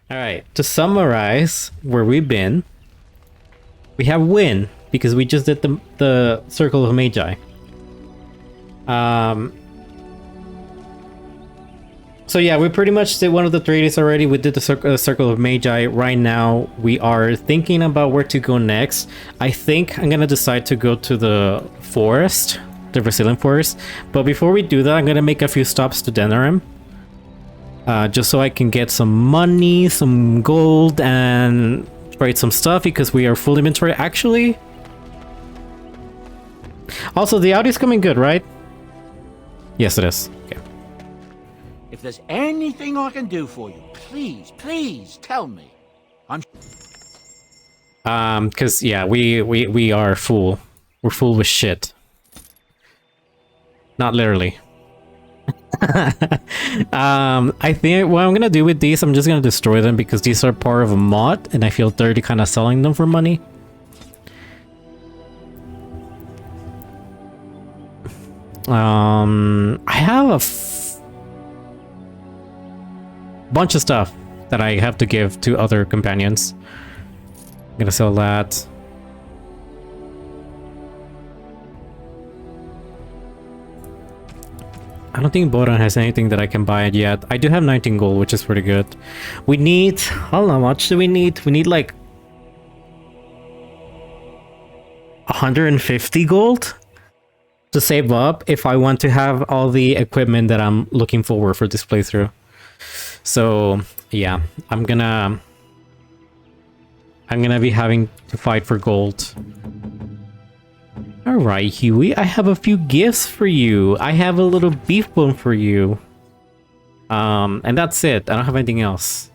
All right. To summarize where we've been, we have win because we just did the Circle of Magi. So yeah, we pretty much did one of the 3Ds already. We did the Circle of Magi. Right now, we are thinking about where to go next. I think I'm gonna decide to go to the forest, the Brazilian forest. But before we do that, I'm gonna make a few stops to Denerim. Just so I can get some money, some gold, and trade some stuff because we are full inventory. Actually, also the audio's coming good, right? Yes, it is. Okay. If there's anything I can do for you, please tell me. Cause yeah, we are full. We're full with shit. Not literally. I think what I'm gonna do with these, I'm just gonna destroy them because these are part of a mod, and I feel dirty kind of selling them for money. I have a bunch of stuff that I have to give to other companions. I'm gonna sell that. I don't think Boran has anything that I can buy it yet. I do have 19 gold, which is pretty good. We need... I don't know, how much do we need? We need like 150 gold to save up if I want to have all the equipment that I'm looking for this playthrough. So yeah, I'm gonna be having to fight for gold. Alright, Huey, I have a few gifts for you. I have a little beef bone for you. And that's it. I don't have anything else.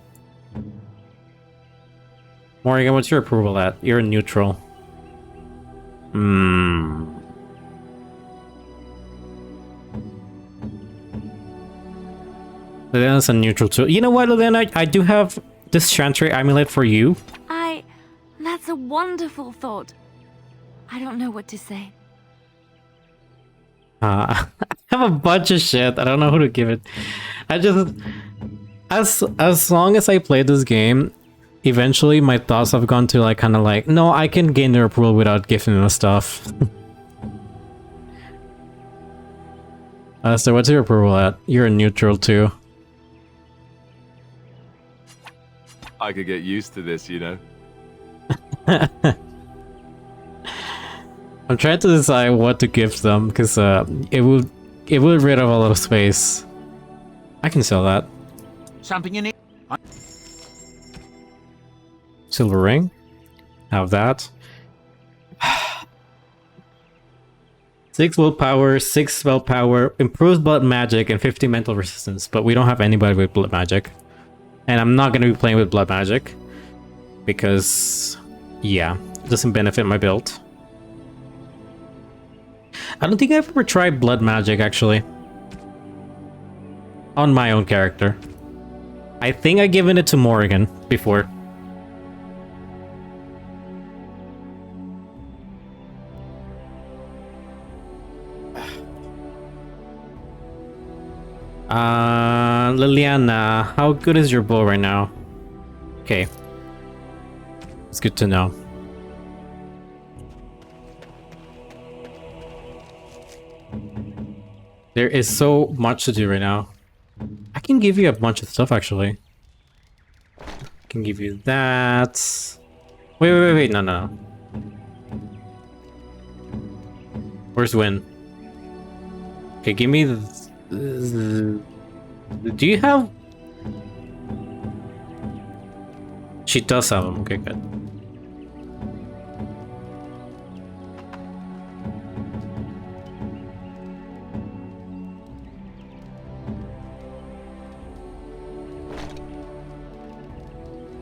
Morgan, what's your approval at? You're neutral. Lena's a neutral too. You know what, Lena? I do have this Chantry amulet for you. That's a wonderful thought. I don't know what to say. I have a bunch of shit. I don't know who to give it. I just... As long as I play this game, eventually my thoughts have gone to like kind of like, no, I can gain their approval without giving them stuff. So what's your approval at? You're a neutral too. I could get used to this, you know. I'm trying to decide what to give them because it would rid of a lot of space. I can sell that. Something you need? Silver ring. Have that. 6 willpower, 6 spell power, improves blood magic, and 50 mental resistance. But we don't have anybody with blood magic. And I'm not going to be playing with blood magic. Because, yeah, it doesn't benefit my build. I don't think I've ever tried blood magic, actually. On my own character. I think I've given it to Morrigan before. Liliana, how good is your bow right now? Okay. It's good to know. There is so much to do right now. I can give you a bunch of stuff, actually. I can give you that. Wait. No. Where's Win? Okay, give me the... Do you have... She does have them. Okay, good.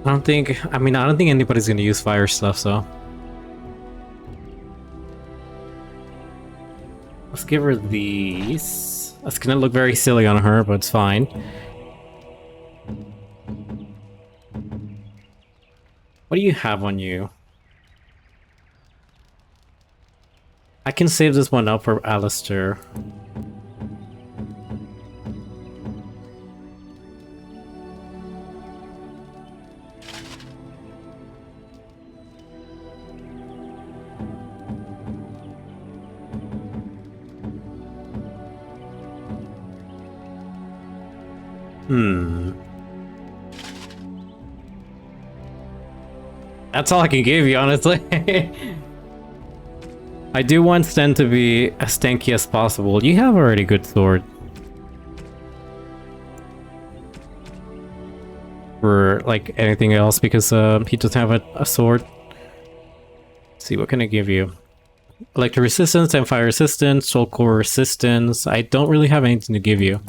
I don't think anybody's gonna use fire stuff, so. Let's give her these. That's gonna look very silly on her, but it's fine. What do you have on you? I can save this one up for Alistair. That's all I can give you, honestly. I do want Sten to be as tanky as possible. You have a already good sword. For like anything else, because he doesn't have a sword. Let's see, what can I give you? Electric resistance and fire resistance, soul core resistance. I don't really have anything to give you.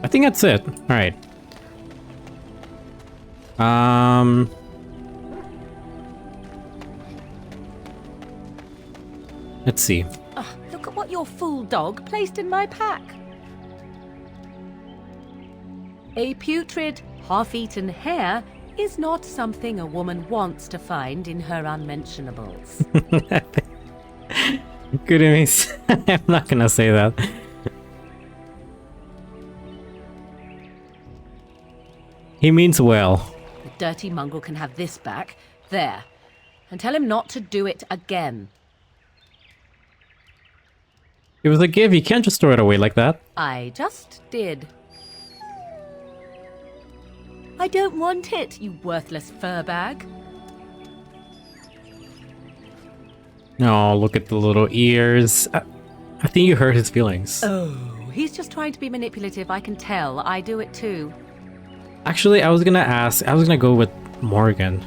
I think that's it. All right. Let's see. Look at what your fool dog placed in my pack. A putrid, half-eaten hare is not something a woman wants to find in her unmentionables. Goodness, I'm not gonna say that. He means well. The dirty mongrel can have this back. There. And tell him not to do it again. It was a gift, you can't just throw it away like that. I just did. I don't want it, you worthless fur bag. Oh, look at the little ears. I think you hurt his feelings. Oh, he's just trying to be manipulative, I can tell. I do it too. Actually, I was gonna go with Morgan.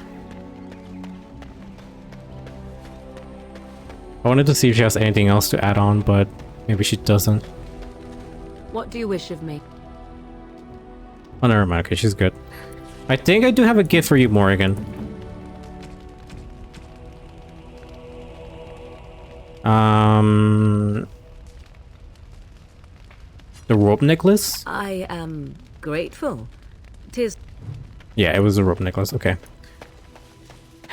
I wanted to see if she has anything else to add on, but maybe she doesn't. What do you wish of me? Oh, never mind. Okay, she's good. I think I do have a gift for you, Morgan. The rope necklace? I am grateful. 'Tis... Yeah, it was a rope necklace. Okay.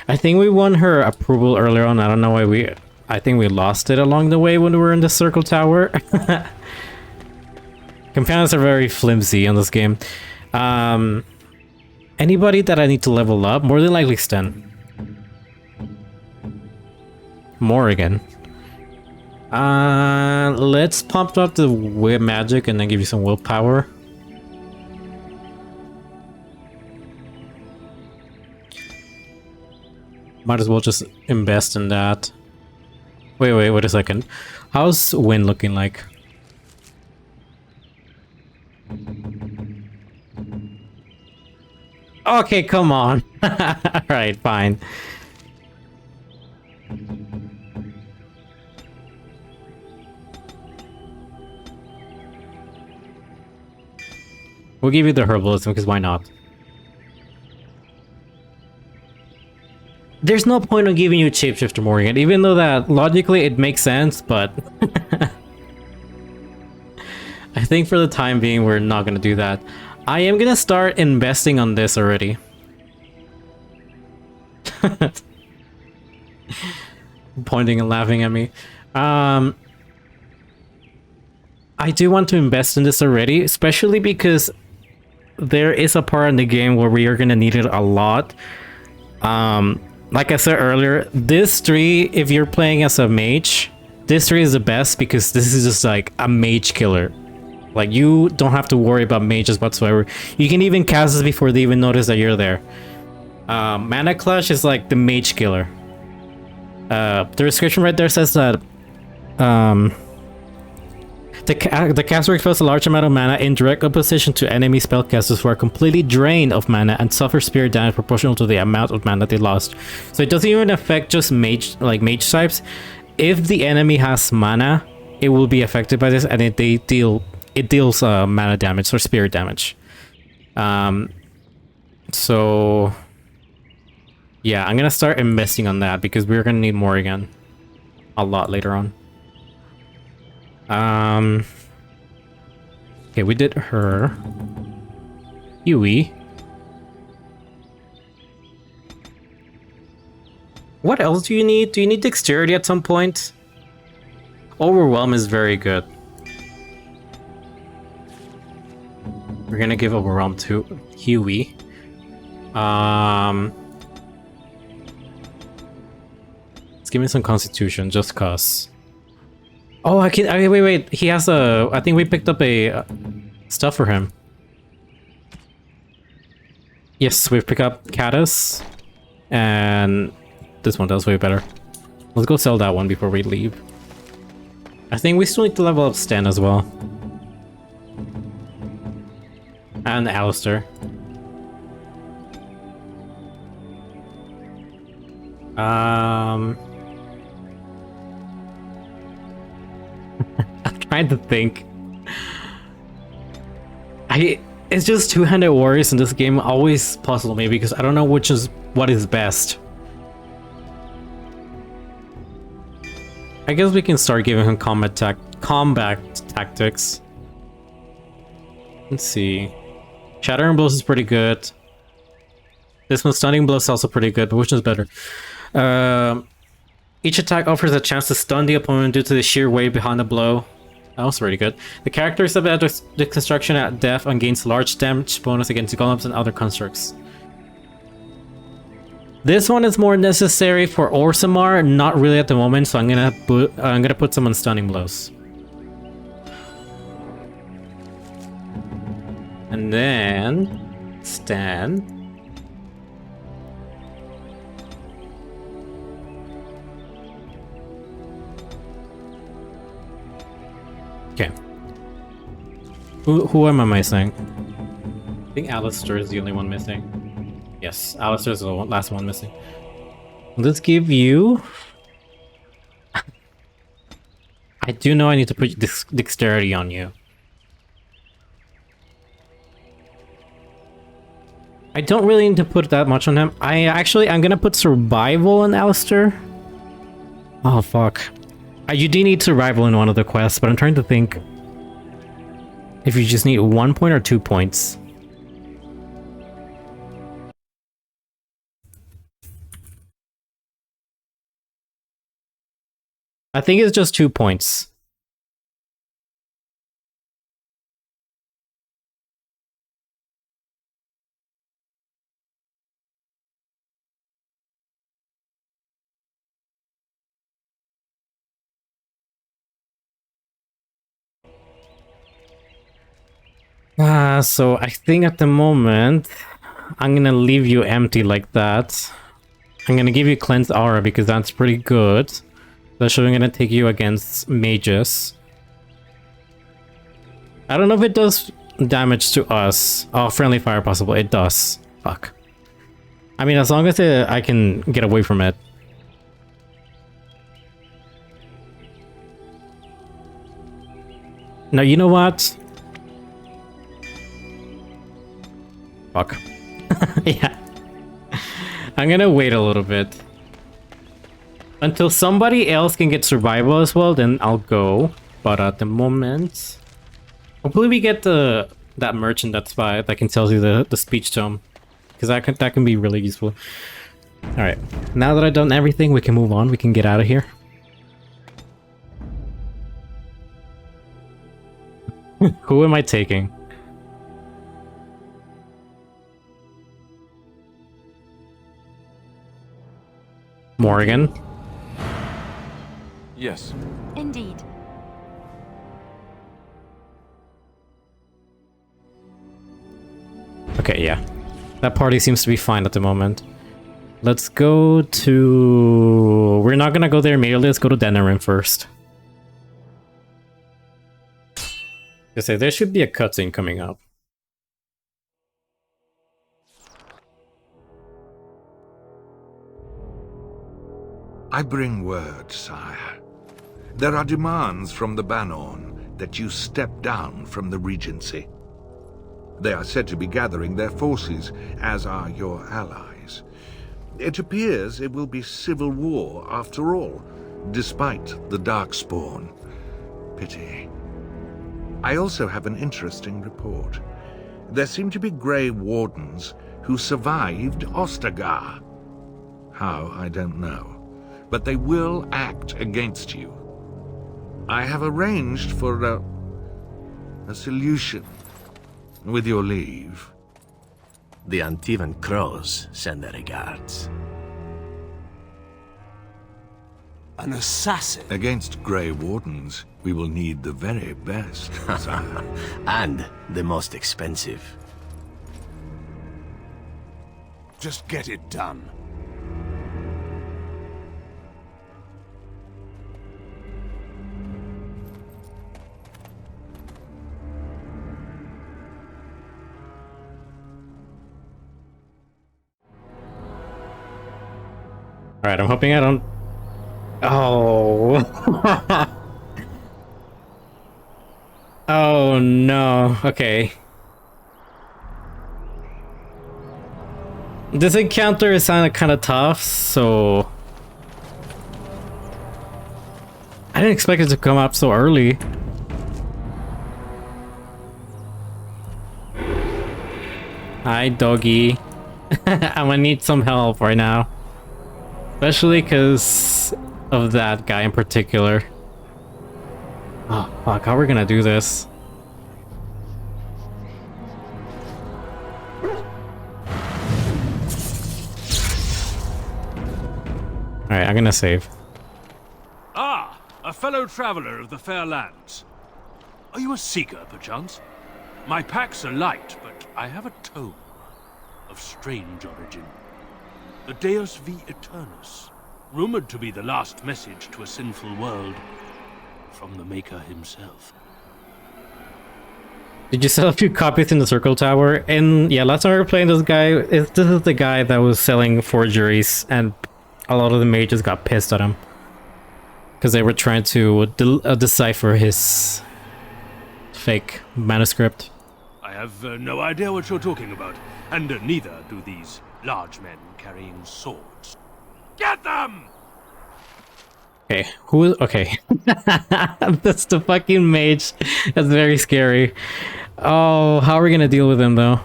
I think we won her approval earlier on. I don't know why I think we lost it along the way when we were in the circle tower. Companions are very flimsy in this game. Anybody that I need to level up? More than likely Sten. Morrigan. Let's pump up the whip magic and then give you some willpower. Might as well just invest in that. Wait a second. How's Win looking like? Okay, come on. Alright, fine. We'll give you the herbalism, because why not? There's no point in giving you a shapeshifter, Morgan, even though that logically it makes sense, but I think for the time being we're not gonna do that. I am gonna start investing on this already. Pointing and laughing at me. I do want to invest in this already, especially because there is a part in the game where we are gonna need it a lot. Like I said earlier, this tree, if you're playing as a mage, this tree is the best because this is just like a mage killer. Like, you don't have to worry about mages whatsoever. You can even cast this before they even notice that you're there. Mana Clutch is like the mage killer. The description right there says that the caster expels a large amount of mana in direct opposition to enemy spellcasters who are completely drained of mana and suffer spirit damage proportional to the amount of mana they lost. So it doesn't even affect just mage types. If the enemy has mana, it will be affected by this, and it deals mana damage or spirit damage. So yeah, I'm gonna start investing on that because we're gonna need more again a lot later on. Okay, we did her. Huey. What else do you need? Do you need dexterity at some point? Overwhelm is very good. We're gonna give Overwhelm to Huey. Let's give me some constitution, just cause. Oh, I can. Wait. He has a. I think we picked up a stuff for him. Yes, we've picked up Caddis, and this one does way better. Let's go sell that one before we leave. I think we still need to level up Stan as well, and Alistair. I'm trying to think. It's just two-handed warriors in this game always puzzle me because I don't know what is best. I guess we can start giving him combat tactics. Let's see. Shattering blows is pretty good. This one, stunning blows, is also pretty good, but which is better? Each attack offers a chance to stun the opponent due to the sheer weight behind the blow. That was really good. The character is able to deconstruction at death and gains large damage bonus against golems and other constructs. This one is more necessary for Orzammar, not really at the moment, so I'm gonna put some on stunning blows. And then Stan. Okay. Who am I missing? I think Alistair is the only one missing. Yes, Alistair is the last one missing. Let's give you... I do know I need to put dexterity on you. I don't really need to put that much on him. I'm gonna put survival on Alistair. Oh, fuck. You do need survival in one of the quests, but I'm trying to think if you just need 1 point or 2 points. I think it's just 2 points. So I think at the moment, I'm gonna leave you empty like that. I'm gonna give you Cleanse Aura because that's pretty good. That's showing gonna take you against mages. I don't know if it does damage to us. Oh, friendly fire possible. It does. Fuck. I mean, as long as I can get away from it. Now, you know what? Fuck. Yeah. I'm gonna wait a little bit. Until somebody else can get survival as well, then I'll go. But at the moment... Hopefully we get that merchant that can tell you the speech tome. Because that can be really useful. Alright. Now that I've done everything, we can move on. We can get out of here. Who am I taking? Morgan? Yes. Indeed. Okay, yeah. That party seems to be fine at the moment. Let's go to... We're not gonna go there immediately, let's go to Denerim first. I say, there should be a cutscene coming up. I bring word, sire. There are demands from the Bannorn that you step down from the Regency. They are said to be gathering their forces, as are your allies. It appears it will be civil war after all, despite the Darkspawn. Pity. I also have an interesting report. There seem to be Grey Wardens who survived Ostagar. How, I don't know. But they will act against you. I have arranged for a solution, with your leave. The Antivan Crows send their regards. An assassin? Against Grey Wardens, we will need the very best, sire. And the most expensive. Just get it done. Alright, I'm hoping I don't... Oh. Oh no. Okay. This encounter is kind of tough, so... I didn't expect it to come up so early. Hi, doggy. I'm gonna need some help right now. Especially because of that guy in particular. Oh, fuck, how are we gonna do this? Alright, I'm gonna save. Ah, a fellow traveler of the fair lands. Are you a seeker, perchance? My packs are light, but I have a tome of strange origin. The Deus V Eternus, rumored to be the last message to a sinful world from the Maker himself. Did you sell a few copies in the Circle Tower? And yeah, last time we were playing this guy, this is the guy that was selling forgeries, and a lot of the mages got pissed at him. Because they were trying to decipher his fake manuscript. I have no idea what you're talking about, and neither do these large men carrying swords. Get them! Okay, who is... Okay. That's the fucking mage. That's very scary. Oh, how are we gonna deal with him, though?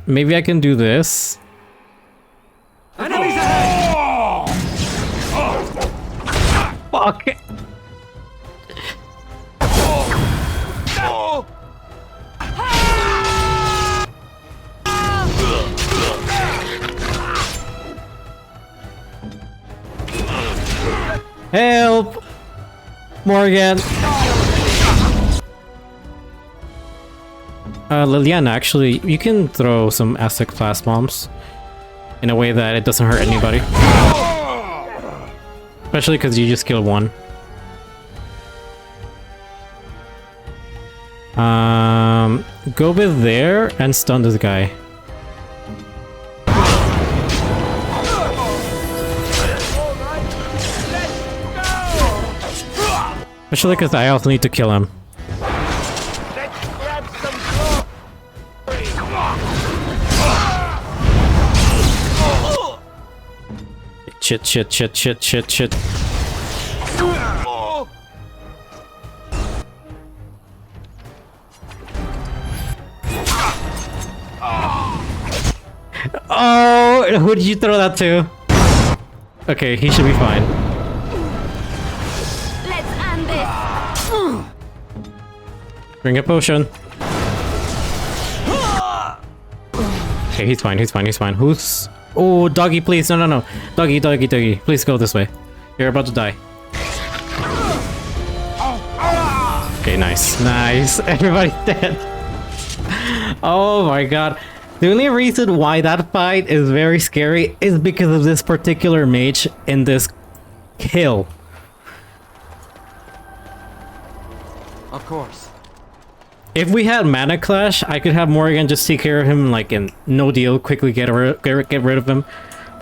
Maybe I can do this. Enemies ahead! Fuck! Help! Morgan! Liliana, actually, you can throw some Aztec Blast Bombs in a way that it doesn't hurt anybody. Especially because you just killed one. Go with there and stun this guy. Especially because I also need to kill him. Shit, shit, shit, shit, shit, shit. Oh, who did you throw that to? Okay, he should be fine. Let's end this. Bring a potion. Okay, he's fine, he's fine, he's fine. Who's... Oh, doggy, please. No, no, no. Doggy, doggy, doggy. Please go this way. You're about to die. Okay, nice. Nice. Everybody's dead. Oh my god. The only reason why that fight is very scary is because of this particular mage in this kill. Of course. If we had Mana Clash, I could have Morgan just take care of him like in no deal, quickly get rid of him.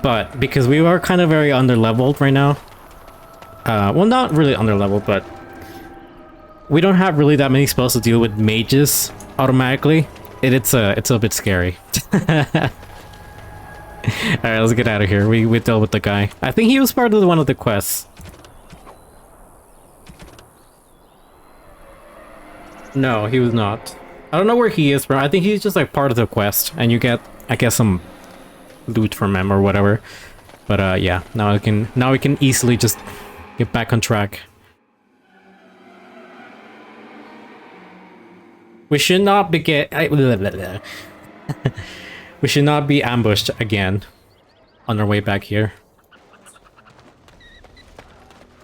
But because we are kind of very underleveled right now, well, not really underleveled, but we don't have really that many spells to deal with mages automatically. It's a bit scary. Alright, let's get out of here. We dealt with the guy. I think he was part of one of the quests. No, he was not. I don't know where he is, bro. I think he's just like part of the quest, and you get, I guess, some loot from him or whatever. But yeah, now we can easily just get back on track. We should not be we should not be ambushed again. on our way back here.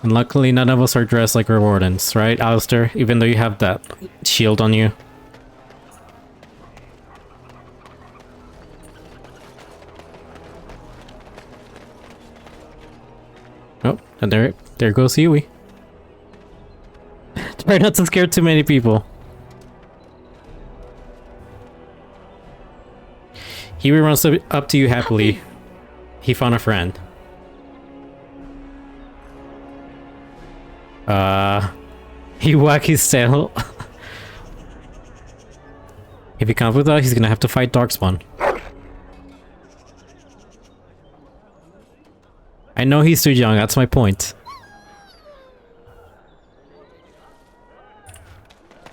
And luckily none of us are dressed like our wardens, right, Alistair? Even though you have that shield on you. Oh, and there goes Huey. Try not to scare too many people. Huey runs up to you happily. He found a friend. He wagged his tail. If he comes with us, he's gonna have to fight Darkspawn. I know he's too young, that's my point.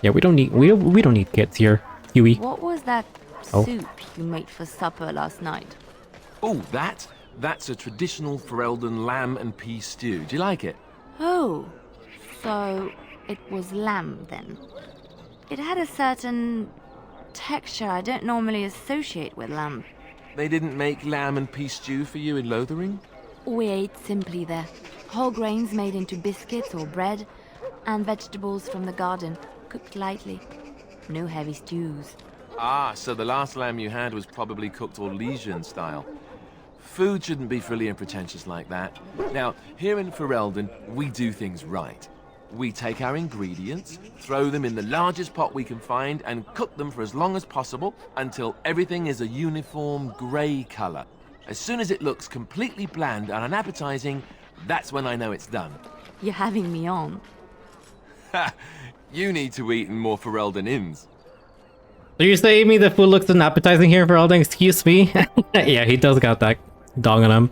Yeah, we don't need kids here, Huey. What was that soup you made for supper last night? Oh, that's a traditional Ferelden lamb and pea stew. Do you like it? Oh, so it was lamb then. It had a certain texture I don't normally associate with lamb. They didn't make lamb and pea stew for you in Lothering? We ate simply there. Whole grains made into biscuits or bread, and vegetables from the garden, cooked lightly. No heavy stews. Ah, so the last lamb you had was probably cooked Orlesian style. Food shouldn't be frilly and pretentious like that. Now, here in Ferelden, we do things right. We take our ingredients, throw them in the largest pot we can find, and cook them for as long as possible until everything is a uniform grey colour. As soon as it looks completely bland and unappetizing, that's when I know it's done. You're having me on. Ha! You need to eat in more Ferelden inns. Are you saying me the food looks unappetizing here for Alden? Excuse me? Yeah, he does got that dog on him.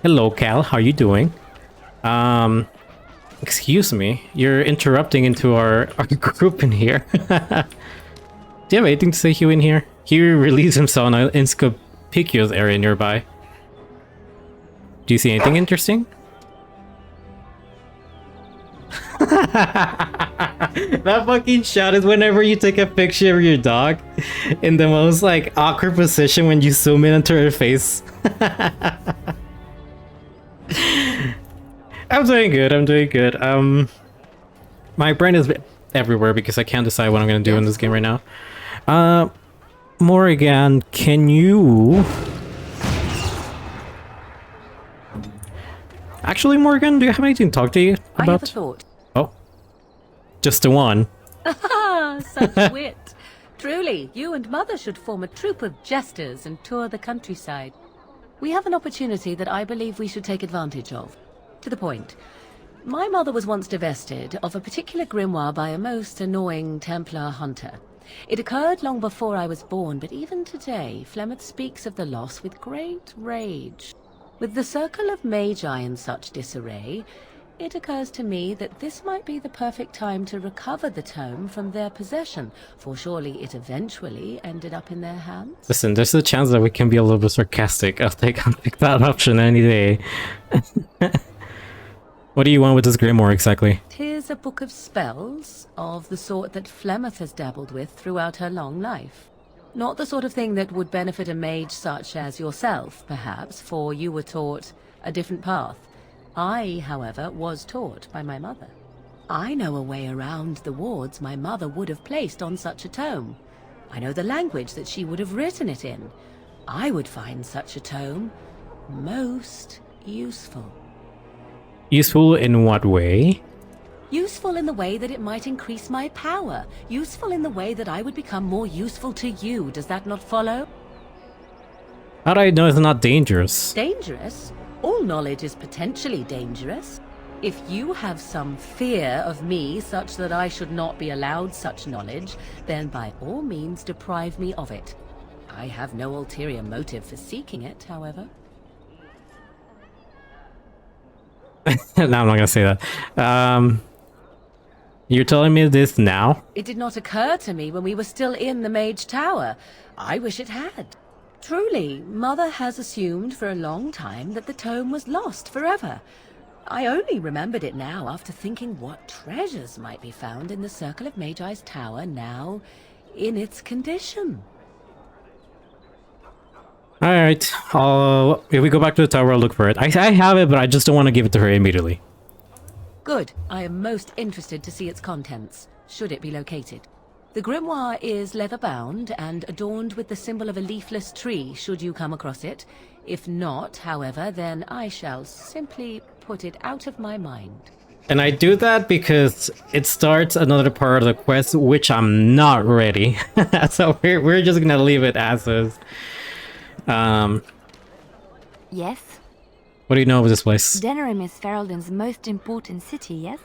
Hello, Cal. How you doing? Excuse me. You're interrupting into our group in here. Do you have anything to say, Hugh, in here? Hugh released himself in an inconspicuous area nearby. Do you see anything interesting? That fucking shot is whenever you take a picture of your dog in the most like awkward position when you zoom in into her face. I'm doing good. My brain is everywhere because I can't decide what I'm gonna do in this game right now. Morrigan, can you actually, Morgan, do you have anything to talk to you about? I have a thought. Oh, just the one. Ah, such wit. Truly, you and Mother should form a troupe of jesters and tour the countryside. We have an opportunity that I believe we should take advantage of. To the point. My mother was once divested of a particular grimoire by a most annoying Templar hunter. It occurred long before I was born, but even today, Flemeth speaks of the loss with great rage. With the circle of magi in such disarray, it occurs to me that this might be the perfect time to recover the tome from their possession, for surely it eventually ended up in their hands. Listen, there's a chance that we can be a little bit sarcastic. I'll pick that option any day. What do you want with this grimoire exactly? 'Tis a book of spells, of the sort that Flemeth has dabbled with throughout her long life. Not the sort of thing that would benefit a mage such as yourself, perhaps, for you were taught a different path. I, however, was taught by my mother. I know a way around the wards my mother would have placed on such a tome. I know the language that she would have written it in. I would find such a tome most useful. Useful in what way? Useful in the way that it might increase my power. Useful in the way that I would become more useful to you. Does that not follow? How do I know it's not dangerous? Dangerous? All knowledge is potentially dangerous. If you have some fear of me such that I should not be allowed such knowledge, then by all means deprive me of it. I have no ulterior motive for seeking it, however. No, I'm not gonna say that. You're telling me this now? It did not occur to me when we were still in the Mage Tower. I wish it had. Truly, Mother has assumed for a long time that the tome was lost forever. I only remembered it now after thinking what treasures might be found in the Circle of Magi's Tower now in its condition. All right. If we go back to the tower, I'll look for it. I have it, but I just don't want to give it to her immediately. Good. I am most interested to see its contents, should it be located. The grimoire is leather-bound and adorned with the symbol of a leafless tree, should you come across it. If not, however, then I shall simply put it out of my mind. And I do that because it starts another part of the quest, which I'm not ready. So we're just gonna leave it as is. Yes? What do you know of this place? Denerim is Ferelden's most important city, yes?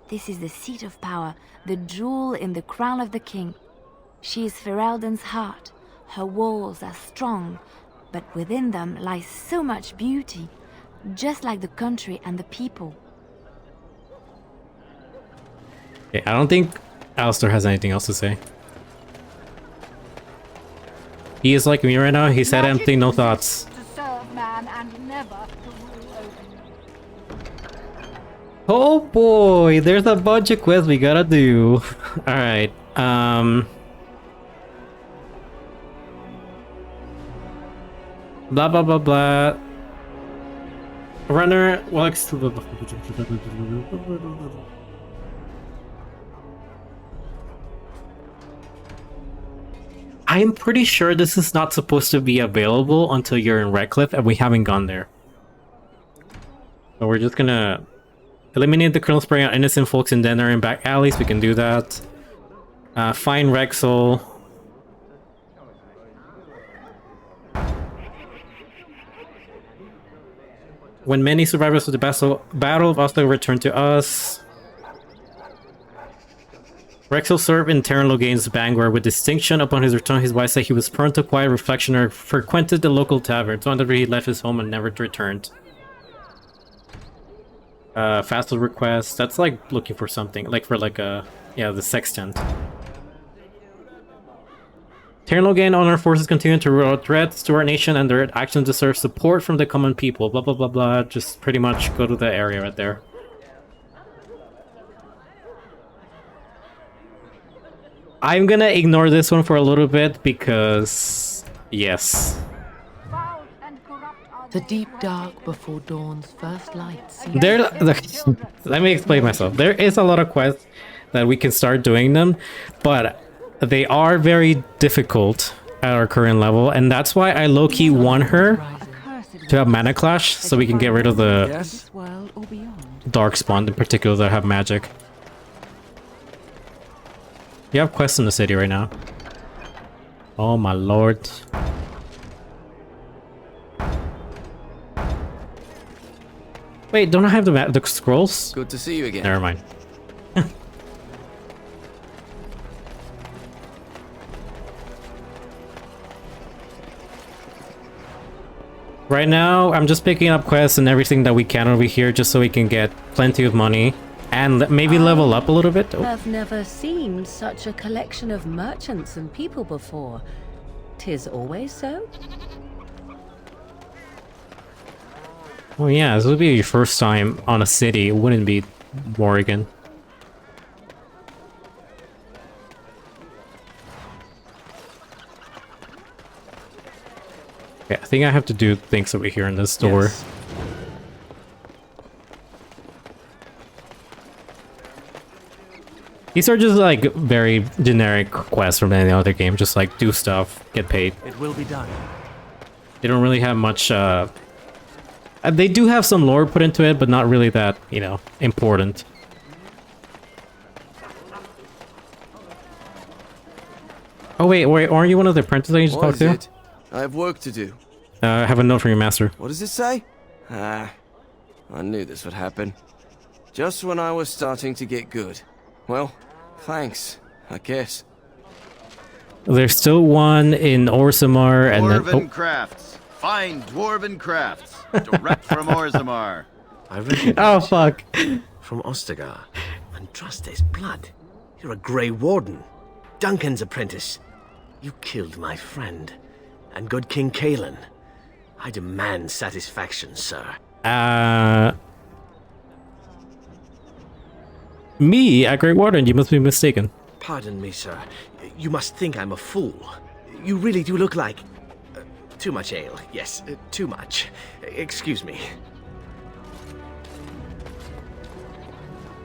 This is the seat of power, the jewel in the crown of the king. She is Ferelden's heart. Her walls are strong, but within them lies so much beauty, just like the country and the people. Okay, I don't think Alistair has anything else to say. He is like me right now. He said empty, no thoughts. To serve man and never to rule over him. Oh boy, there's a bunch of quests we gotta do. Alright, blah blah blah blah. Runner walks to the... I'm pretty sure this is not supposed to be available until you're in Redcliffe, and we haven't gone there. So we're just gonna eliminate the kernel spray on innocent folks in Denerim back alleys. We can do that. Find Rexel. When many survivors of the Battle of Oslo return to us, Rexel served in Terran Logain's vanguard with distinction. Upon his return, his wife said he was prone to quiet reflection or frequented the local taverns. Whenever he left his home and never returned. Fastest request. That's like looking for something. Like for like a... Yeah, the sextant. Terran Logain honor forces continue to roll threats to our nation and their actions deserve support from the common people. Blah blah blah blah. Just pretty much go to the area right there. I'm gonna ignore this one for a little bit because... Yes. The deep dark before dawn's first light. Let me explain myself. There is a lot of quests that we can start doing them, but they are very difficult at our current level, and that's why I low-key want her to have mana clash, so we can get rid of the darkspawn in particular that have magic. You have quests in the city right now. Oh my lord. Wait, don't I have the scrolls? Good to see you again. Never mind. Right now, I'm just picking up quests and everything that we can over here just so we can get plenty of money. And maybe level up a little bit. I've never seen such a collection of merchants and people before. 'Tis always so? Oh yeah, this would be your first time on a city. It wouldn't be Morrigan. Okay, I think I have to do things over here in this door. Yes. These are just like very generic quests from any other game. Just like do stuff, get paid. It will be done. They don't really have much... they do have some lore put into it, but not really that, you know, important. Oh wait, aren't you one of the apprentices I need to talk to? It? I have work to do. I have a note from your master. What does it say? I knew this would happen. Just when I was starting to get good. Well, thanks, I guess. There's still one in Orzammar and then... Dwarven crafts. Fine dwarven crafts. Direct from Orzammar. I recognize Oh, fuck. from Ostagar. And trust his blood. You're a Grey Warden. Duncan's apprentice. You killed my friend. And good King Kaelin. I demand satisfaction, sir. Me, a Great Warden, you must be mistaken. Pardon me, sir. You must think I'm a fool. You really do look like... too much ale. Yes, too much. Excuse me.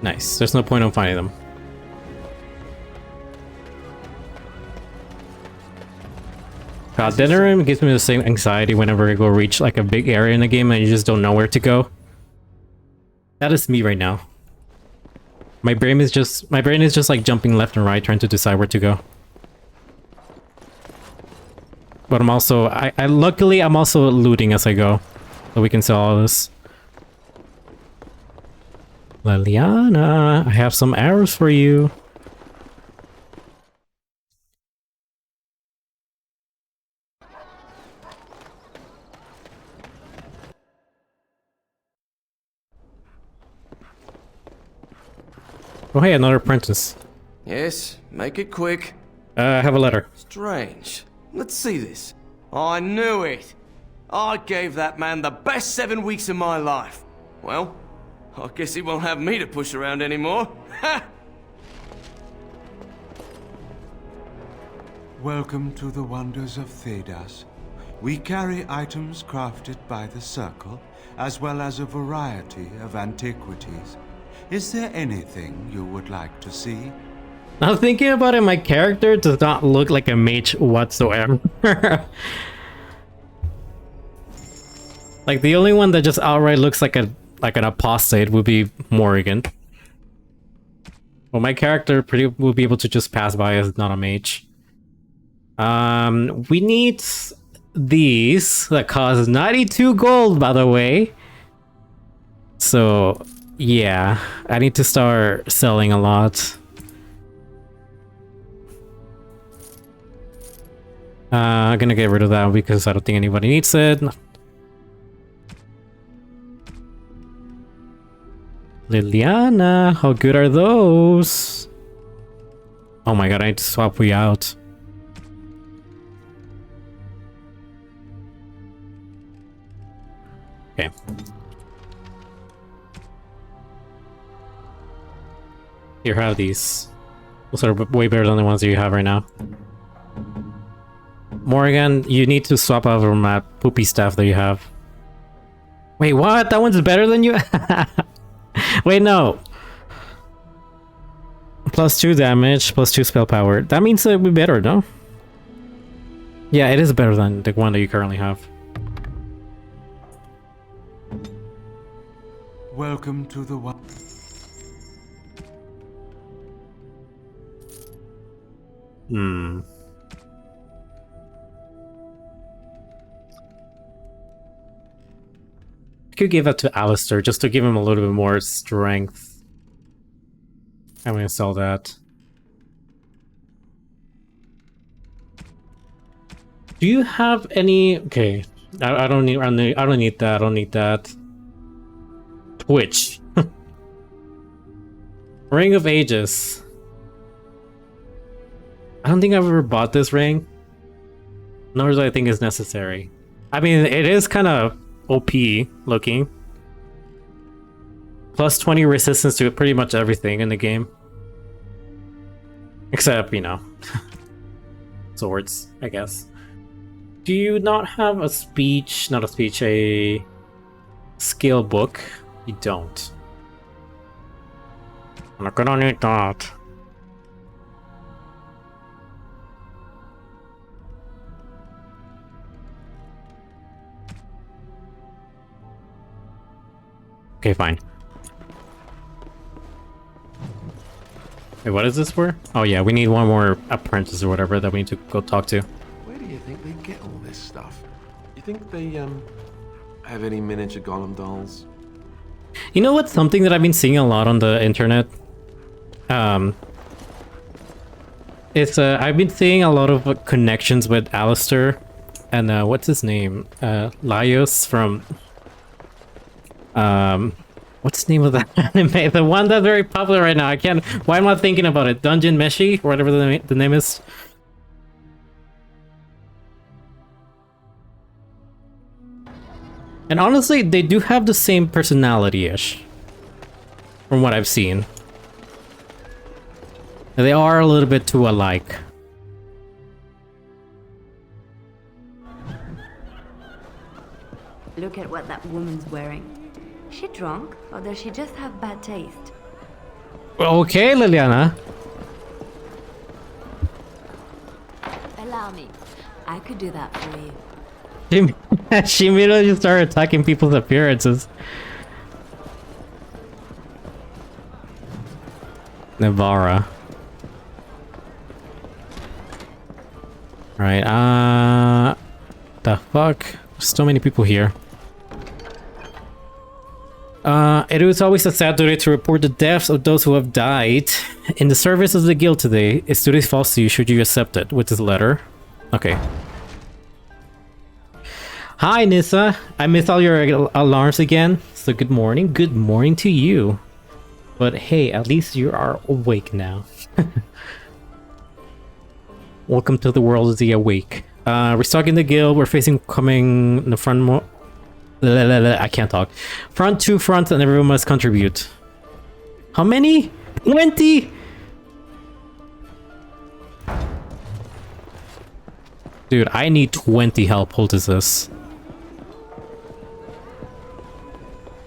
Nice. There's no point in finding them. God, Denerim gives me the same anxiety whenever I go reach like a big area in the game and you just don't know where to go. That is me right now. My brain is just like jumping left and right trying to decide where to go. But I'm also luckily I'm also looting as I go. So we can sell all this. Liliana, I have some arrows for you. Oh hey, another apprentice. Yes, make it quick. I have a letter. Strange. Let's see this. I knew it. I gave that man the best 7 weeks of my life. Well, I guess he won't have me to push around anymore. Ha! Welcome to the wonders of Thedas. We carry items crafted by the Circle, as well as a variety of antiquities. Is there anything you would like to see? Now thinking about it, my character does not look like a mage whatsoever. Like the only one that just outright looks like an apostate would be Morrigan. Well, my character will be able to just pass by as not a mage. We need these that cost 92 gold, by the way. So yeah, I need to start selling a lot. I'm gonna get rid of that because I don't think anybody needs it. Liliana, how good are those? Oh my god, I need to swap you out. Okay. Here, have these. Those are way better than the ones that you have right now. Morrigan, you need to swap out from that poopy stuff that you have. Wait, what? That one's better than you? Wait, no. +2 damage, +2 spell power. That means it would be better, no? Yeah, it is better than the one that you currently have. Welcome to the one. I could give that to Alistair just to give him a little bit more strength. I'm gonna sell that. Do you have any? Okay, I don't need that. I don't need that. Twitch. Ring of Ages. I don't think I've ever bought this ring. Nor do I think it's necessary. I mean, it is kind of OP looking. +20 resistance to pretty much everything in the game. Except, you know, swords, I guess. Do you not have a speech, not a speech, a skill book? You don't. I'm not gonna need that. Okay, fine. Wait, what is this for? Oh yeah, we need one more apprentice or whatever that we need to go talk to. Where do you think they get all this stuff? You think they, have any miniature golem dolls? You know what's something that I've been seeing a lot on the internet? It's I've been seeing a lot of connections with Alistair and what's his name? Laios from what's the name of that anime? The one that's very popular right now. I can't. Why am I thinking about it? Dungeon Meshi, or whatever the name is. And honestly, they do have the same personality-ish, from what I've seen. They are a little bit too alike. look at what that woman's wearing. Is she drunk, or does she just have bad taste? Okay, Liliana. Allow me. I could do that for you. She immediately started attacking people's appearances. Navarra. Right, the fuck? So many people here. It was always a sad duty to report the deaths of those who have died. In the service of the guild today, its duty falls to you should you accept it. With this letter. Okay. Hi, Nissa. I missed all your alarms again. So good morning. Good morning to you. But hey, at least you are awake now. Welcome to the world of the awake. Restocking the guild. We're facing coming in the front. I can't talk. Front to front, and everyone must contribute. How many? 20. Dude, I need 20 help. Hold this.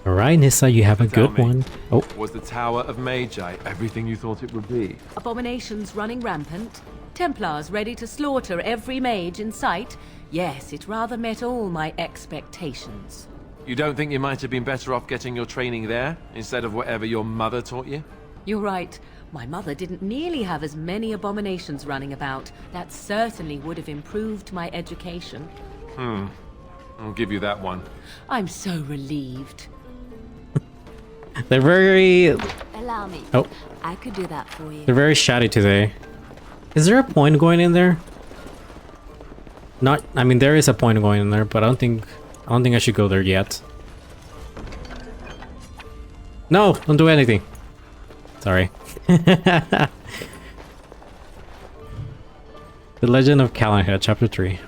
All right, Nissa, you have a good one. Oh, Was the Tower of Magi everything you thought it would be? Abominations running rampant. Templars ready to slaughter every mage in sight. Yes, it rather met all my expectations. You don't think you might have been better off getting your training there, instead of whatever your mother taught you? You're right. My mother didn't nearly have as many abominations running about. That certainly would have improved my education. I'll give you that one. I'm so relieved. they're very... Allow me. Oh. I could do that for you. They're very shoddy today. Is there a point going in there? Not... I mean, there is a point going in there, but I don't think I should go there yet. No! Don't do anything. Sorry. The Legend of Callahan, Chapter 3.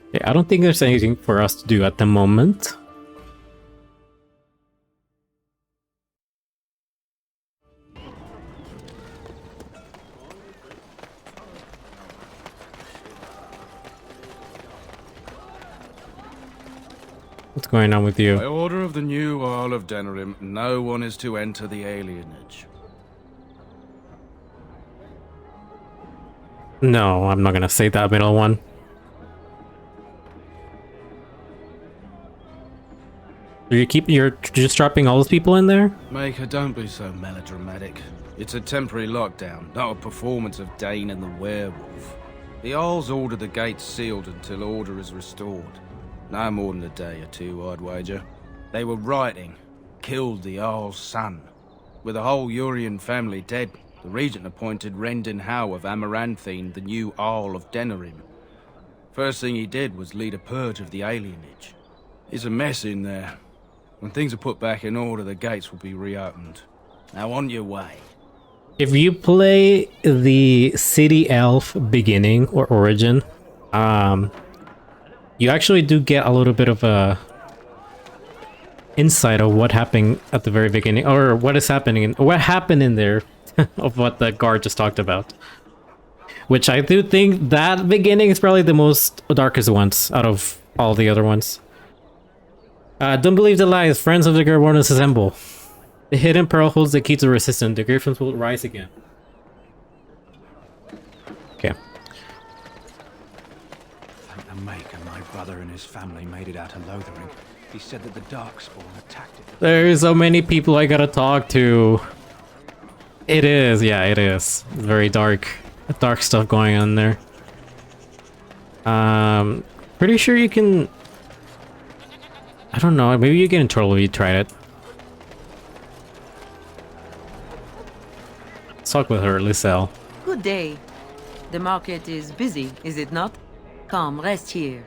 Okay, I don't think there's anything for us to do at the moment. What's going on with you? By order of the new Earl of Denerim, no one is to enter the alienage. No, I'm not gonna say that middle one. You're just dropping all those people in there? Maker, don't be so melodramatic. It's a temporary lockdown, not a performance of Dane and the Werewolf. The Earls ordered the gates sealed until order is restored. No more than a day or two, I'd wager. They were rioting, killed the Earl's son. With the whole Urian family dead, the regent appointed Rendon Howe of Amaranthine the new Earl of Denerim. First thing he did was lead a purge of the alienage. It's a mess in there. When things are put back in order, the gates will be reopened. Now on your way. If you play the City Elf beginning or origin, you actually do get a little bit of a insight of what happened at the very beginning, or what is happening, what happened in there of what the guard just talked about. Which I do think that beginning is probably the most darkest ones out of all the other ones. Don't believe the lies. Friends of the Grey Wardens assemble. The hidden pearl holds the key to resistance. The Griffins will rise again. Okay. Thank the Maker, my brother and his family made it out of Lothering. He said that the Darkspawn attacked it. There's so many people I gotta talk to. It is, yeah, it is. Very dark. Dark stuff going on there. Pretty sure you can... I don't know, maybe you get in trouble if you tried it. Let's talk with her, Lysel. Good day. The market is busy, is it not? Come, rest here.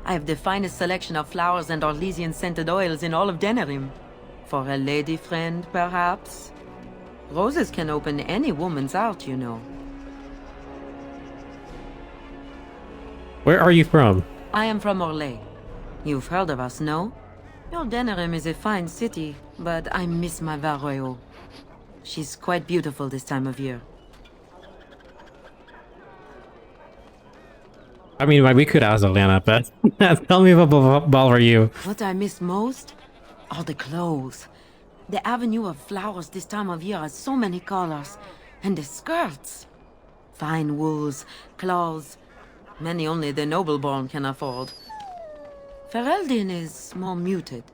I have the finest selection of flowers and Orlesian scented oils in all of Denerim. For a lady friend, perhaps? Roses can open any woman's heart, you know. Where are you from? I am from Orlais. You've heard of us, no? Your Denerim is a fine city, but I miss my Varroyo. She's quite beautiful this time of year. I mean, we could ask Alana, but tell me about Balryu. What I miss most are the clothes. The avenue of flowers this time of year has so many colors. And the skirts. Fine wools, cloths, many only the noble-born can afford. Ferelden is more muted.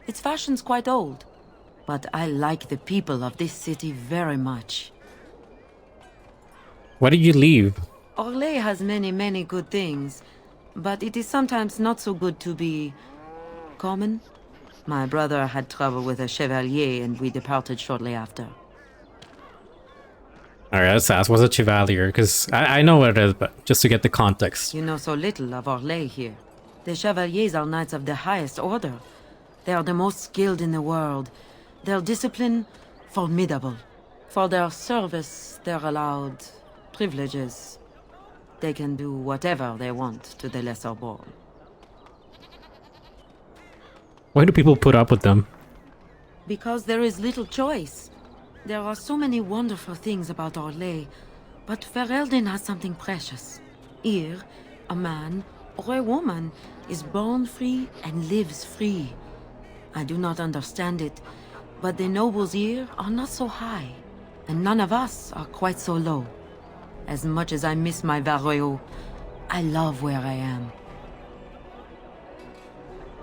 Its fashion's quite old. But I like the people of this city very much. Why did you leave? Orlais has many good things, but it is sometimes not so good to be common. My brother had trouble with a chevalier and we departed shortly after. Alright, let's ask, what's a chevalier? Because I know what it is, but just to get the context. You know so little of Orlais here. The chevaliers are knights of the highest order. They are the most skilled in the world. Their discipline, formidable. For their service, they're allowed privileges. They can do whatever they want to the lesser born. Why do people put up with them? Because there is little choice. There are so many wonderful things about Orlais, but Ferelden has something precious. Here, a man or a woman is born free and lives free. I do not understand it, but the nobles here are not so high, and none of us are quite so low. As much as I miss my Varroyo, I love where I am.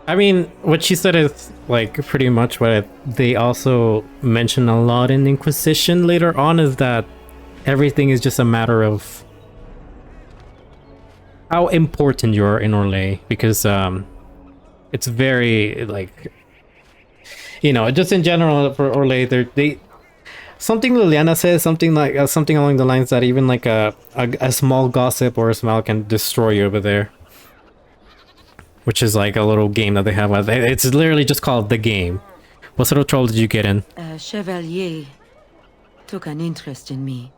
I mean, what she said is, like, pretty much what they also mention a lot in Inquisition later on, is that everything is just a matter of how important you are in Orlais, because it's very, like, you know, just in general for Orlais, they something Liliana says, something like something along the lines that even like a small gossip or a smile can destroy you over there. Which is like a little game that they have. It's literally just called The Game. What sort of troll did you get in? A chevalier took an interest in me.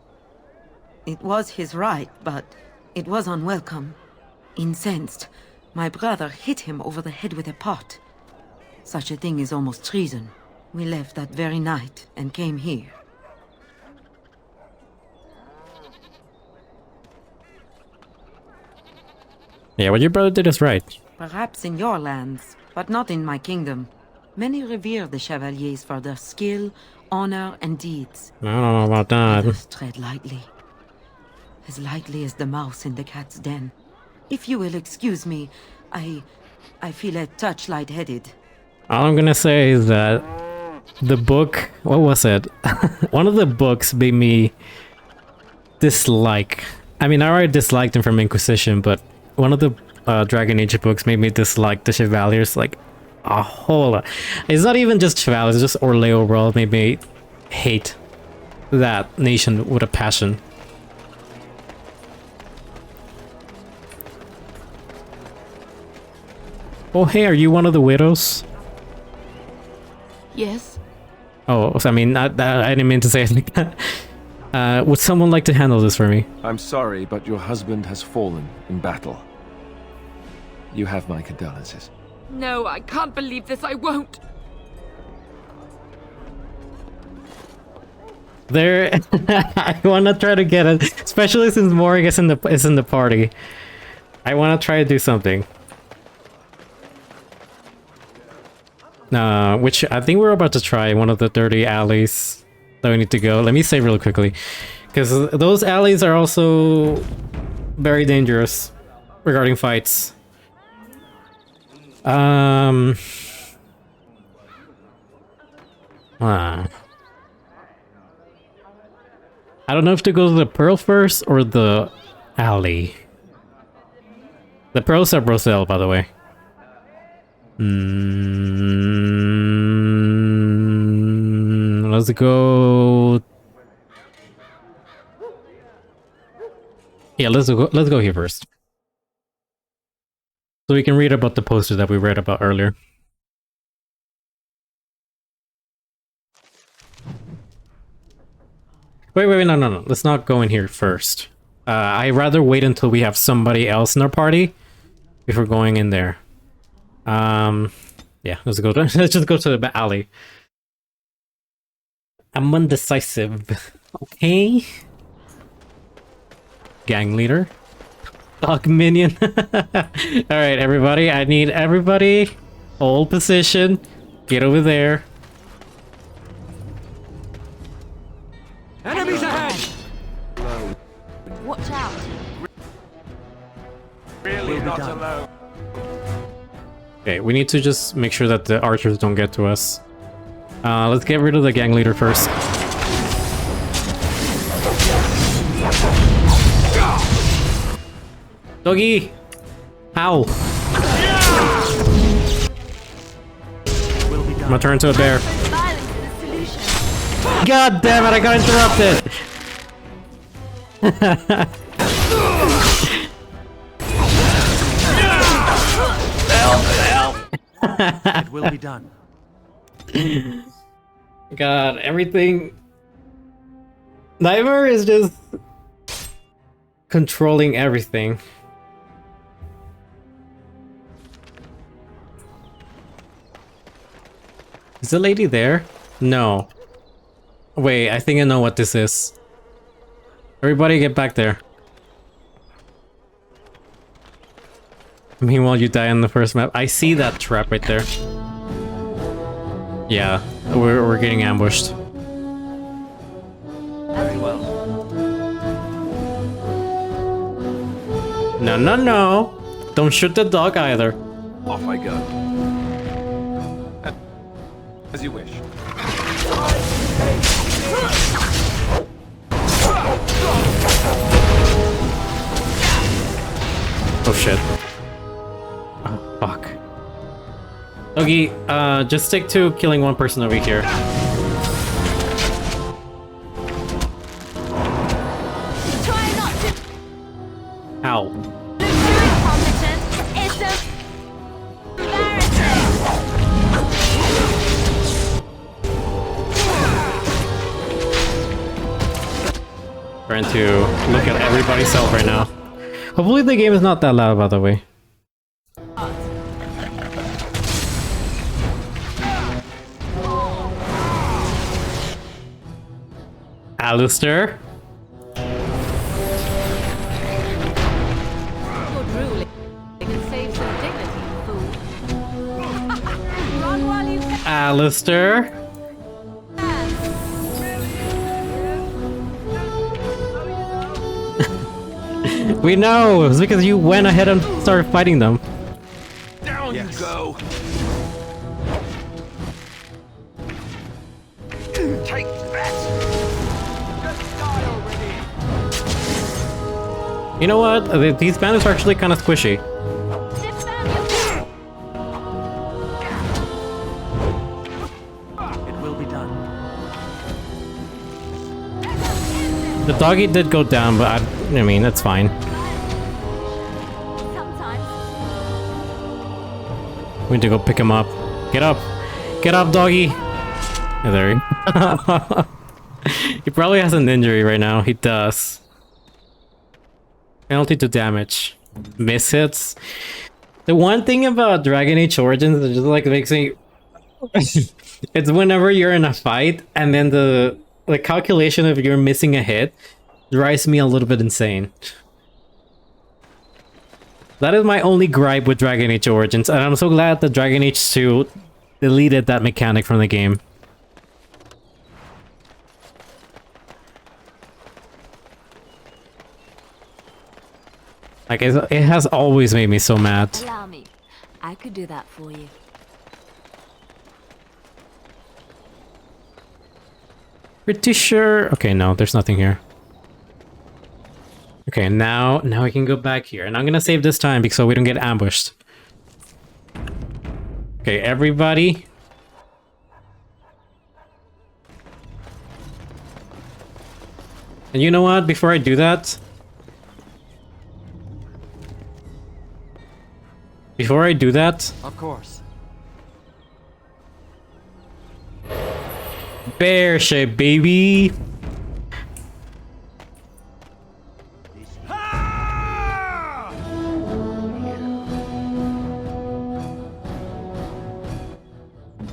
It was his right, but it was unwelcome. Incensed, my brother hit him over the head with a pot. Such a thing is almost treason. We left that very night and came here. Yeah, what your brother did is right. Perhaps in your lands, but not in my kingdom. Many revere the chevaliers for their skill, honor, and deeds. I don't know about that. Others tread lightly. As lightly as the mouse in the cat's den. If you will excuse me, I feel a touch lightheaded. All I'm gonna say is that the book, what was it? One of the books made me dislike. I mean, I already disliked him from Inquisition, but one of the Dragon Age books made me dislike the Chevaliers like a whole lot. It's not even just Chevaliers, it's just Orlais overall made me hate that nation with a passion. Oh hey, are you one of the widows? Yes. Oh, I mean, I didn't mean to say it like that. Would someone like to handle this for me? I'm sorry, but your husband has fallen in battle. You have my condolences. No, I can't believe this. I won't. There, I want to try to get it, especially since Mori is in the party. I want to try to do something. Which I think we're about to try one of the 30 alleys that we need to go. Let me save real quickly, because those alleys are also very dangerous regarding fights. I don't know if to go to the Pearl first or the alley. The Pearls are Roselle, by the way. Let's go. Yeah, let's go here first. So we can read about the poster that we read about earlier. Wait, no. Let's not go in here first. I'd rather wait until we have somebody else in our party before going in there. Yeah, let's just go to the alley. I'm undecisive. Okay. Gang leader. Dog minion. Alright, everybody. I need everybody. Hold position. Get over there. Enemies ahead! Watch out. Really not alone. Okay, we need to just make sure that the archers don't get to us. Let's get rid of the gang leader first. Doggy! Ow! I'm gonna turn into a bear. God damn it, I got interrupted! It will be done. God, everything... Nightmare is just... controlling everything. Is the lady there? No. Wait, I think I know what this is. Everybody get back there. Meanwhile, you die on the first map. I see that trap right there. Yeah, we're getting ambushed. Very well. No, no, no! Don't shoot the dog either. Off I go. As you wish. Oh shit. Oh, fuck. Doggy, just stick to killing one person over here. Try not to. Ow. Incompetent. It's embarrassing. Trying to look at everybody's health right now. Hopefully the game is not that loud, by the way. Alistair? You're drooling and save some dignity, fool. Run while you can. Alistair? We know! It's because you went ahead and started fighting them. Down you go. Take that. Just die already. You know what? These bandits are actually kind of squishy. It will be done. The doggy did go down, but I mean, that's fine. We need to go pick him up. Get up! Get up, doggy! Yeah, there he He probably has an injury right now. He does. Penalty to damage. Miss hits. The one thing about Dragon Age Origins that just like makes me... it's whenever you're in a fight and then the calculation of you're missing a hit drives me a little bit insane. That is my only gripe with Dragon Age Origins, and I'm so glad that Dragon Age 2 deleted that mechanic from the game. Like, it has always made me so mad. Allow me. I could do that for you. Pretty sure... Okay, no, there's nothing here. Okay, now we can go back here. And I'm gonna save this time so we don't get ambushed. Okay, everybody. And you know what? Before I do that... Of course. Bear shape, baby!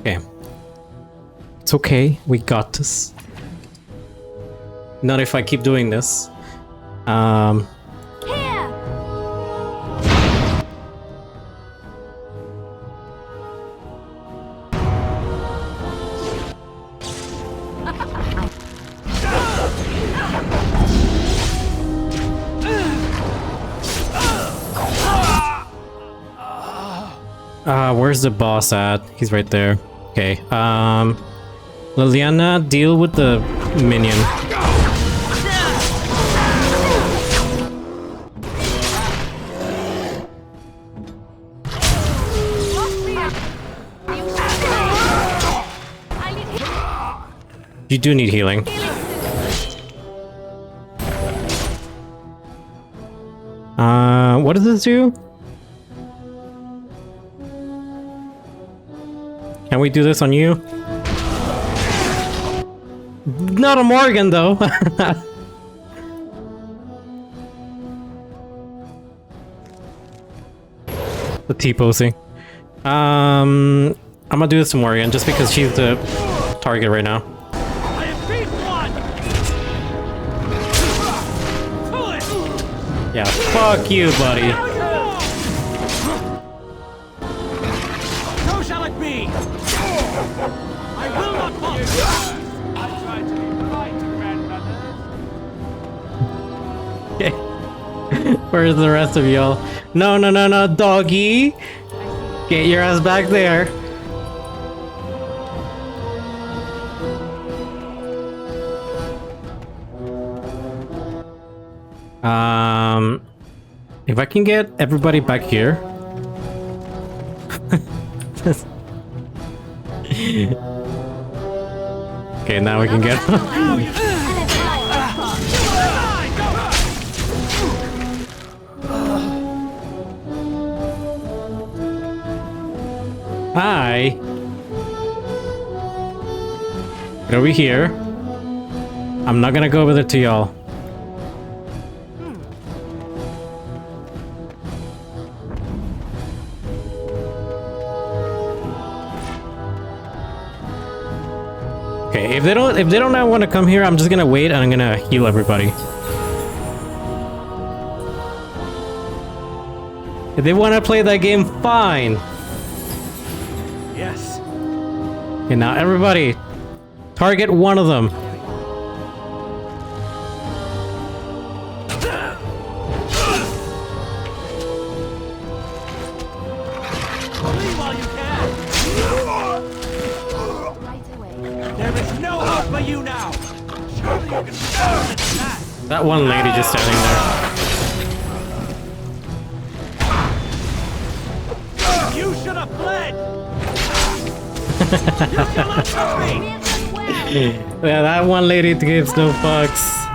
Okay. It's okay, we got this. Not if I keep doing this. Here! Where's the boss at? He's right there. Okay. Liliana, deal with the minion. You do need healing. What does this do? Can we do this on you? Not a Morgan, though. The T-posing. I'm gonna do this to Morgan just because she's the target right now. Yeah, fuck you, buddy. So shall it be. I will not falter. I try to be polite, grandmother. Where's the rest of y'all? No, no, no, no, doggy! Get your ass back there. If I can get everybody back here. Okay, now we can get. Hi. Get over here. I'm not gonna go over there to y'all. Okay, if they don't want to come here, I'm just gonna wait and I'm gonna heal everybody. If they want to play that game, fine. Yes. Okay, now everybody, target one of them. Flee while you can. There is no hope for you now. Surely you can stand that. That one lady just standing there. You should have fled. You cannot hurry. Yeah, that one lady gives no fucks.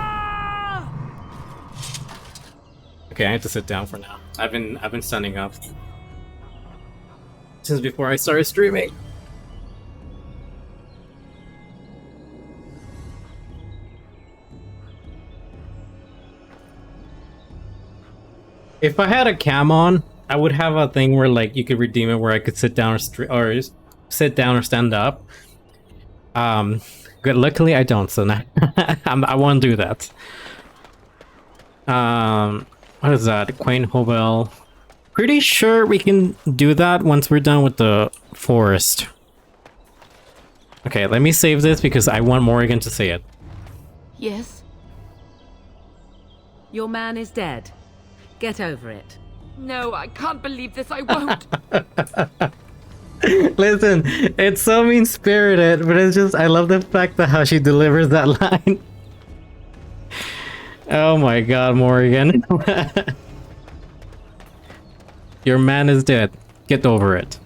Okay, I have to sit down for now. I've been standing up since before I started streaming. If I had a cam on, I would have a thing where like you could redeem it where I could sit down or sit down or stand up. Good. Luckily, I don't, so now I won't do that. What is that? Quain Hovel. Pretty sure we can do that once we're done with the forest. Okay, let me save this because I want Morrigan to say it. Yes? Your man is dead. Get over it. No, I can't believe this. I won't. Listen, it's so mean-spirited, but it's just, I love the fact that how she delivers that line. Oh my god, Morrigan. Your man is dead. Get over it.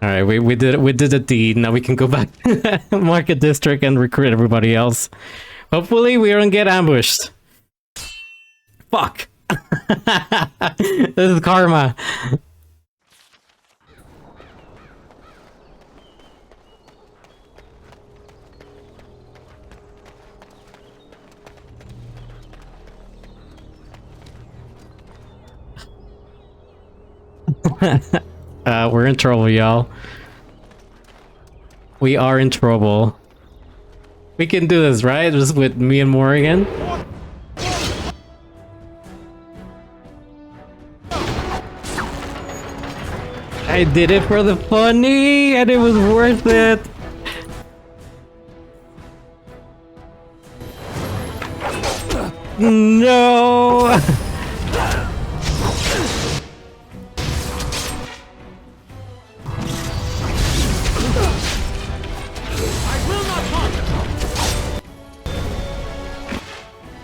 Alright, we did the deed. Now we can go back to Market District and recruit everybody else. Hopefully we don't get ambushed. Fuck. This is karma. We're in trouble, y'all. We are in trouble. We can do this, right? Just with me and Morrigan. I did it for the funny, and it was worth it. No.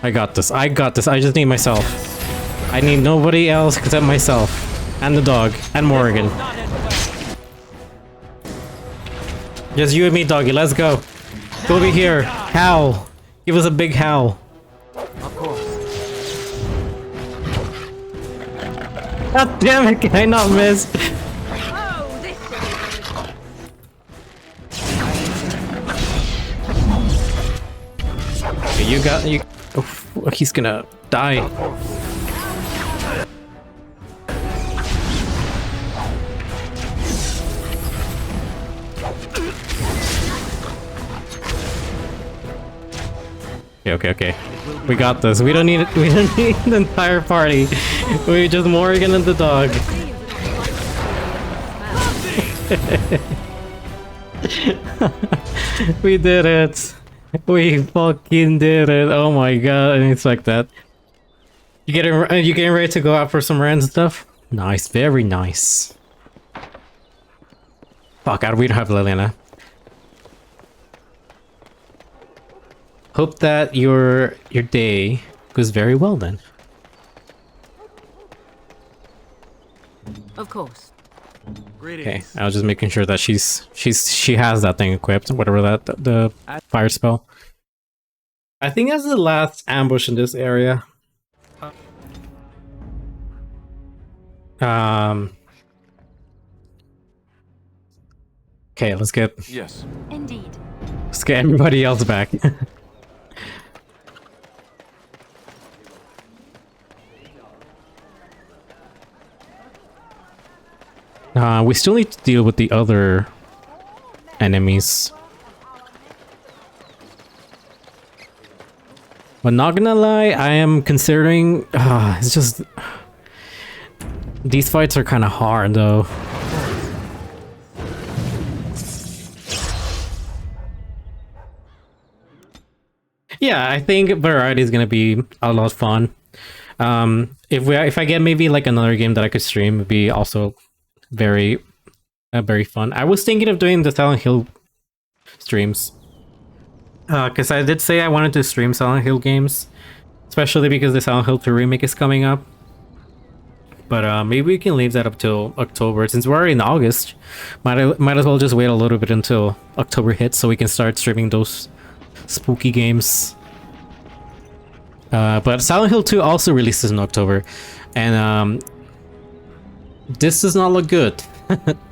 I got this. I got this. I just need myself. I need nobody else except myself. And the dog. And Morrigan. Just you and me, doggy. Let's go. Go over here. Howl. Give us a big howl. Of course. God damn it, can I not miss? Okay, you got you. Oh, he's gonna die. Okay. We got this. We don't need it. We don't need the entire party. We just Morrigan and the dog. We did it. We fucking did it. Oh my god, I didn't expect that. You getting ready to go out for some random stuff? Nice, very nice. Fuck, we don't have Liliana. Hope that your day goes very well then. Of course. Okay, I was just making sure that she has that thing equipped, whatever that the fire spell. I think that's the last ambush in this area. Okay, let's get Indeed. let's get everybody else back. We still need to deal with the other enemies. But not gonna lie, I am considering... it's just... These fights are kind of hard, though. Yeah, I think variety is gonna be a lot of fun. If I get maybe like another game that I could stream, it'd be also very fun. I was thinking of doing the Silent Hill streams. Because I did say I wanted to stream Silent Hill games. Especially because the Silent Hill 2 remake is coming up. But maybe we can leave that up till October. Since we're already in August, might as well just wait a little bit until October hits so we can start streaming those spooky games. But Silent Hill 2 also releases in October. And this does not look good.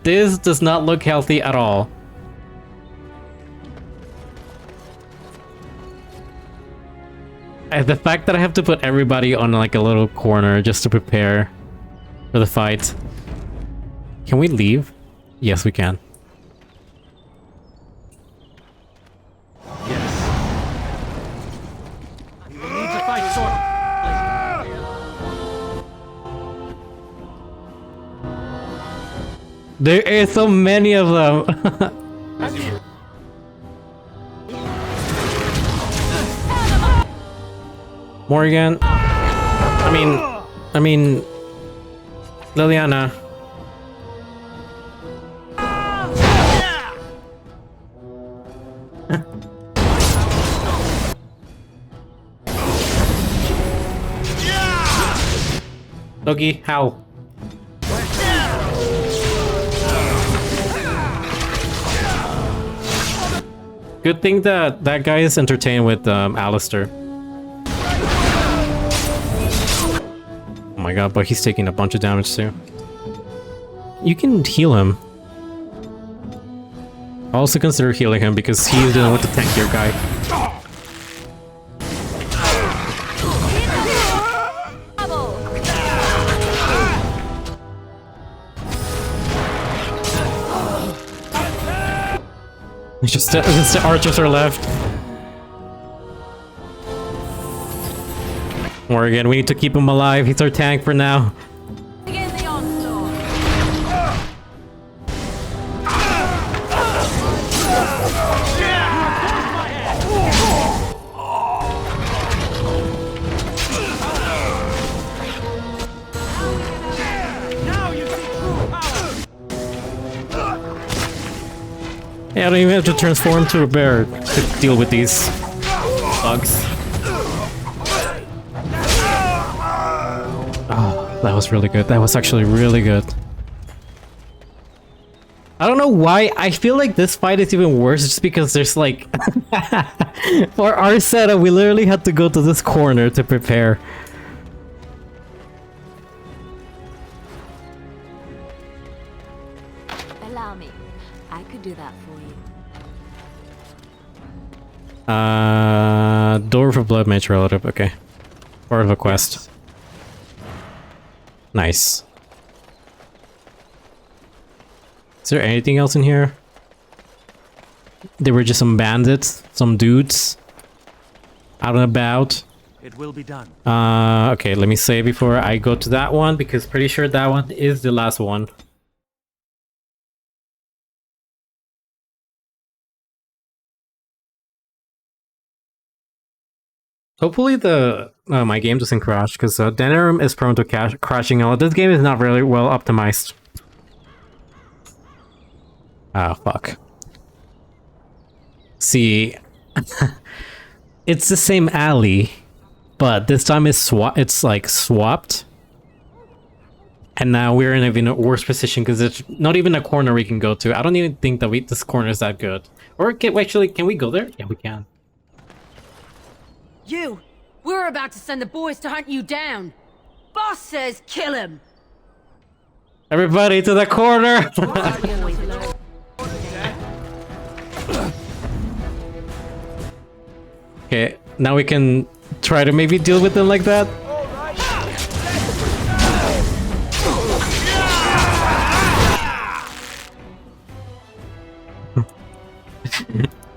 This does not look healthy at all. And the fact that I have to put everybody on like a little corner just to prepare for the fight. Can we leave? Yes, we can. There are so many of them. Morrigan. I mean, Liliana. Loki, how? Good thing that that guy is entertained with Alistair. Oh my god, but he's taking a bunch of damage too. You can heal him. I also consider healing him because he's dealing with the tankier guy. It's just the archers are left. Morrigan, we need to keep him alive. He's our tank for now. Yeah, I don't even have to transform to a bear to deal with these bugs. Oh, that was really good. That was actually really good. I don't know why. I feel like this fight is even worse just because there's like... For our setup, we literally had to go to this corner to prepare. Allow me. I could do that for you. Door for Blood Mage relative. Okay. Part of a quest. Nice. Is there anything else in here? There were just some bandits, some dudes out and about. It will be done. Okay, let me say before I go to that one, because pretty sure that one is the last one. Hopefully the my game doesn't crash, because Denerim is prone to crashing a lot. This game is not really well optimized. Ah, fuck. See, it's the same alley, but this time it's like swapped. And now we're in an even worse position because it's not even a corner we can go to. I don't even think that this corner is that good. Or can we go there? Yeah, we can. You! We're about to send the boys to hunt you down! Boss says kill him! Everybody to the corner! Okay, now we can try to maybe deal with them like that.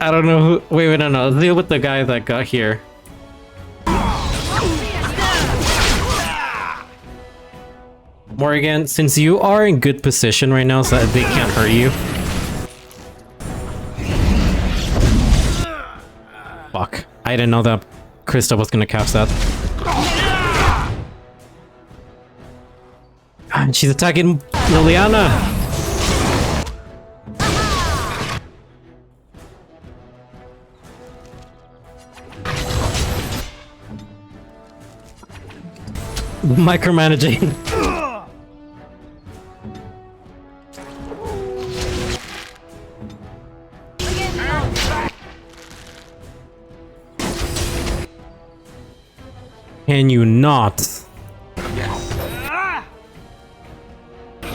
I don't know who. Wait, no. Let's deal with the guy that got here. Morgan, since you are in good position right now so that they can't hurt you. Fuck. I didn't know that Krista was gonna cast that. And she's attacking Liliana! Micromanaging. Can you not?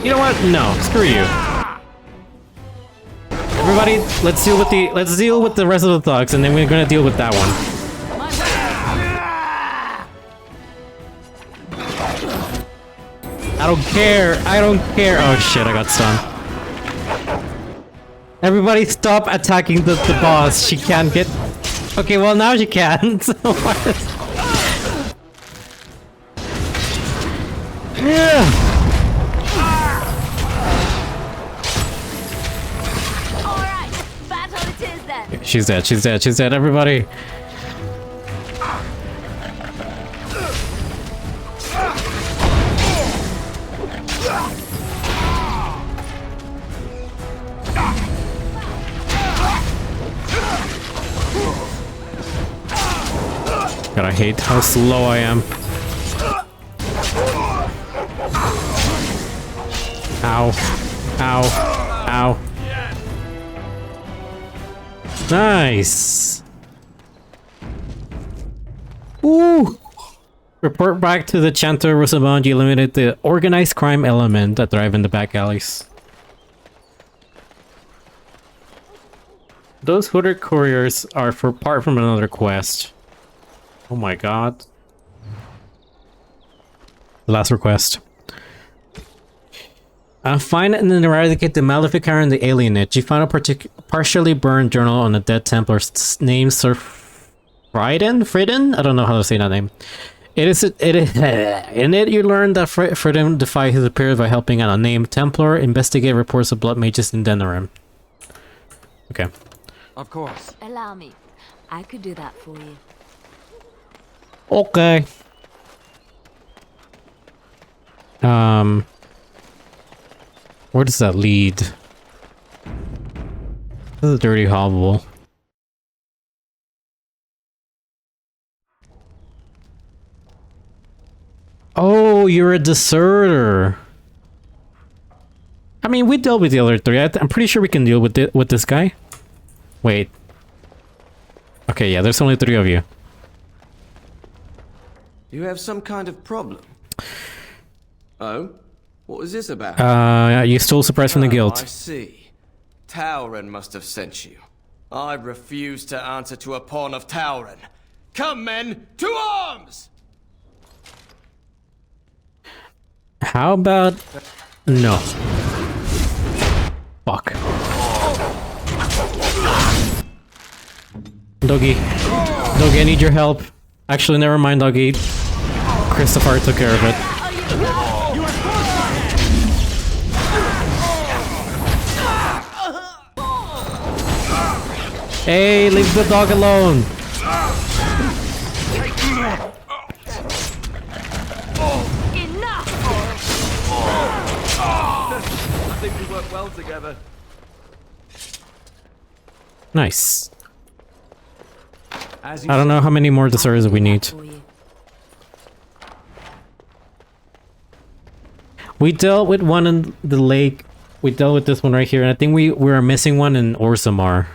You know what? No, screw you. Everybody, let's deal with the rest of the thugs, and then we're gonna deal with that one. I don't care. I don't care. Oh shit! I got stunned. Everybody, stop attacking the boss. She can't get. Okay, well now she can. So yeah. Alright, battle it is then. She's dead, she's dead, she's dead, everybody. God, I hate how slow I am. Ow. Ow. Ow. Nice. Ooh. Report back to the Chanter Rosamond. You eliminated the organized crime element that thrive in the back alleys. Those hooded couriers are for part from another quest. Oh my god. Last request. Find and then eradicate the Maleficar and the Alienate. You found a partially burned journal on a dead Templar's named Sir Friden? I don't know how to say that name. In it you learn that Friden defied his superior by helping out a named Templar investigate reports of blood mages in Denerim. Okay. Of course. Allow me. I could do that for you. Okay. Where does that lead? This is a dirty hovel. Oh, Oh, you're a deserter. I mean, we dealt with the other three. I'm pretty sure we can deal with it with this guy. Wait. Okay, yeah, there's only 3 of you. You have some kind of problem. Oh? What was this about? You stole suppress from the guild. I see. Tauren must have sent you. I refuse to answer to a pawn of Tauren. Come, men, to arms! How about... No. Fuck. Doggy. Doggy, I need your help. Actually, never mind, Doggy. Christopher took care of it. Hey, leave the dog alone! I think we work well together. Nice. I don't know how many more deserters we need. We dealt with one in the lake. We dealt with this one right here, and I think we were missing one in Orzammar.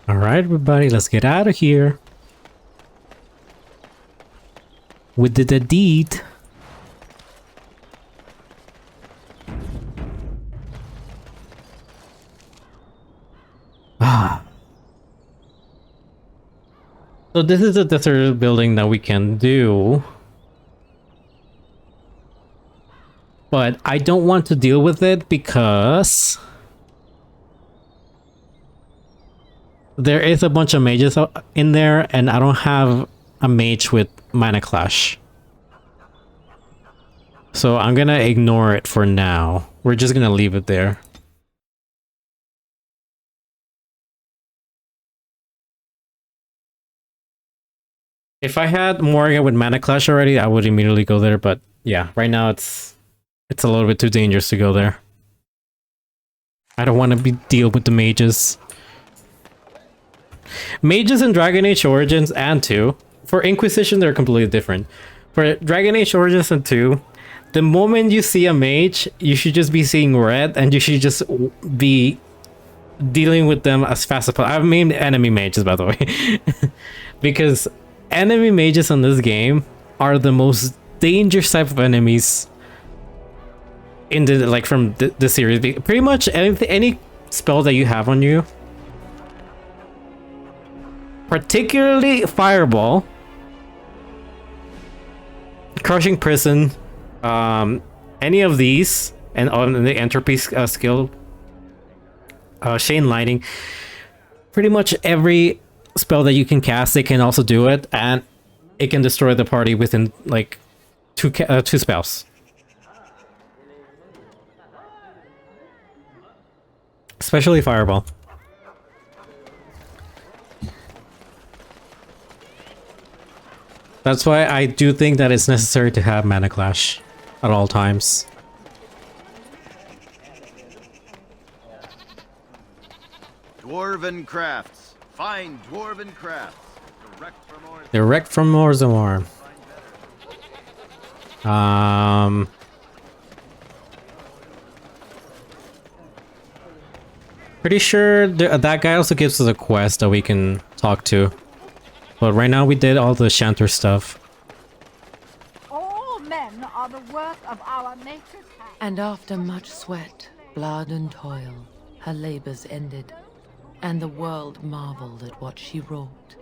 Alright, everybody, let's get out of here. We did a deed. Ah. So this is the desert building that we can do. But I don't want to deal with it because there is a bunch of mages in there and I don't have a mage with Mana Clash. So I'm gonna ignore it for now. We're just gonna leave it there. If I had Morgan with Mana Clash already, I would immediately go there, but yeah, right now it's a little bit too dangerous to go there. I don't want to deal with the mages. Mages in Dragon Age Origins and 2, for Inquisition they're completely different. For Dragon Age Origins and 2, the moment you see a mage, you should just be seeing red and you should just be dealing with them as fast as possible. I mean enemy mages, by the way. Because enemy mages in this game are the most dangerous type of enemies in the from the series. Pretty much any spell that you have on you, particularly Fireball, Crushing Prison, any of these, and on the Entropy skill, Chain Lightning, pretty much every spell that you can cast, it can also do it, and it can destroy the party within like two spells. Especially Fireball. That's why I do think that it's necessary to have Mana Clash at all times. Dwarven crafts. Fine dwarven crafts. Direct from Orzammar. Pretty sure that guy also gives us a quest that we can talk to. But right now we did all the Shantor stuff. All men are the work of our nature's hand. And after much sweat, blood and toil, her labors ended, and the world marveled at what she wrought.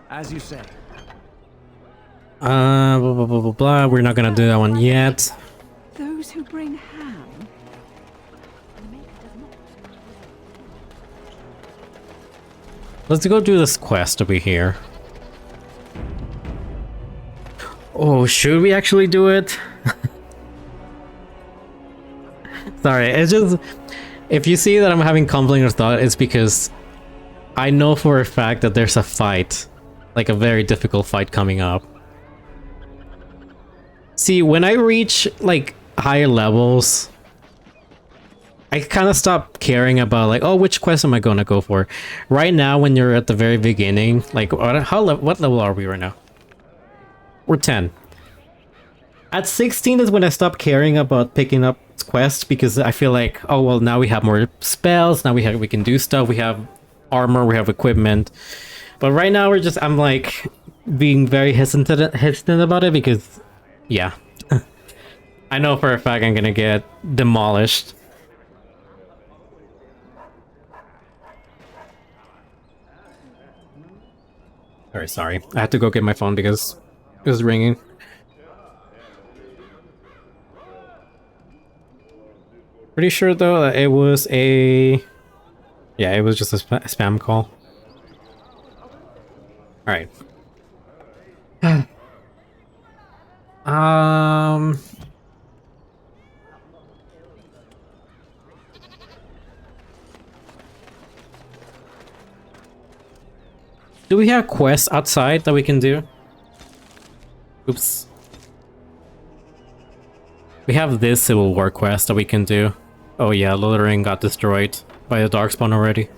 As you say. Blah, blah, blah, blah, blah. We're not gonna do that one yet. Those who bring ham. Let's go do this quest over here. Oh, should we actually do it? Sorry, it's just... If you see that I'm having conflict of thought, it's because I know for a fact that there's a fight. Like a very difficult fight coming up. See, when I reach, like, higher levels... I kind of stopped caring about like, oh, which quest am I going to go for? Right now, when you're at the very beginning, like, what level are we right now? We're 10. At 16 is when I stopped caring about picking up quests because I feel like, oh well, now we have more spells, now we can do stuff, we have armor, we have equipment. But right now I'm like being very hesitant about it because, yeah, I know for a fact I'm gonna get demolished. Very sorry. I had to go get my phone because it was ringing. Pretty sure though that it was a... Yeah, it was just a spam call. Alright. Do we have quests outside that we can do? Oops. We have this Civil War quest that we can do. Oh yeah, Lothering got destroyed by the Darkspawn already.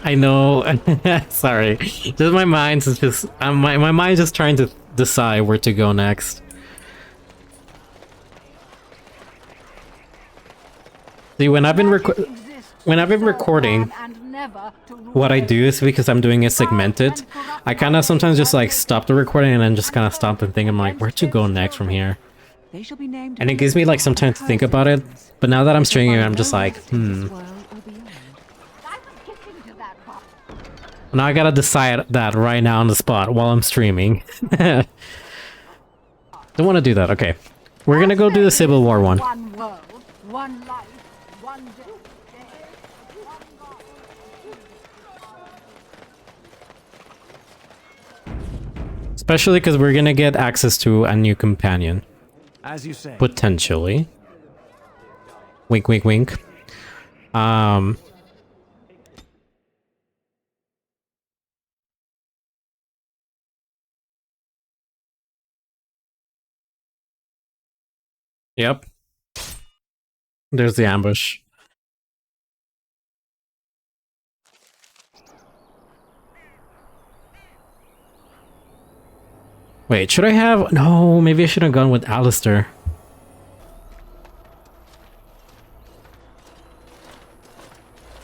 I know. Sorry. Just my mind's just my mind's just trying to decide where to go next. See, when I've been recording, what I do is because I'm doing it segmented, I kind of sometimes just like stop the recording and then just kind of stop and think, I'm like, where to go next from here? And it gives me like some time to think about it. But now that I'm streaming, I'm just like, Now I gotta decide that right now on the spot while I'm streaming. Don't want to do that. Okay, we're gonna go do the Civil War one. One world, one life, one day. Especially because we're gonna get access to a new companion. As you say. Potentially. Wink, wink, wink. Yep. There's the ambush. Wait, should I have... No, maybe I should have gone with Alistair.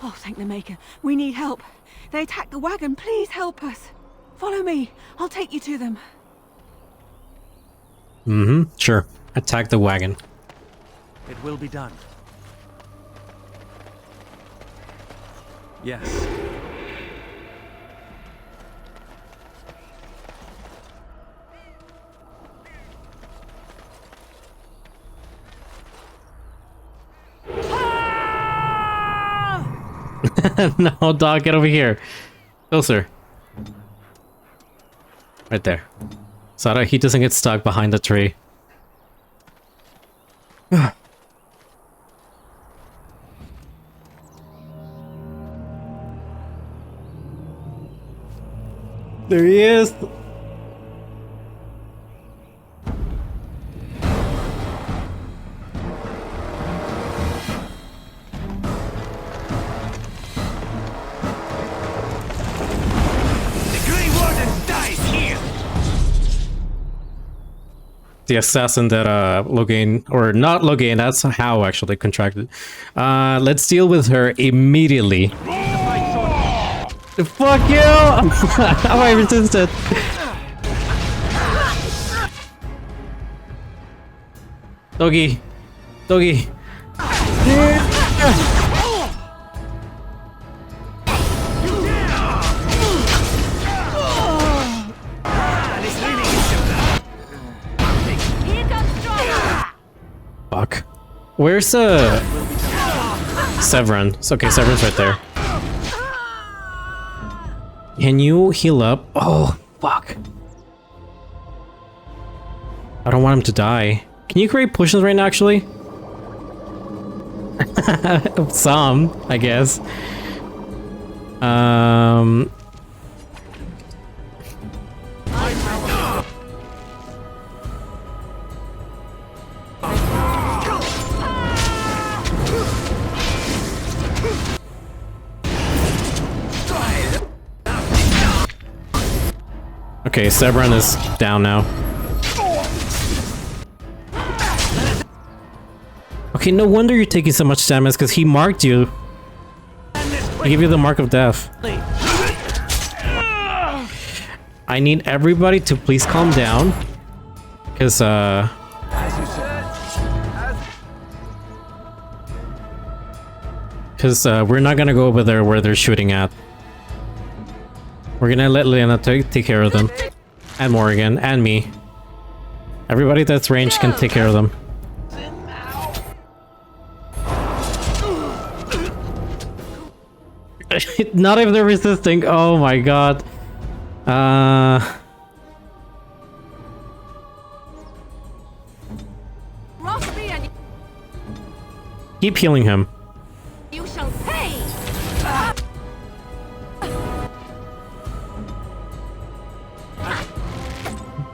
Oh, thank the Maker. We need help. They attacked the wagon. Please help us. Follow me. I'll take you to them. Mm-hmm. Sure. Attack the wagon. It will be done. Yes. No, dog, get over here. Closer. Right there. So that he doesn't get stuck behind the tree. There he is. The assassin that Logain, or not Logain, that's how actually contracted. Let's deal with her immediately. Fuck you! How I resisted. Doggy. Doggy. Fuck. Where's Severin? It's okay, Severin's right there. Can you heal up? Oh, fuck. I don't want him to die. Can you create potions right now, actually? Some, I guess. Okay, Sebron is down now. Okay, no wonder you're taking so much damage, because he marked you. He gave you the mark of death. I need everybody to please calm down. Because, we're not gonna go over there where they're shooting at. We're gonna let Lena take care of them. And Morgan, and me. Everybody that's ranged can take care of them. Not if they're resisting. Oh my god. Keep healing him. You shall pay.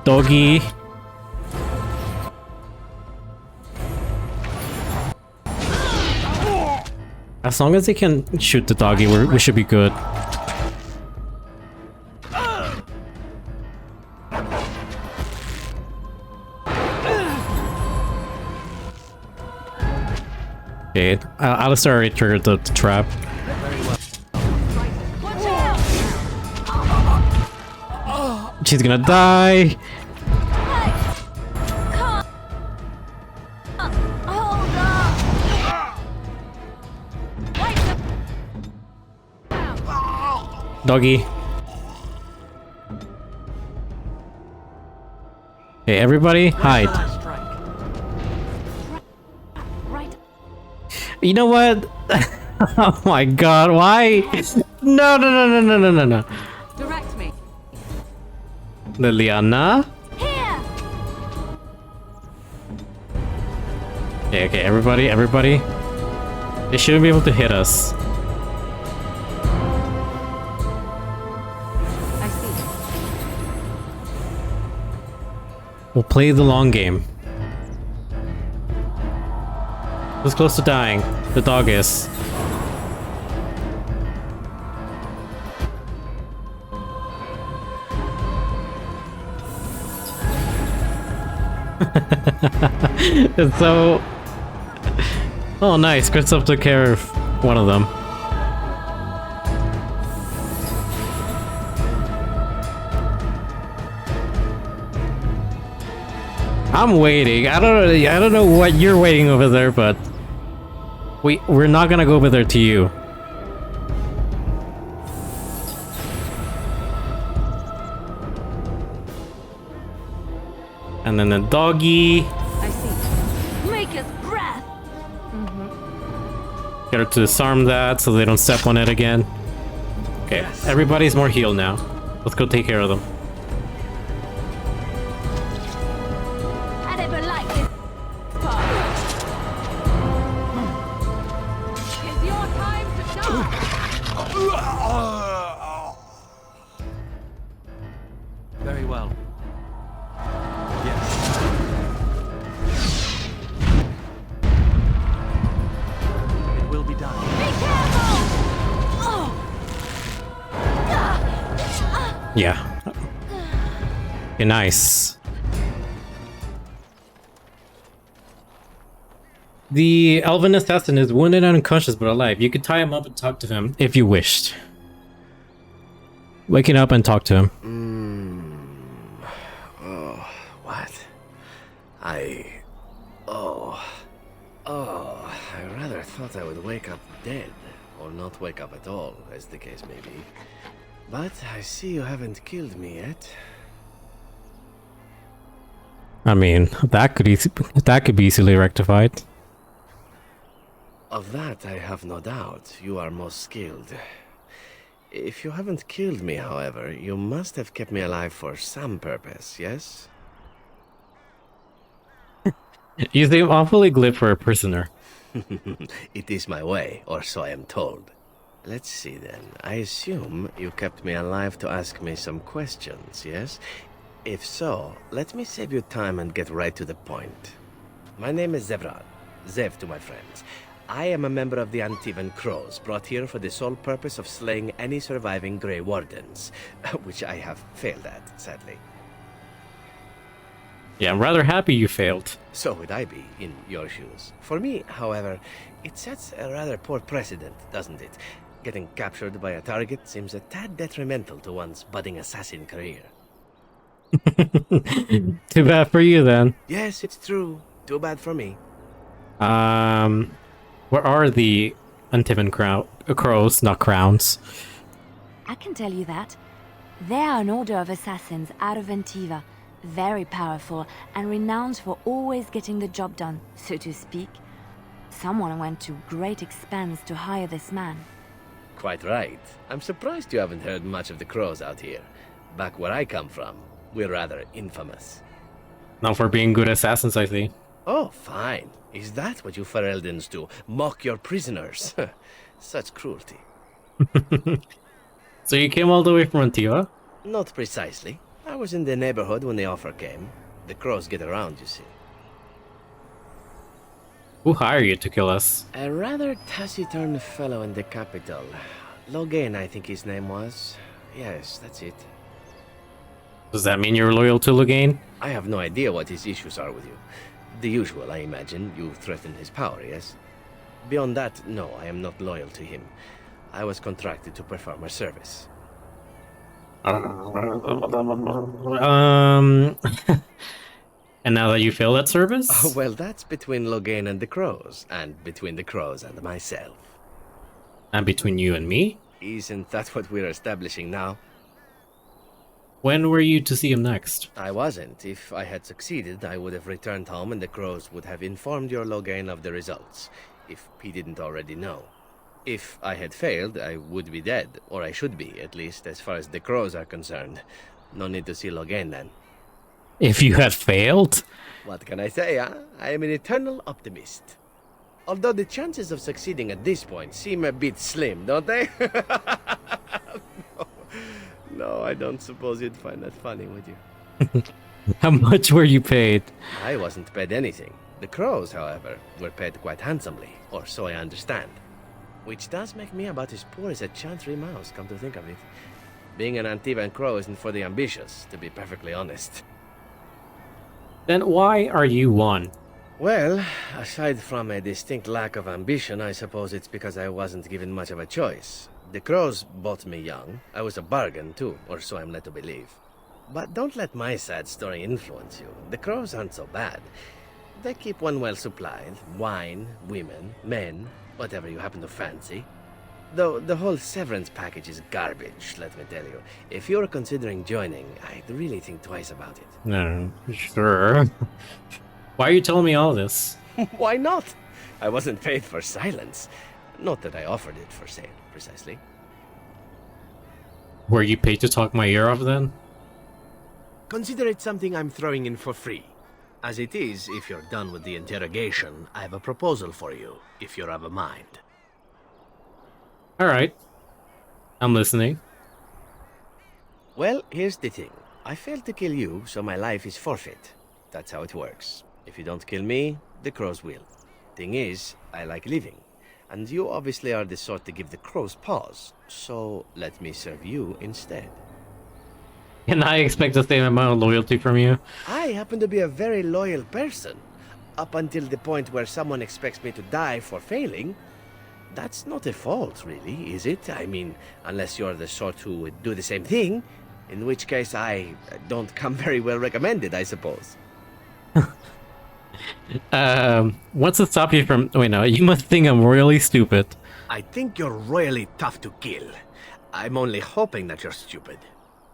Doggy. As long as they can shoot the doggy, we should be good. Okay, Alistair already triggered the trap. She's gonna die. Doggy. Okay, everybody, hide. You know what? Oh my god, why? No, no, no, no, no, no, no, no. Direct me. Liliana? Okay, okay, everybody. They shouldn't be able to hit us. I see. We'll play the long game. Who's close to dying? The dog is. It's so... Oh nice, Kristoff took care of one of them. I'm waiting. I don't know what you're waiting over there, but we're not gonna go over there to you. And then the doggy. I see. Maker's breath. Get her to disarm that so they don't step on it again. Okay, yes. Everybody's more healed now. Let's go take care of them. I never liked this part. It's your time to die. Very well. Yeah. Okay, nice. The elven assassin is wounded and unconscious but alive. You could tie him up and talk to him if you wished. Wake him up and talk to him. Oh, what? I rather thought I would wake up dead, or not wake up at all, as the case may be. But I see you haven't killed me yet. I mean, that could be easily rectified. Of that I have no doubt. You are most skilled. If you haven't killed me, however, you must have kept me alive for some purpose, yes? You seem awfully glib for a prisoner. It is my way, or so I am told. Let's see then. I assume you kept me alive to ask me some questions, yes? If so, let me save you time and get right to the point. My name is Zevrad. Zev to my friends. I am a member of the Antivan Crows, brought here for the sole purpose of slaying any surviving Grey Wardens, which I have failed at, sadly. Yeah, I'm rather happy you failed. So would I be, in your shoes. For me, however, it sets a rather poor precedent, doesn't it? Getting captured by a target seems a tad detrimental to one's budding assassin career. Too bad for you, then. Yes, it's true. Too bad for me. Where are the Antivan crows, not crowns? I can tell you that. They are an order of assassins out of Antiva, very powerful and renowned for always getting the job done, so to speak. Someone went to great expense to hire this man. Quite right. I'm surprised you haven't heard much of the crows out here. Back where I come from, we're rather infamous. Not for being good assassins, I see. Oh, fine. Is that what you Fereldens do? Mock your prisoners? Such cruelty. So you came all the way from Antiva? Not precisely. I was in the neighborhood when the offer came. The crows get around, you see. Who hired you to kill us? A rather taciturn fellow in the capital. Logain, I think his name was. Yes, that's it. Does that mean you're loyal to Logain? I have no idea what his issues are with you. The usual, I imagine. You threaten his power, yes? Beyond that, no, I am not loyal to him. I was contracted to perform a service. And now that you failed that service? Oh, well, that's between Logain and the crows, and between the crows and myself. And between you and me? Isn't that what we're establishing now? When were you to see him next? I wasn't. If I had succeeded, I would have returned home and the crows would have informed your Logain of the results, if he didn't already know. If I had failed, I would be dead, or I should be, at least as far as the crows are concerned. No need to see Logain then. If you had failed? What can I say, huh? I am an eternal optimist. Although the chances of succeeding at this point seem a bit slim, don't they? No, I don't suppose you'd find that funny, would you? How much were you paid? I wasn't paid anything. The crows, however, were paid quite handsomely, or so I understand. Which does make me about as poor as a chantry mouse, come to think of it. Being an Antivan crow isn't for the ambitious, to be perfectly honest. Then why are you one? Well, aside from a distinct lack of ambition, I suppose it's because I wasn't given much of a choice. The crows bought me young. I was a bargain, too, or so I'm led to believe. But don't let my sad story influence you. The crows aren't so bad. They keep one well supplied. Wine, women, men, whatever you happen to fancy. Though the whole severance package is garbage, let me tell you. If you're considering joining, I'd really think twice about it. No, sure. Why are you telling me all this? Why not? I wasn't paid for silence. Not that I offered it for sale, precisely. Were you paid to talk my ear off then? Consider it something I'm throwing in for free. As it is, if you're done with the interrogation, I have a proposal for you, if you're of a mind. Alright. I'm listening. Well, here's the thing. I failed to kill you, so my life is forfeit. That's how it works. If you don't kill me, the crows will. Thing is, I like living. And you obviously are the sort to give the crows pause, so let me serve you instead. Can I expect the same amount of loyalty from you? I happen to be a very loyal person. Up until the point where someone expects me to die for failing. That's not a fault, really, is it? I mean, unless you're the sort who would do the same thing, in which case I don't come very well recommended, I suppose. What's to stop you from... Wait, no, you must think I'm really stupid. I think you're royally tough to kill. I'm only hoping that you're stupid.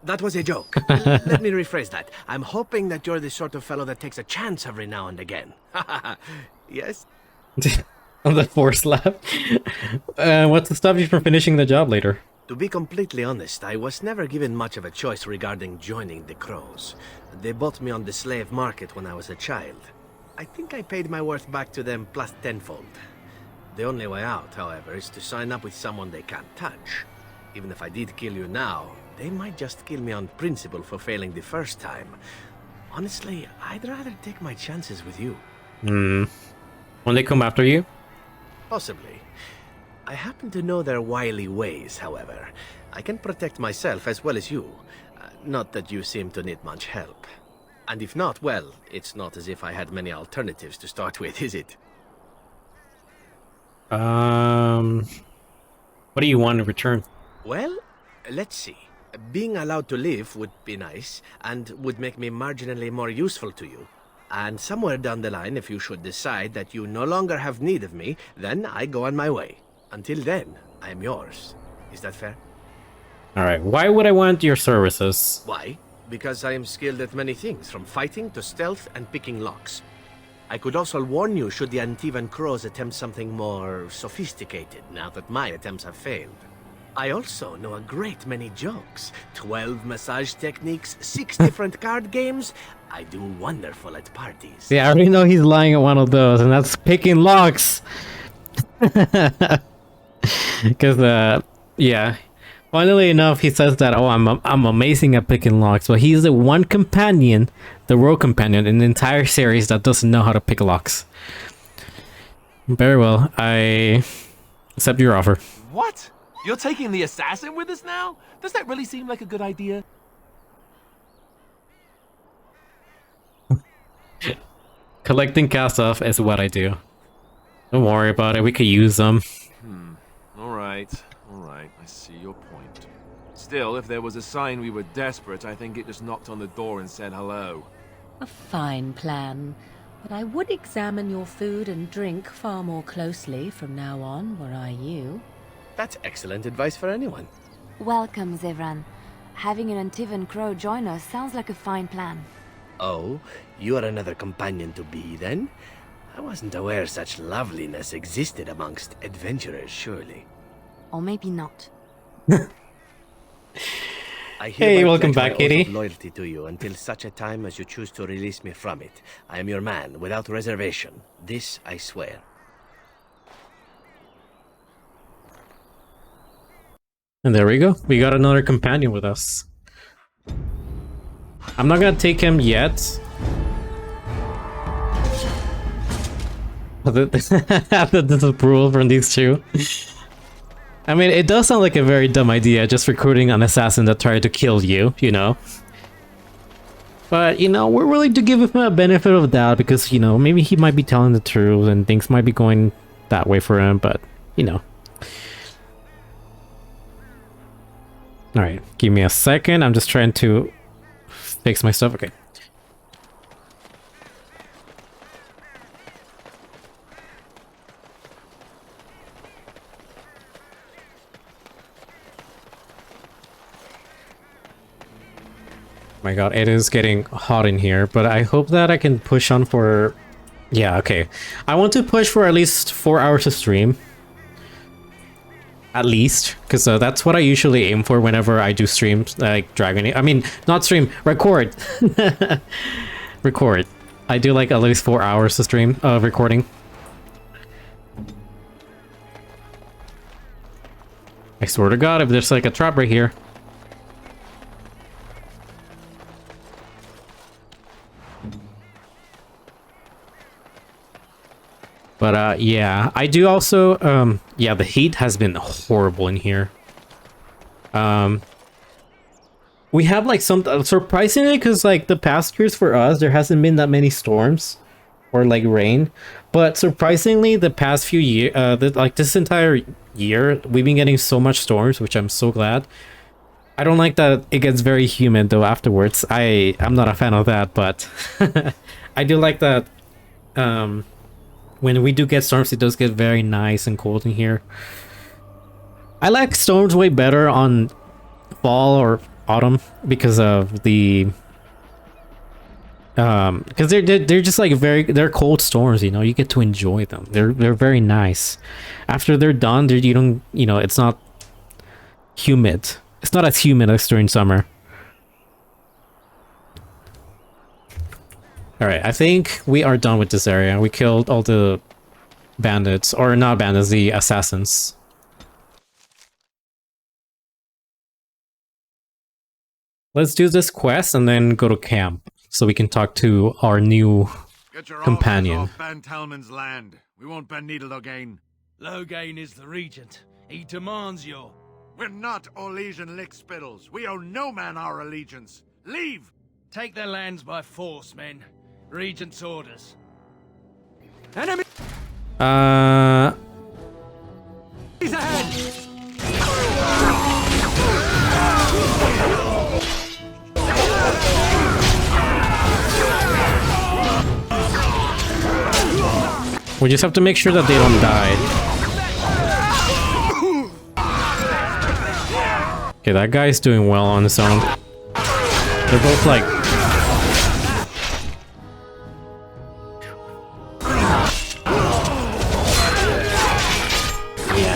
That was a joke. Let me rephrase that. I'm hoping that you're the sort of fellow that takes a chance every now and again. Yes? On the force lap. What's to stop you from finishing the job later? To be completely honest, I was never given much of a choice regarding joining the crows. They bought me on the slave market when I was a child. I think I paid my worth back to them plus tenfold. The only way out, however, is to sign up with someone they can't touch. Even if I did kill you now, they might just kill me on principle for failing the first time. Honestly, I'd rather take my chances with you. When they come after you? Possibly. I happen to know their wily ways, however. I can protect myself as well as you. Not that you seem to need much help. And if not, well, it's not as if I had many alternatives to start with, is it? What do you want in return? Well, let's see. Being allowed to live would be nice, and would make me marginally more useful to you. And somewhere down the line, if you should decide that you no longer have need of me, then I go on my way. Until then, I am yours. Is that fair? Alright, why would I want your services? Why? Because I am skilled at many things, from fighting to stealth and picking locks. I could also warn you should the Antivan Crows attempt something more sophisticated, now that my attempts have failed. I also know a great many jokes. 12 massage techniques, 6 different card games. I do wonderful at parties. Yeah, I already know he's lying at one of those, and that's picking locks. Because, yeah. Funnily enough, he says that, oh, I'm amazing at picking locks, but he's the one companion, the rogue companion in the entire series that doesn't know how to pick locks. Very well, I accept your offer. What? You're taking the assassin with us now? Does that really seem like a good idea? Collecting cast off is what I do. Don't worry about it, we could use them. Alright, I see your point. Still, if there was a sign we were desperate, I think it just knocked on the door and said hello. A fine plan. But I would examine your food and drink far more closely from now on, were I you. That's excellent advice for anyone. Welcome, Zevran. Having an Antivan Crow join us sounds like a fine plan. Oh, you are another companion to be, then? I wasn't aware such loveliness existed amongst adventurers, surely. Or maybe not. Hey, welcome back, Katie. Loyalty to you until such a time as you choose to release me from it. I am your man, without reservation. This I swear. And there we go. We got another companion with us. I'm not gonna take him yet. The disapproval from these two. I mean, it does sound like a very dumb idea, just recruiting an assassin that tried to kill you, you know. But, you know, we're willing to give him a benefit of the doubt because, you know, maybe he might be telling the truth and things might be going that way for him, but, you know. Alright, give me a second. I'm just trying to fix my stuff. Okay. My god, it is getting hot in here, but I hope that I can push on for... Yeah, okay. I want to push for at least 4 hours of stream. At least, because that's what I usually aim for whenever I do streams, like Dragon Age. I mean, not stream, record. Record. I do like at least 4 hours of stream, recording. I swear to god, if there's like a trap right here. But yeah, I do also yeah, the heat has been horrible in here. We have like some surprisingly, because like the past years for us there hasn't been that many storms or like rain, but surprisingly the past few years like this entire year we've been getting so much storms, which I'm so glad. I don't like that it gets very humid though afterwards. I'm not a fan of that, but I do like that when we do get storms, it does get very nice and cold in here. I like storms way better on fall or autumn because of the because they're just like they're cold storms, you know. You get to enjoy them. They're very nice. After they're done, you don't, you know, it's not humid. It's not as humid as during summer. Alright, I think we are done with this area. We killed all the bandits, or not bandits, the assassins. Let's do this quest and then go to camp so we can talk to our new companion. Off Ban Talman's land. We won't ban Needle Logain. Logain is the regent. He demands your... We're not Orlesian lickspittles. We owe no man our allegiance. Leave! Take their lands by force, men. Regent's orders. Enemy! He's ahead! We just have to make sure that they don't die. Okay, that guy's doing well on his own. They're both like...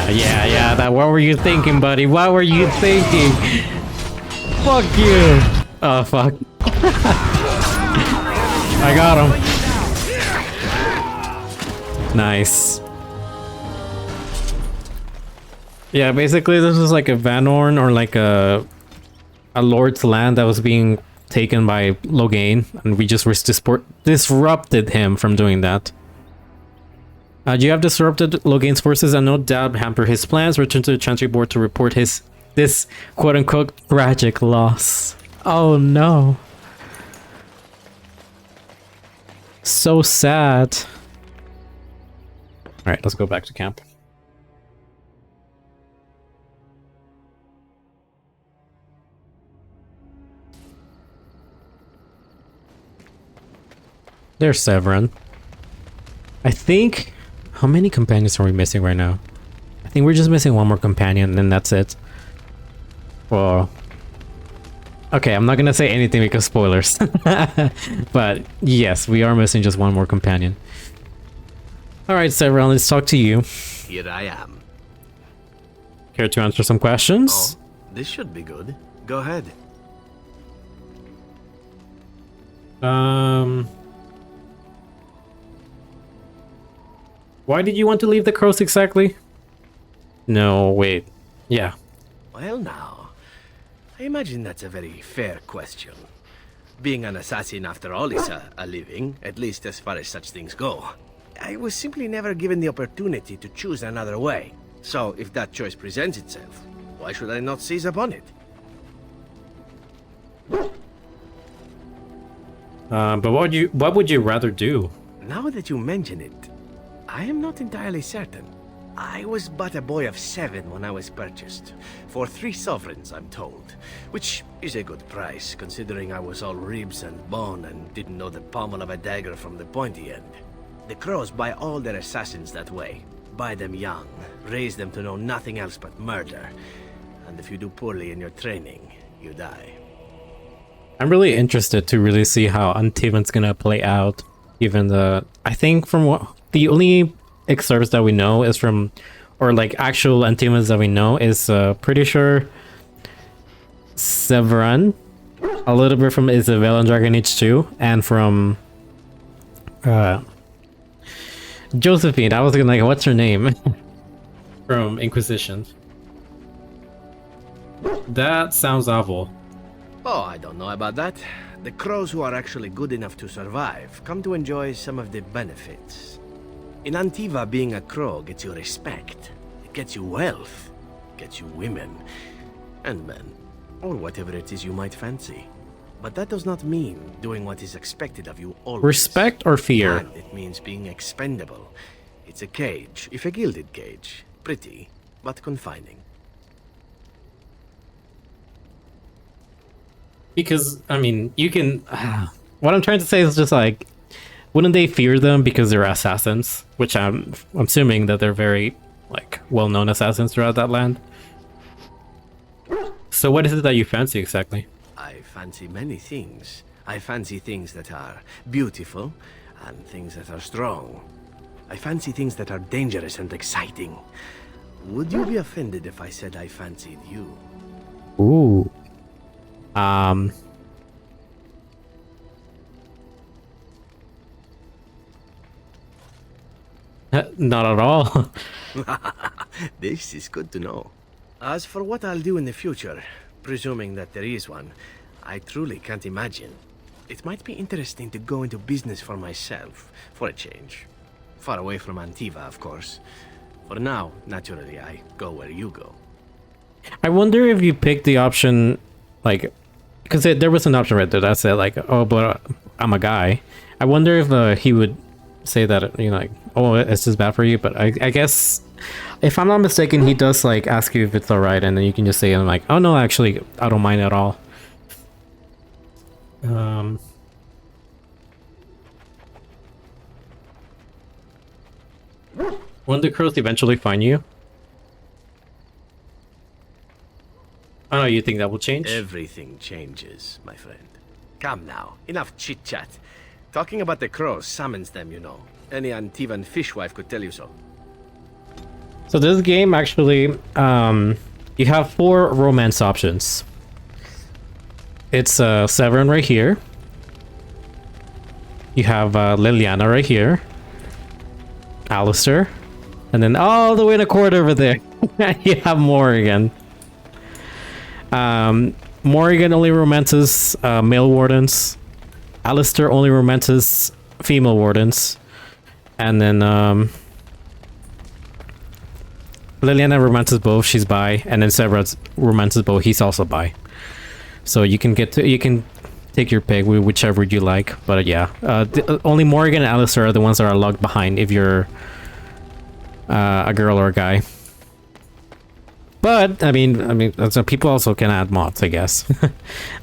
Yeah, that, what were you thinking, buddy? What were you thinking? Fuck you! Oh, fuck. I got him. Nice. Yeah, basically this was like a Vanorn or like a lord's land that was being taken by Logain, and we just disrupted him from doing that. You have disrupted Logain's forces and no doubt hamper his plans. Return to the Chantry Board to report this quote-unquote tragic loss. Oh no. So sad. Alright, let's go back to camp. There's Severin. I think... How many companions are we missing right now? I think we're just missing one more companion, and that's it. Well... Okay, I'm not gonna say anything because spoilers. But yes, we are missing just one more companion. Alright, Severin, let's talk to you. Here I am. Care to answer some questions? Oh, this should be good. Go ahead. Why did you want to leave the crows exactly? No, wait. Yeah. Well now, I imagine that's a very fair question. Being an assassin after all is a living, at least as far as such things go. I was simply never given the opportunity to choose another way. So if that choice presents itself, why should I not seize upon it? But what would you rather do? Now that you mention it, I am not entirely certain. I was but a boy of 7 when I was purchased. For 3 sovereigns, I'm told. Which is a good price, considering I was all ribs and bone and didn't know the pommel of a dagger from the pointy end. The crows buy all their assassins that way. Buy them young, raise them to know nothing else but murder. And if you do poorly in your training, you die. I'm really interested to really see how Antimon's gonna play out. Even I think from what... The only excerpts that we know is from... Or like actual Antimons that we know is pretty sure... Severin. A little bit from Isabel and Dragon Age 2. And from... Josephine. I was thinking like, what's her name? From Inquisition. That sounds awful. Oh, I don't know about that. The crows who are actually good enough to survive come to enjoy some of the benefits. In Antiva, being a crow gets you respect. It gets you wealth. Gets you women. And men. Or whatever it is you might fancy. But that does not mean doing what is expected of you always. Respect or fear? And it means being expendable. It's a cage, if a gilded cage. Pretty, but confining. Because, I mean, you can... what I'm trying to say is just like... Wouldn't they fear them because they're assassins? Which I'm assuming that they're very, like, well-known assassins throughout that land. So what is it that you fancy exactly? I fancy many things. I fancy things that are beautiful and things that are strong. I fancy things that are dangerous and exciting. Would you be offended if I said I fancied you? Ooh. Not at all. This is good to know. As for what I'll do in the future, presuming that there is one, I truly can't imagine. It might be interesting to go into business for myself, for a change. Far away from Antiva, of course. For now, naturally, I go where you go. I wonder if you picked the option, like, because there was an option right there that said, like, oh, but I'm a guy. I wonder if he would say that, you know, like, oh, is this bad for you? But I guess, if I'm not mistaken, he does, like, ask you if it's alright, and then you can just say, I'm like, oh, no, actually, I don't mind at all. Won't the crows eventually find you? I know you think that will change? Everything changes, my friend. Come now, enough chit-chat. Talking about the crows summons them, you know. Any Antivan fishwife could tell you so. So this game actually, you have 4 romance options. It's Severin right here. You have Liliana right here. Alistair. And then all the way in the corner over there, you have Morrigan. Morrigan only romances male wardens. Alistair only romances female wardens. And then Liliana romances both, she's bi. And then Severin romances both, he's also bi. So you can take your pick, whichever you like. But yeah, only Morrigan and Alistair are the ones that are locked behind if you're a girl or a guy. But I mean, so people also can add mods, I guess.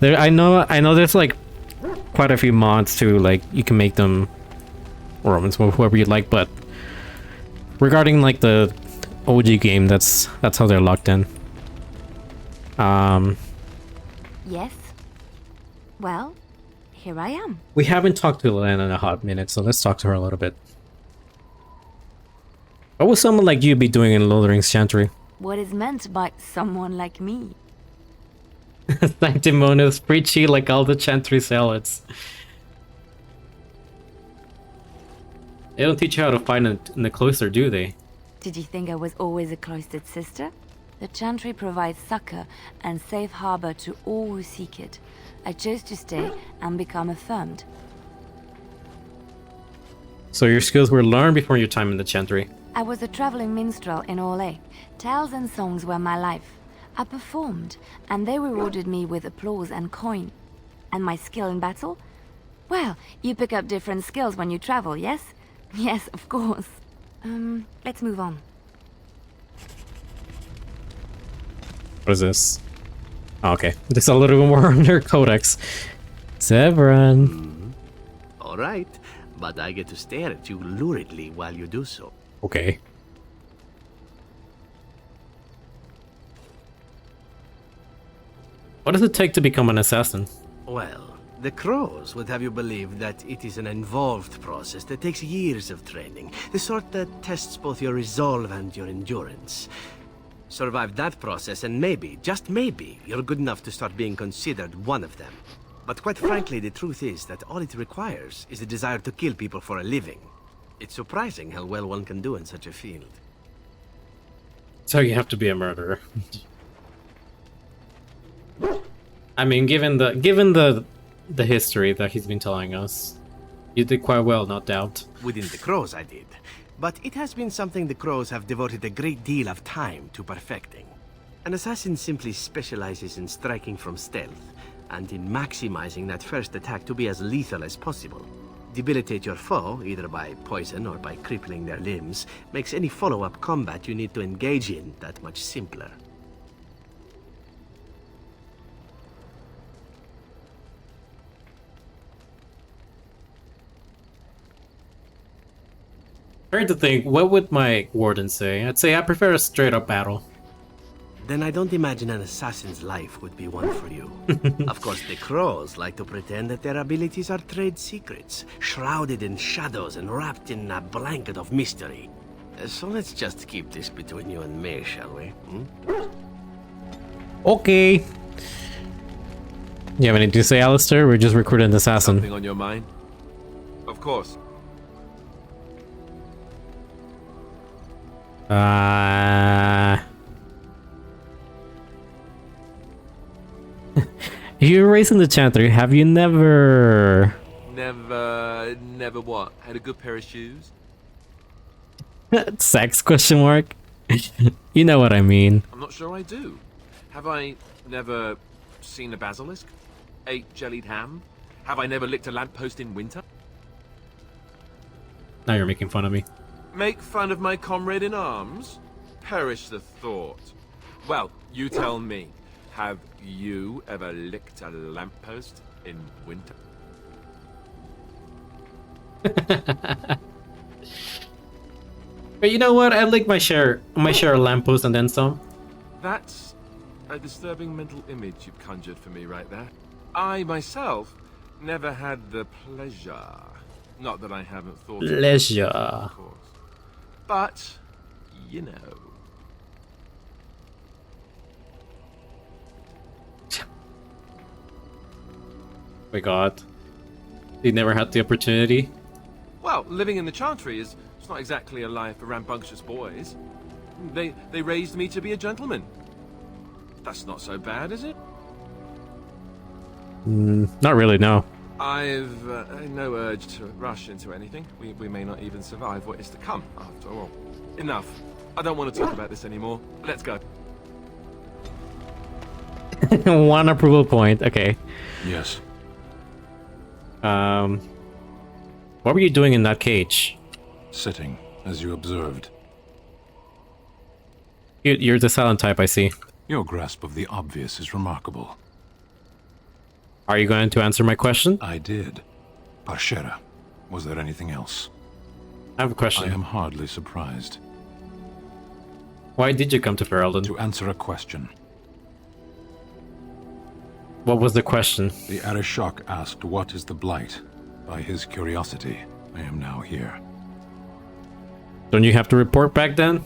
I know there's like quite a few mods too. Like you can make them romance with whoever you like. But regarding like the OG game, that's how they're locked in. Yes. Well, here I am. We haven't talked to Liliana in a hot minute, so let's talk to her a little bit. What would someone like you be doing in Lord of the Rings Chantry? What is meant by someone like me? Sanctimonious, preachy like all the Chantry zealots. They don't teach you how to fight in the cloister, do they? Did you think I was always a cloistered sister? The Chantry provides succor and safe harbor to all who seek it. I chose to stay and become affirmed. So your skills were learned before your time in the Chantry? I was a traveling minstrel in Orlais. Tales and songs were my life. I performed, and they rewarded me with applause and coin. And my skill in battle? Well, you pick up different skills when you travel, yes? Yes, of course. Let's move on. What is this? Oh, okay, this is a little bit more under Codex. Severin. All right, but I get to stare at you luridly while you do so. Okay. What does it take to become an assassin? Well, the crows would have you believe that it is an involved process that takes years of training. The sort that tests both your resolve and your endurance. Survive that process and maybe, just maybe, you're good enough to start being considered one of them. But quite frankly, the truth is that all it requires is a desire to kill people for a living. It's surprising how well one can do in such a field. So you have to be a murderer. I mean, given the history that he's been telling us, you did quite well, no doubt. Within the crows, I did. But it has been something the crows have devoted a great deal of time to perfecting. An assassin simply specializes in striking from stealth, and in maximizing that first attack to be as lethal as possible. Debilitate your foe, either by poison or by crippling their limbs, makes any follow-up combat you need to engage in that much simpler. Trying to think, what would my warden say? I'd say I prefer a straight-up battle. Then I don't imagine an assassin's life would be one for you. Of course, the crows like to pretend that their abilities are trade secrets, shrouded in shadows and wrapped in a blanket of mystery. So let's just keep this between you and me, shall we? Okay. You have anything to say, Alistair? We're just recruiting an assassin. Something on your mind? Of course. You're raising the chanter. Have you never... Never what? Had a good pair of shoes? Sex question mark? You know what I mean. I'm not sure I do. Have I never seen a basilisk? Ate jellied ham? Have I never licked a lamppost in winter? Now you're making fun of me. Make fun of my comrade in arms? Perish the thought. Well, you tell me. Have you ever licked a lamppost in winter? But you know what? I lick my share of lampposts and then some. That's a disturbing mental image you conjured for me right there. I myself never had the pleasure. Not that I haven't thought Pleasure. of course. But, you know. My god. You never had the opportunity? Well, living in the Chantry is it's not exactly a life for rambunctious boys. They raised me to be a gentleman. That's not so bad, is it? Not really, no. I've no urge to rush into anything. We may not even survive what is to come, after all. Enough. I don't want to talk about this anymore. Let's go. One approval point, okay. Yes. What were you doing in that cage? Sitting, as you observed. You're the silent type, I see. Your grasp of the obvious is remarkable. Are you going to answer my question? I did. Parshera, was there anything else? I have a question. I am hardly surprised. Why did you come to Ferelden? To answer a question. What was the question? The Arishok asked what is the Blight. By his curiosity, I am now here. Don't you have to report back then?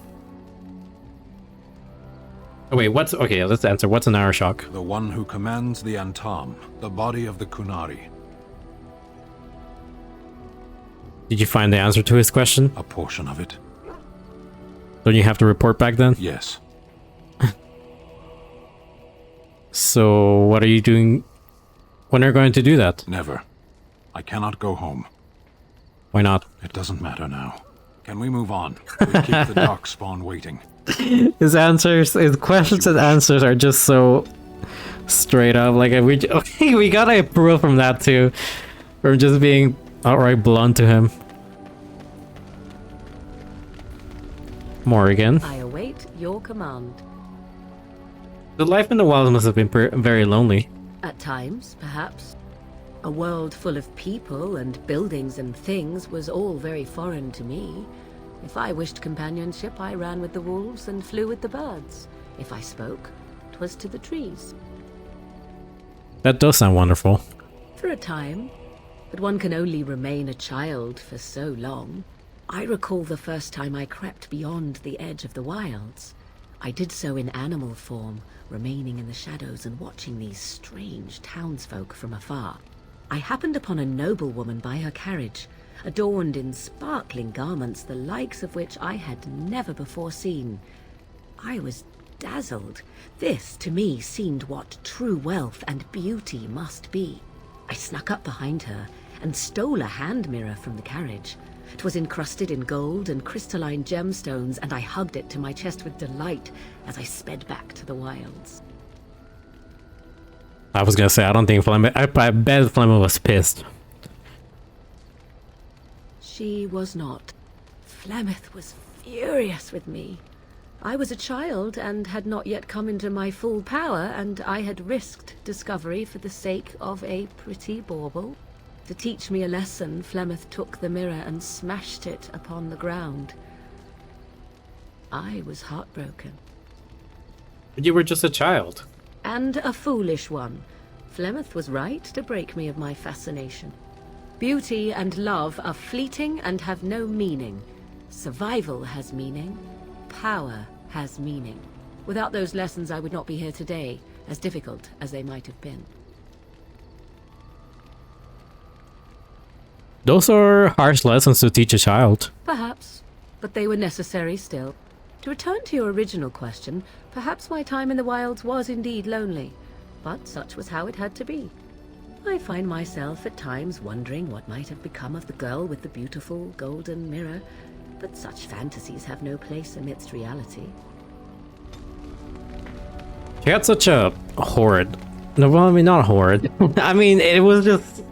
Oh wait, okay, let's answer. What's an Arishok? The one who commands the Antam, the body of the Kunari. Did you find the answer to his question? A portion of it. Don't you have to report back then? Yes. So, what are you doing? When are you going to do that? Never. I cannot go home. Why not? It doesn't matter now. Can we move on? We keep the dark spawn waiting. His questions and answers are just so straight up. Like, we gotta approve from that too. From just being outright blunt to him. Morrigan. I await your command. The life in the wilds must have been very lonely. At times, perhaps. A world full of people and buildings and things was all very foreign to me. If I wished companionship, I ran with the wolves and flew with the birds. If I spoke, 'twas to the trees. That does sound wonderful. For a time, but one can only remain a child for so long. I recall the first time I crept beyond the edge of the wilds. I did so in animal form, remaining in the shadows and watching these strange townsfolk from afar. I happened upon a noblewoman by her carriage, adorned in sparkling garments, the likes of which I had never before seen. I was dazzled. This, to me, seemed what true wealth and beauty must be. I snuck up behind her and stole a hand mirror from the carriage. 'Twas encrusted in gold and crystalline gemstones, and I hugged it to my chest with delight as I sped back to the wilds. I was gonna say, I don't think Flemeth... I bet Flemeth was pissed. She was not. Flemeth was furious with me. I was a child and had not yet come into my full power, and I had risked discovery for the sake of a pretty bauble. To teach me a lesson, Flemeth took the mirror and smashed it upon the ground. I was heartbroken. But you were just a child. And a foolish one. Flemeth was right to break me of my fascination. Beauty and love are fleeting and have no meaning. Survival has meaning. Power has meaning. Without those lessons, I would not be here today, as difficult as they might have been. Those are harsh lessons to teach a child. Perhaps, but they were necessary still. To return to your original question, perhaps my time in the wilds was indeed lonely, but such was how it had to be. I find myself at times wondering what might have become of the girl with the beautiful golden mirror, but such fantasies have no place amidst reality. She had such a horrid... No, well, I mean, not horrid. I mean, it was just...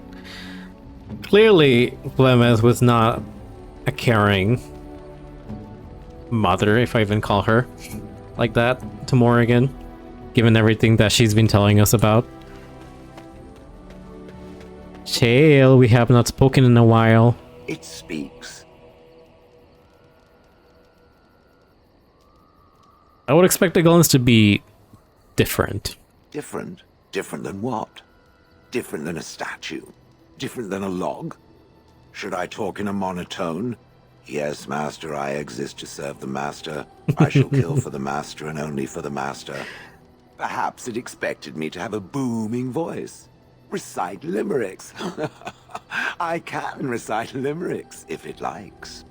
Clearly, Flemeth was not a caring mother, if I even call her like that, to Morrigan, given everything that she's been telling us about. Chael, we have not spoken in a while. It speaks. I would expect the golems to be different. Different? Different than what? Different than a statue? Different than a log? Should I talk in a monotone? Yes, master, I exist to serve the master. I shall kill for the master and only for the master. Perhaps it expected me to have a booming voice. Recite limericks. I can recite limericks, if it likes.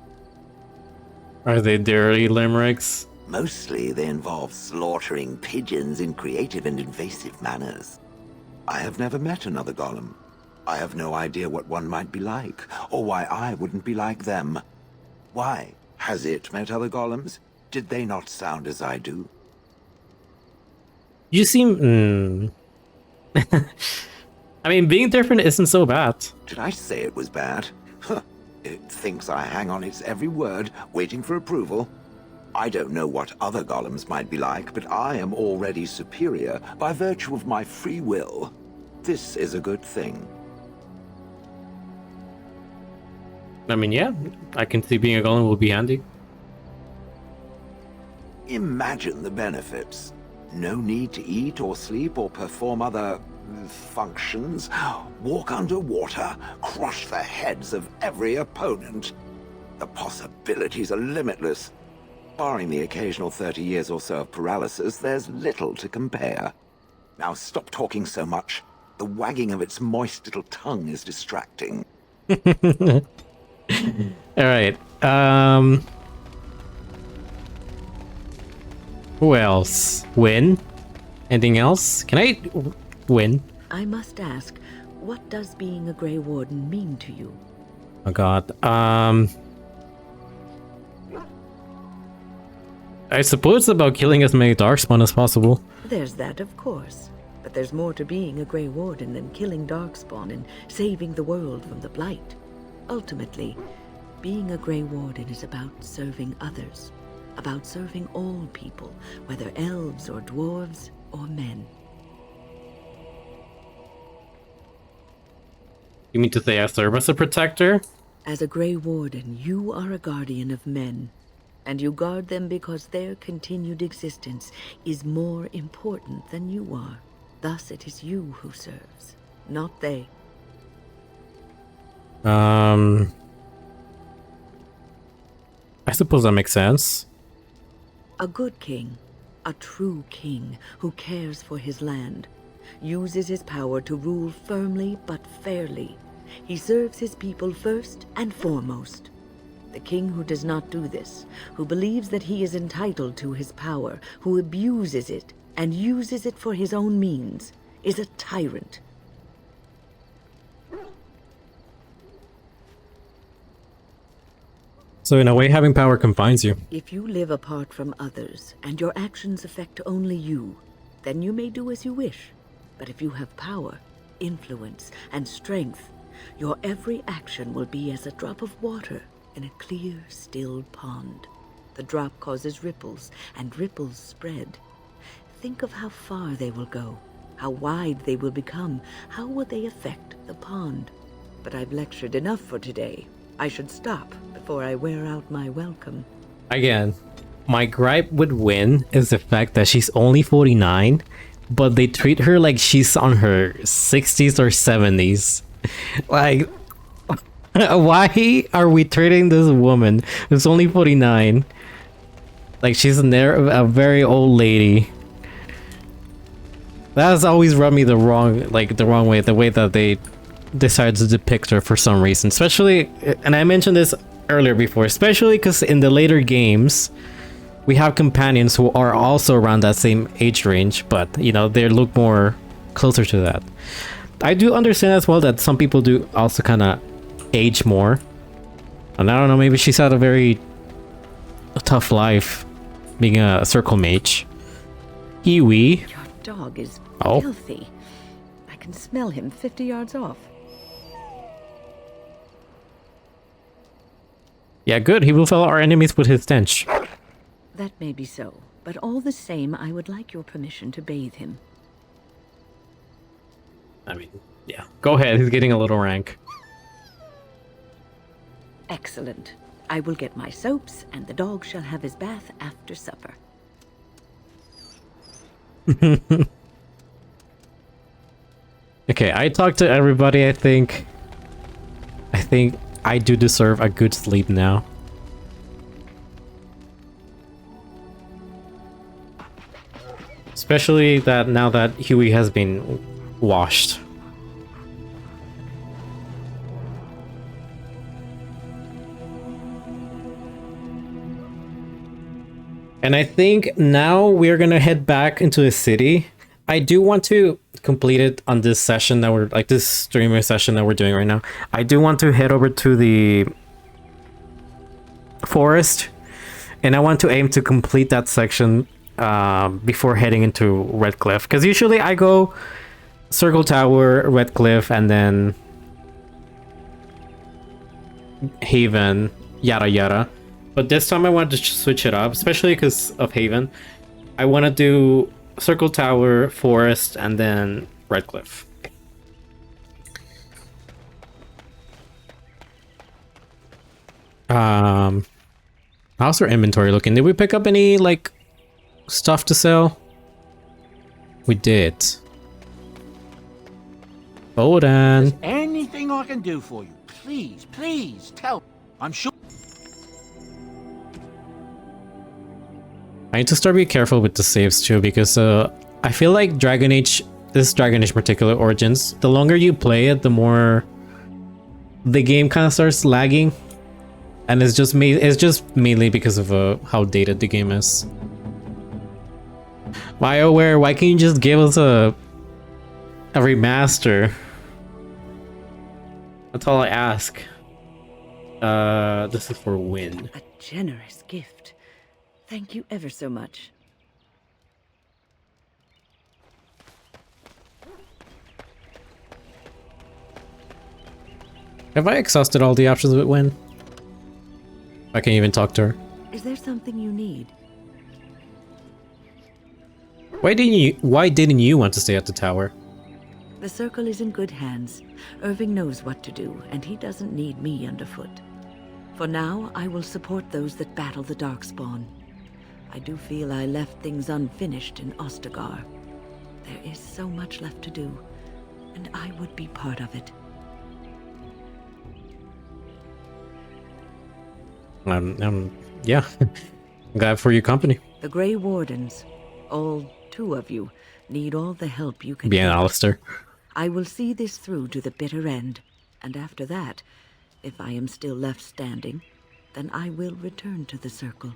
Are they dirty limericks? Mostly they involve slaughtering pigeons in creative and invasive manners. I have never met another golem. I have no idea what one might be like, or why I wouldn't be like them. Why? Has it met other golems? Did they not sound as I do? You seem... I mean, being different isn't so bad. Did I say it was bad? It thinks I hang on its every word, waiting for approval. I don't know what other golems might be like, but I am already superior by virtue of my free will. This is a good thing. I mean, yeah, I can see being a golem will be handy. Imagine the benefits. No need to eat or sleep or perform other functions. Walk underwater, crush the heads of every opponent. The possibilities are limitless. Barring the occasional 30 years or so of paralysis, there's little to compare. Now stop talking so much. The wagging of its moist little tongue is distracting. Alright, who else? Win? Anything else? Can I win? I must ask, what does being a Grey Warden mean to you? Oh god, I suppose it's about killing as many Darkspawn as possible. There's that, of course. But there's more to being a Grey Warden than killing Darkspawn and saving the world from the Blight. Ultimately, being a Grey Warden is about serving others. About serving all people, whether elves or dwarves or men. You mean to say I serve as a protector? As a Grey Warden, you are a guardian of men. And you guard them because their continued existence is more important than you are. Thus it is you who serves, not they. I suppose that makes sense. A good king, a true king who cares for his land, uses his power to rule firmly but fairly. He serves his people first and foremost. The king who does not do this, who believes that he is entitled to his power, who abuses it and uses it for his own means, is a tyrant. So in a way, having power confines you. If you live apart from others, and your actions affect only you, then you may do as you wish. But if you have power, influence, and strength, your every action will be as a drop of water in a clear, still pond. The drop causes ripples, and ripples spread. Think of how far they will go, how wide they will become, how will they affect the pond. But I've lectured enough for today. I should stop before I wear out my welcome. Again, my gripe with Win is the fact that she's only 49, but they treat her like she's on her 60s or 70s. Like, why are we treating this woman who's only 49 like she's a very old lady? That has always rubbed me the wrong way, the way that they decided to depict her for some reason. Especially, and I mentioned this earlier before, especially because in the later games, we have companions who are also around that same age range, but you know, they look more closer to that. I do understand as well that some people do also kind of age more. And I don't know, maybe she's had a very tough life being a circle mage. Iwi. Your dog is Oh. filthy. I can smell him 50 yards off. Yeah, good. He will fill our enemies with his stench. That may be so, but all the same, I would like your permission to bathe him. I mean, yeah. Go ahead. He's getting a little rank. Excellent. I will get my soaps, and the dog shall have his bath after supper. Okay, I talked to everybody, I think. I do deserve a good sleep now. Especially that now that Huey has been washed. And I think now we're gonna head back into the city. I do want to complete it on this session that we're like this streamer session that we're doing right now. I do want to head over to the forest, and I want to aim to complete that section before heading into Redcliffe. Because usually I go Circle Tower, Redcliffe, and then Haven, yada yada. But this time I wanted to switch it up, especially because of Haven. I want to do Circle Tower, Forest, and then Redcliffe. How's our inventory looking? Did we pick up any, like, stuff to sell? We did. Hold on. Anything I can do for you, please, please tell. I'm sure. I need to start being careful with the saves too, because I feel like Dragon Age, this Dragon Age particular Origins, the longer you play it, the more the game kind of starts lagging, and it's just mainly because of how dated the game is. BioWare, why can't you just give us a remaster? That's all I ask. This is for Win. A generous gift. Thank you ever so much. Have I exhausted all the options with Win? I can't even talk to her. Is there something you need? Why didn't you want to stay at the tower? The circle is in good hands. Irving knows what to do, and he doesn't need me underfoot. For now, I will support those that battle the Darkspawn. I do feel I left things unfinished in Ostagar. There is so much left to do, and I would be part of it. Yeah. Glad for your company. The Grey Wardens, all 2 of you, need all the help you can Being get. Alistair. I will see this through to the bitter end, and after that, if I am still left standing, then I will return to the circle.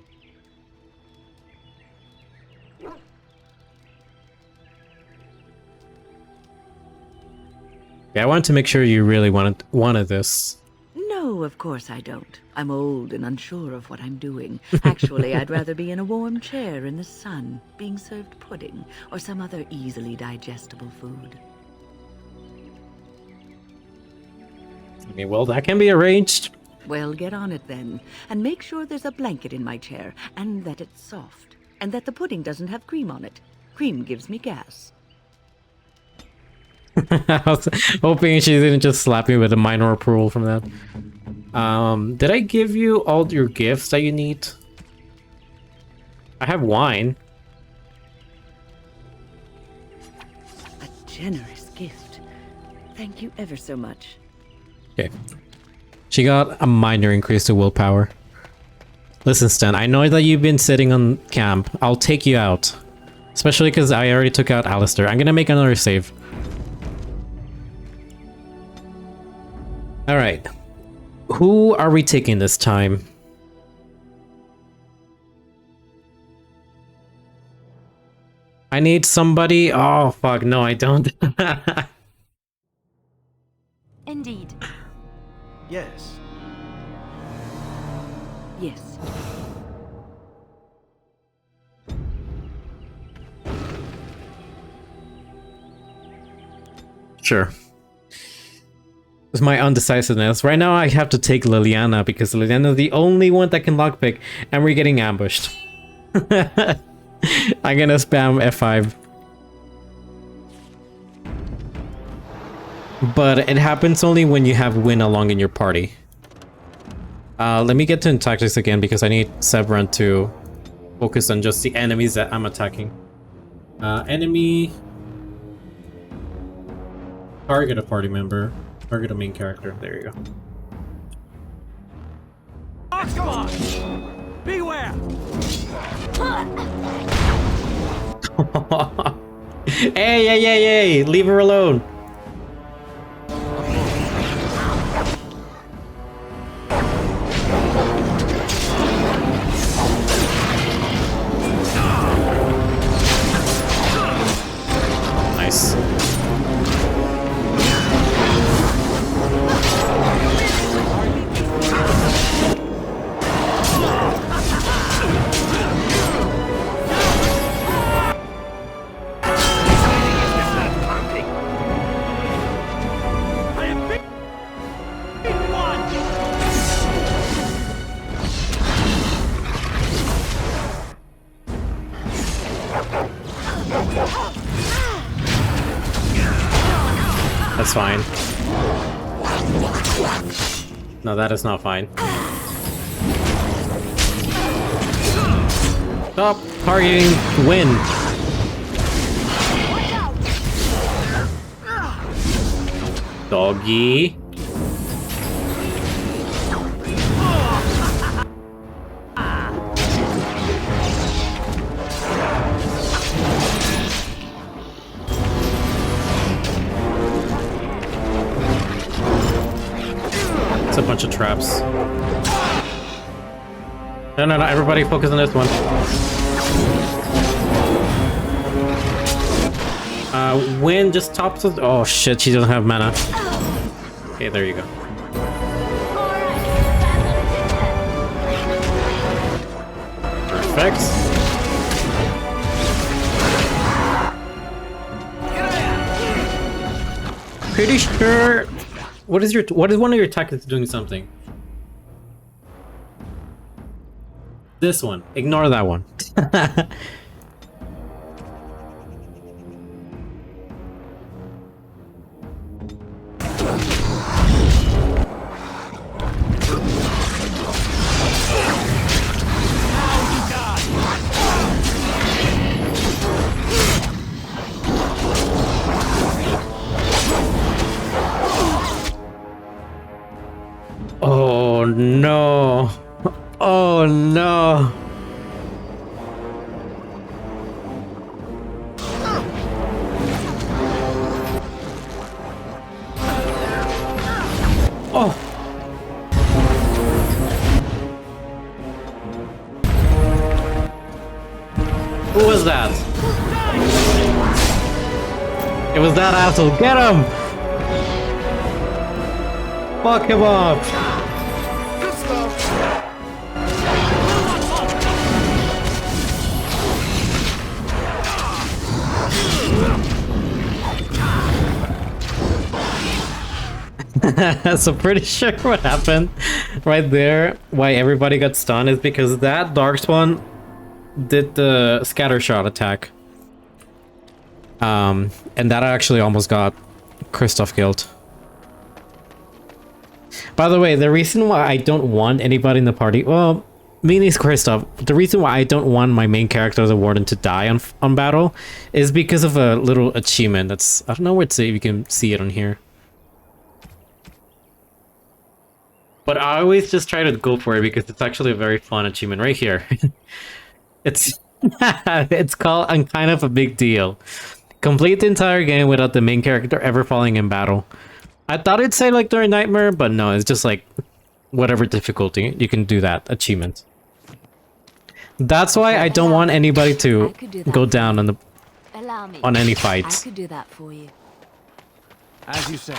Yeah, I wanted to make sure you really wanted this. No, of course I don't. I'm old and unsure of what I'm doing. Actually, I'd rather be in a warm chair in the sun, being served pudding or some other easily digestible food. Okay, well, that can be arranged. Well, get on it then, and make sure there's a blanket in my chair, and that it's soft, and that the pudding doesn't have cream on it. Cream gives me gas. I was hoping she didn't just slap me with a minor approval from that. Did I give you all your gifts that you need? I have wine. A generous gift. Thank you ever so much. Okay. She got a minor increase to willpower. Listen, Stan, I know that you've been sitting on camp. I'll take you out. Especially because I already took out Alistair. I'm gonna make another save. Alright. Who are we taking this time? I need somebody. Oh, fuck. No, I don't. Indeed. Yes. Yes. Sure. It's my undecisiveness. Right now, I have to take Liliana because Liliana is the only one that can lockpick, and we're getting ambushed. I'm gonna spam F5. But it happens only when you have Win along in your party. Let me get to tactics again because I need Severin to focus on just the enemies that I'm attacking. Enemy... Target a party member. Target a main character. There you go. Beware! Hey! Leave her alone! Nice. That's fine. No, that is not fine. Stop targeting Win. Doggy. A bunch of traps. No, everybody focus on this one. Win just tops of... Oh shit, she doesn't have mana. Okay, there you go. Perfect. Pretty sure... What is one of your tactics doing something? This one. Ignore that one. Oh no. Oh no. Oh. Who was that? It was that asshole. Get him! Fuck him up! So pretty sure what happened right there, why everybody got stunned, is because that Darkspawn did the scatter shot attack. And that actually almost got Kristoff killed. By the way, the reason why I don't want anybody in the party, well, meaning Kristoff, the reason why I don't want my main character, the Warden, to die on battle is because of a little achievement that's, I don't know where to see if you can see it on here. But I always just try to go for it because it's actually a very fun achievement right here. It's it's called I'm Kind of a Big Deal. Complete the entire game without the main character ever falling in battle. I thought it'd say like during Nightmare, but no, it's just like whatever difficulty, you can do that achievement. That's why I don't want anybody to go down on the... Allow me. on any I fights. could do that for you. As you say.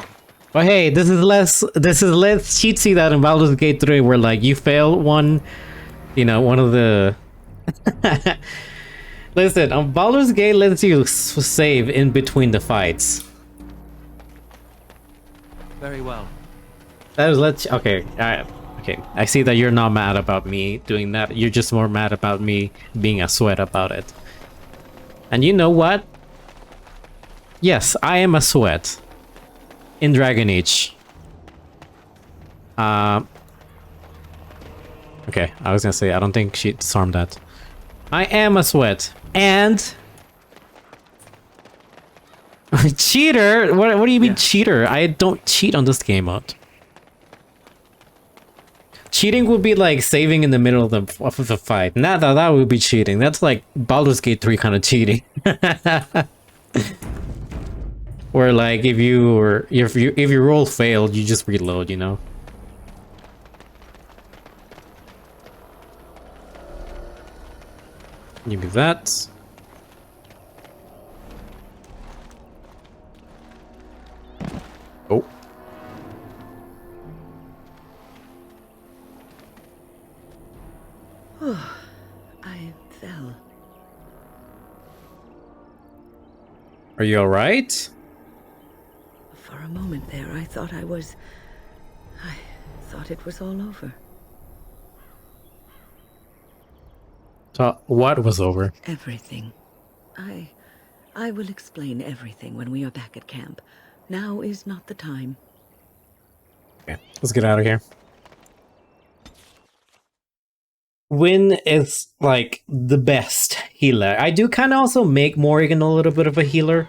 But hey, this is less cheatsy than in Baldur's Gate 3, where like you fail one, you know, one of the. Listen, on Baldur's Gate lets you save in between the fights. Very well. That was okay. Okay. I see that you're not mad about me doing that. You're just more mad about me being a sweat about it. And you know what? Yes, I am a sweat in Dragon Age. Okay, I was gonna say I don't think she disarmed that. I am a sweat and cheater. What do you mean cheater? I don't cheat on this game mode. Cheating would be like saving in the middle of the fight. That would be cheating. That's like Baldur's Gate 3 kind of cheating. Where like if your roll failed, you just reload, you know. Give me that. Oh. I fell. Are you alright? For a moment there, I thought I thought it was all over. So what was over? Everything. I will explain everything when we are back at camp. Now is not the time. Okay, let's get out of here. Wynn is like the best healer. I do kind of also make Morrigan a little bit of a healer.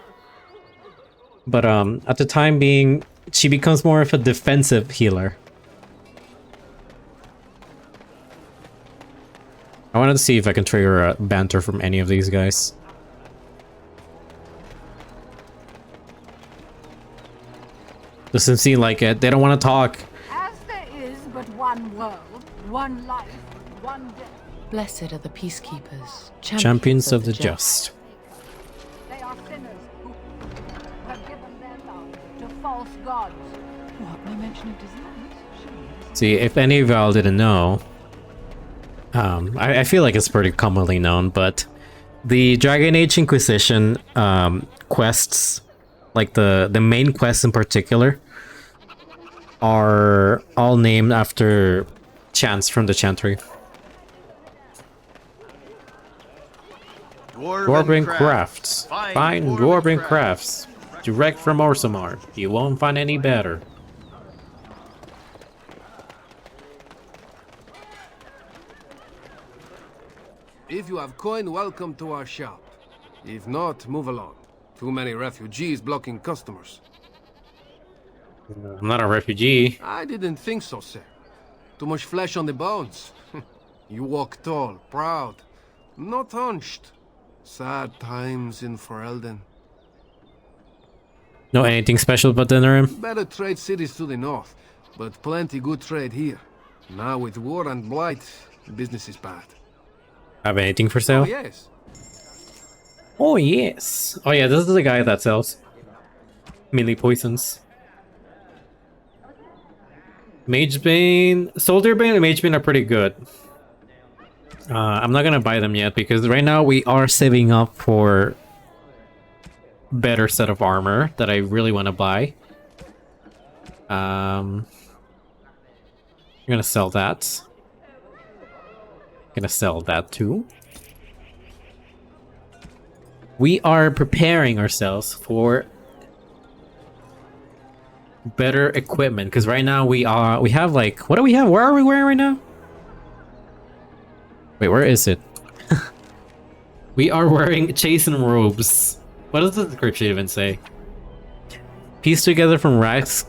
But at the time being, she becomes more of a defensive healer. I wanted to see if I can trigger a banter from any of these guys. Doesn't seem like it. They don't want to talk. As there is but one world, one life, one death. Blessed are the peacekeepers, Champions of the just. They are sinners who have given their love to false gods. What? No mention of disease? See, if any of y'all didn't know, I feel like it's pretty commonly known, but the Dragon Age Inquisition quests, like the main quests in particular, are all named after chants from the chantry. Dwarven crafts. Fine dwarven crafts. Direct from Orsamar. You won't find any better. If you have coin, welcome to our shop. If not, move along. Too many refugees blocking customers. I'm not a refugee. I didn't think so, sir. Too much flesh on the bones. You walk tall, proud, not hunched. Sad times in Ferelden. Know anything special about Denerim? Better trade cities to the north, but plenty good trade here. Now with war and blight, business is bad. Have anything for sale? Oh, yes. Oh, yes. Oh, yeah, this is the guy that sells melee poisons. Magebane, Soldier Bane and Magebane are pretty good. I'm not gonna buy them yet because right now we are saving up for better set of armor that I really want to buy. I'm gonna sell that. Gonna sell that too. We are preparing ourselves for better equipment because right now we have like, what do we have? Where are we wearing right now? Wait, where is it? We are wearing chastened robes. What does the description even say? Pieced together from rags,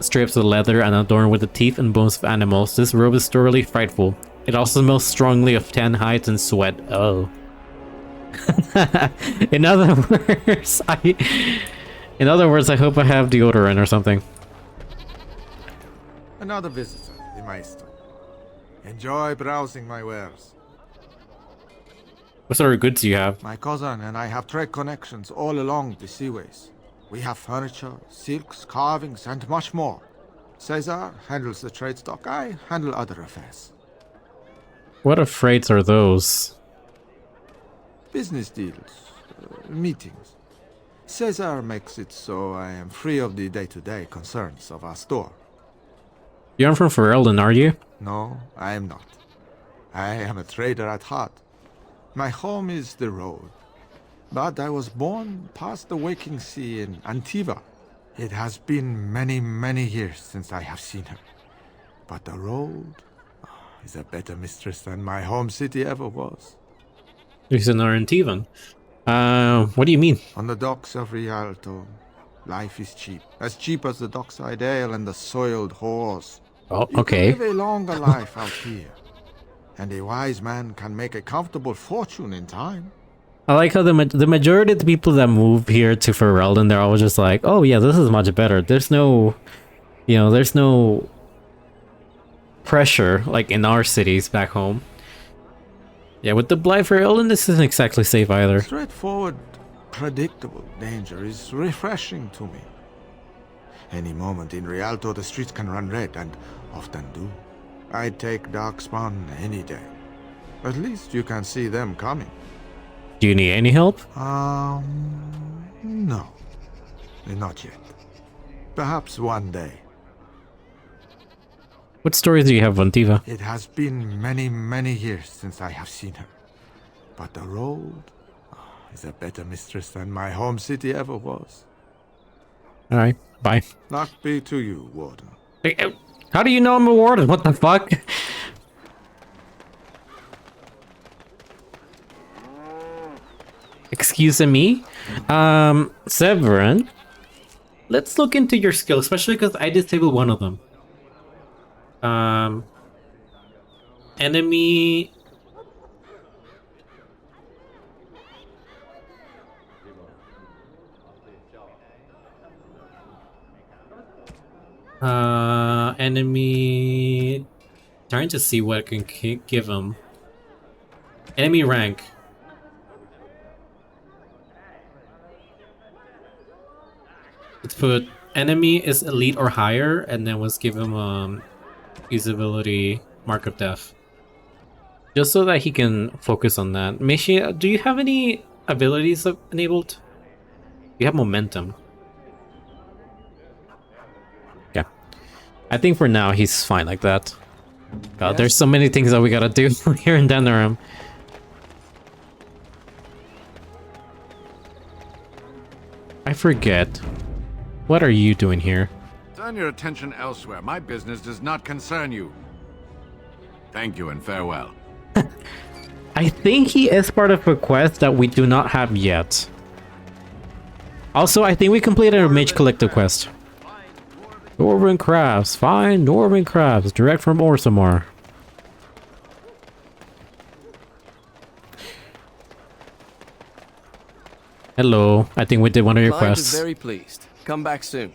strips of leather, and adorned with the teeth and bones of animals, this robe is thoroughly frightful. It also smells strongly of tan hides and sweat. Oh. In other words, I hope I have deodorant or something. Another visitor, the Maestro. Enjoy browsing my wares. What sort of goods do you have? My cousin and I have trade connections all along the seaways. We have furniture, silks, carvings, and much more. Caesar handles the trade stock. I handle other affairs. What freights are those? Business deals, meetings. Caesar makes it so I am free of the day-to-day concerns of our store. You're from Ferelden, are you? No, I am not. I am a trader at heart. My home is the road. But I was born past the waking sea in Antiva. It has been many, many years since I have seen her. But the road is a better mistress than my home city ever was. He's an Arentivan. What do you mean? On the docks of Rialto, life is cheap. As cheap as the dockside ale and the soiled horse. Oh, okay. You can live a longer life out here. And a wise man can make a comfortable fortune in time. I like how the majority of the people that move here to Ferelden, they're always just like, oh yeah, this is much better. There's no, there's no pressure like in our cities back home. Yeah, with the blight Ferelden, this isn't exactly safe either. Straightforward, predictable danger is refreshing to me. Any moment in Rialto, the streets can run red, and often do. I'd take Darkspawn any day. At least you can see them coming. Do you need any help? No. Not yet. Perhaps one day. What stories do you have on Tiva? It has been many, many years since I have seen her. But the road is a better mistress than my home city ever was. Alright, bye. Luck be to you, Warden. How do you know I'm a warden? What the fuck? Excuse me? Severin, let's look into your skill, especially because I disabled one of them. Enemy... enemy... Trying to see what I can give him. Enemy rank. Let's put enemy is elite or higher, and then let's give him usability mark of death. Just so that he can focus on that. Meshi, do you have any abilities enabled? You have momentum. Yeah. I think for now he's fine like that. God, there's so many things that we gotta do here in Denerim. I forget. What are you doing here? Turn your attention elsewhere. My business does not concern you. Thank you and farewell. I think he is part of a quest that we do not have yet. Also, I think we completed a Mage Collective quest. Dwarven crafts. Find Dwarven crafts. Direct from Orzammar. Hello. I think we did one of your Client quests. is very pleased. Come back soon.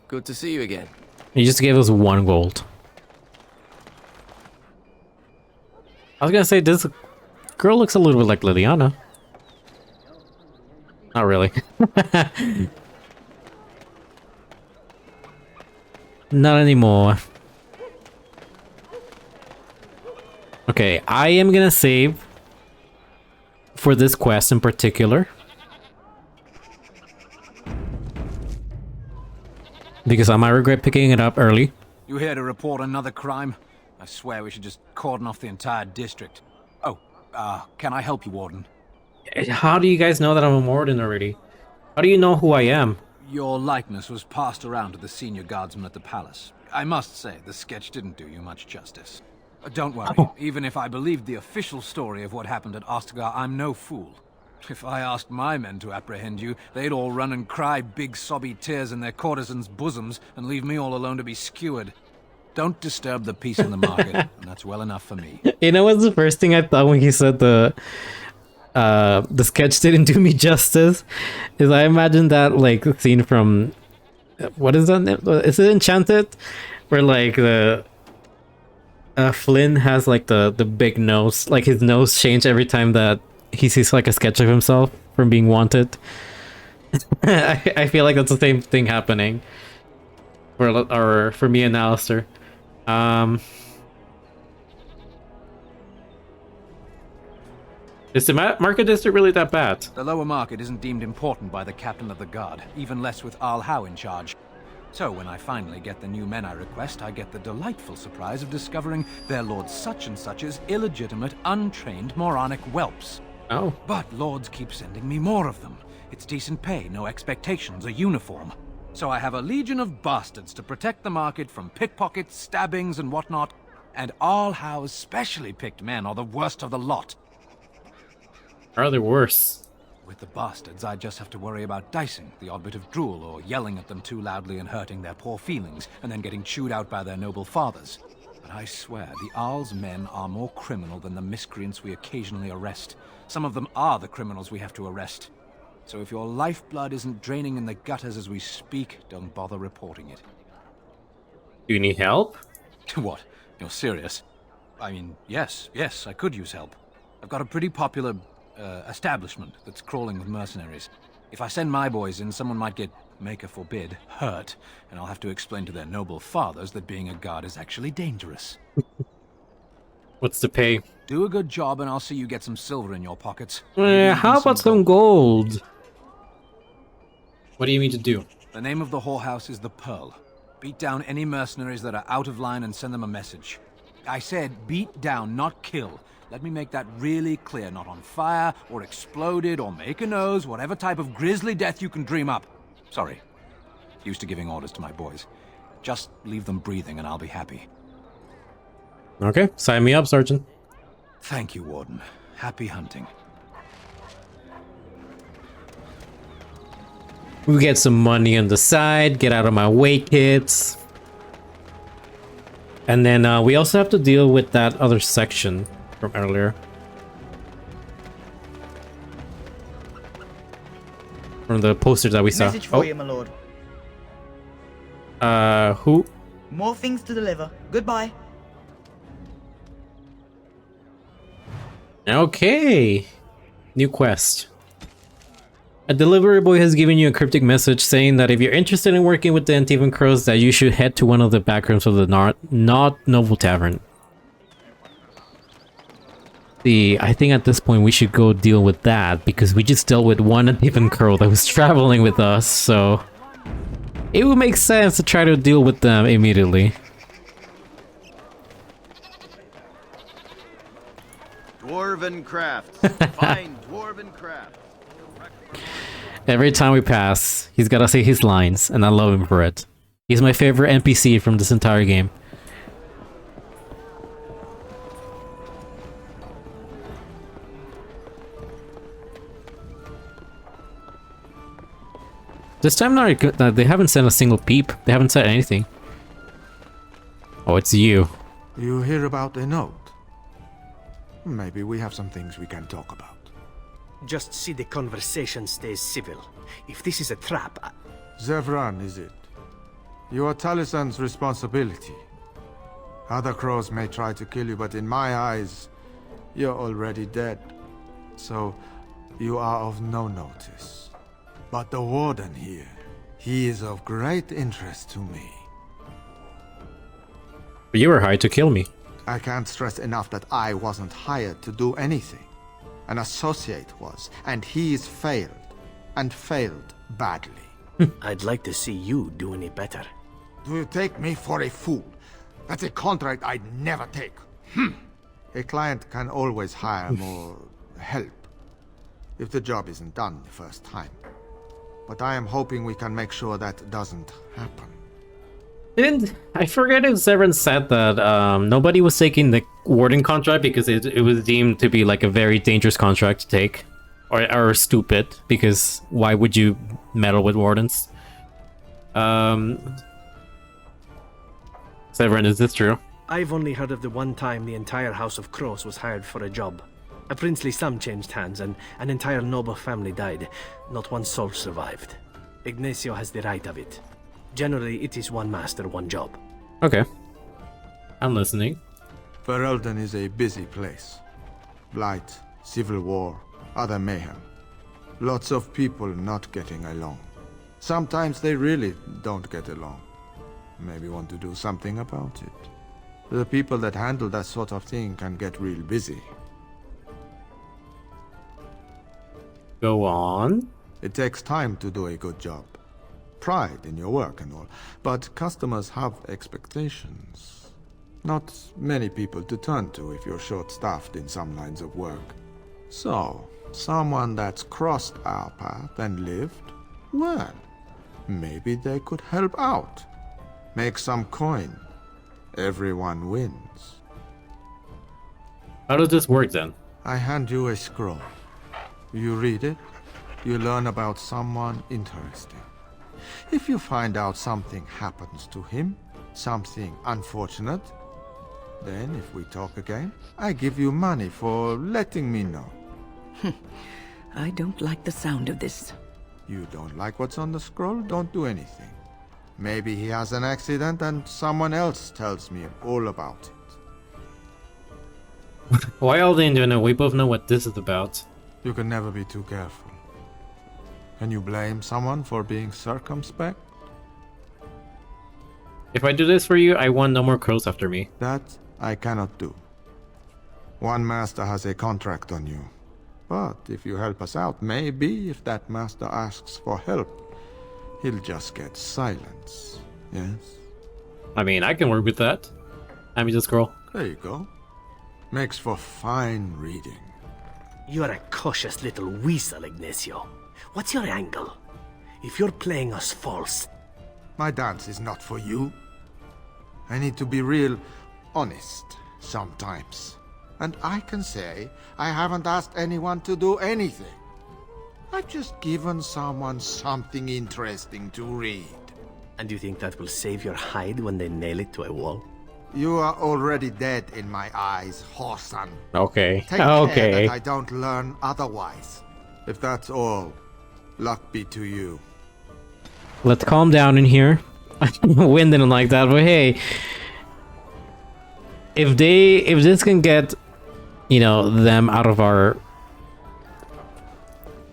Good to see you again. He just gave us 1 gold. I was gonna say, this girl looks a little bit like Liliana. Not really. Not anymore. Okay, I am gonna save for this quest in particular. Because I might regret picking it up early. You here to report another crime? I swear we should just cordon off the entire district. Oh, can I help you, Warden? How do you guys know that I'm a warden already? How do you know who I am? Your likeness was passed around to the senior guardsman at the palace. I must say, the sketch didn't do you much justice. Don't worry, even if I believed the official story of what happened at Ostagar, I'm no fool. If I asked my men to apprehend you, they'd all run and cry big sobby tears in their courtesans' bosoms and leave me all alone to be skewered. Don't disturb the peace in the market, and that's well enough for me. You know what's the first thing I thought when he said the sketch didn't do me justice? Is I imagined that like scene from what is that? Is it Enchanted? Where like the Flynn has like the big nose, like his nose changed every time that he sees like a sketch of himself from being wanted. I feel like that's the same thing happening for me and Alistair. Is the market district really that bad? The lower market isn't deemed important by the captain of the guard, even less with Al Howe in charge. So when I finally get the new men I request, I get the delightful surprise of discovering their Lord Such-and-Such's illegitimate, untrained, moronic whelps. Oh. But Lords keep sending me more of them. It's decent pay, no expectations, a uniform. So I have a legion of bastards to protect the market from pickpockets, stabbings, and whatnot. And Al Howe's specially picked men are the worst of the lot. Are they worse? With the bastards, I just have to worry about dicing, the odd bit of drool, or yelling at them too loudly and hurting their poor feelings, and then getting chewed out by their noble fathers. But I swear, the Arl's men are more criminal than the miscreants we occasionally arrest. Some of them are the criminals we have to arrest. So if your lifeblood isn't draining in the gutters as we speak, don't bother reporting it. Do you need help? What? You're serious? I mean, yes, I could use help. I've got a pretty popular establishment that's crawling with mercenaries. If I send my boys in, someone might get, maker forbid, hurt, and I'll have to explain to their noble fathers that being a guard is actually dangerous. What's the pay? Do a good job and I'll see you get some silver in your pockets. How about some gold? What do you mean to do? The name of the whorehouse is the Pearl. Beat down any mercenaries that are out of line and send them a message. I said beat down, not kill. Let me make that really clear. Not on fire, or exploded, or make a nose, whatever type of grisly death you can dream up. Sorry. Used to giving orders to my boys. Just leave them breathing and I'll be happy. Okay, sign me up, Sergeant. Thank you, Warden. Happy hunting. We get some money on the side, get out of my way, kids. And then we also have to deal with that other section from earlier. From the posters that we saw. Message for you, my lord. Who? More things to deliver. Goodbye. Okay. New quest. A delivery boy has given you a cryptic message saying that if you're interested in working with the Antivan Crows, that you should head to one of the back rooms of the Not Noble Tavern. I think at this point we should go deal with that, because we just dealt with one Antivan Crow that was traveling with us, so it would make sense to try to deal with them immediately. Dwarven crafts. Fine dwarven crafts. Every time we pass, he's gotta say his lines, and I love him for it. He's my favorite NPC from this entire game. This time they haven't sent a single peep. They haven't said anything. Oh, it's you. You hear about a note? Maybe we have some things we can talk about. Just see the conversation stays civil. If this is a trap, Zevran, is it? You are Talisan's responsibility. Other crows may try to kill you, but in my eyes, you're already dead. So, you are of no notice. But the Warden here, he is of great interest to me. But you were hired to kill me. I can't stress enough that I wasn't hired to do anything. An associate was, and he's failed. And failed badly. I'd like to see you do any better. Do you take me for a fool? That's a contract I'd never take. A client can always hire more help if the job isn't done the first time. But I am hoping we can make sure that doesn't happen. I forget if Severin said that nobody was taking the Warden contract because it was deemed to be like a very dangerous contract to take. Or stupid, because why would you meddle with Wardens? Severin, is this true? I've only heard of the one time the entire House of Crows was hired for a job. A princely sum changed hands and an entire noble family died. Not one soul survived. Ignacio has the right of it. Generally, it is one master, one job. Okay. I'm listening. Ferelden is a busy place. Blight, civil war, other mayhem. Lots of people not getting along. Sometimes they really don't get along. Maybe want to do something about it. The people that handle that sort of thing can get real busy. Go on. It takes time to do a good job. Pride in your work and all. But customers have expectations. Not many people to turn to if you're short-staffed in some lines of work. So, someone that's crossed our path and lived, well, maybe they could help out. Make some coin. Everyone wins. How does this work then? I hand you a scroll. You read it, you learn about someone interesting. If you find out something happens to him, something unfortunate, then if we talk again, I give you money for letting me know. I don't like the sound of this. You don't like what's on the scroll? Don't do anything. Maybe he has an accident and someone else tells me all about it. Why all the Indiana? We both know what this is about. You can never be too careful. Can you blame someone for being circumspect? If I do this for you, I want no more crows after me. That I cannot do. One master has a contract on you. But if you help us out, maybe if that master asks for help, he'll just get silence. Yes? I mean, I can work with that. Hand me the scroll. There you go. Makes for fine reading. You're a cautious little weasel, Ignacio. What's your angle? If you're playing us false... My dance is not for you. I need to be real honest sometimes. And I can say I haven't asked anyone to do anything. I've just given someone something interesting to read. And you think that will save your hide when they nail it to a wall? You are already dead in my eyes, Horsan. Okay. Take care that I don't learn otherwise. If that's all, luck be to you. Let's calm down in here. Win didn't like that, but hey, if this can get, you know, them out of our,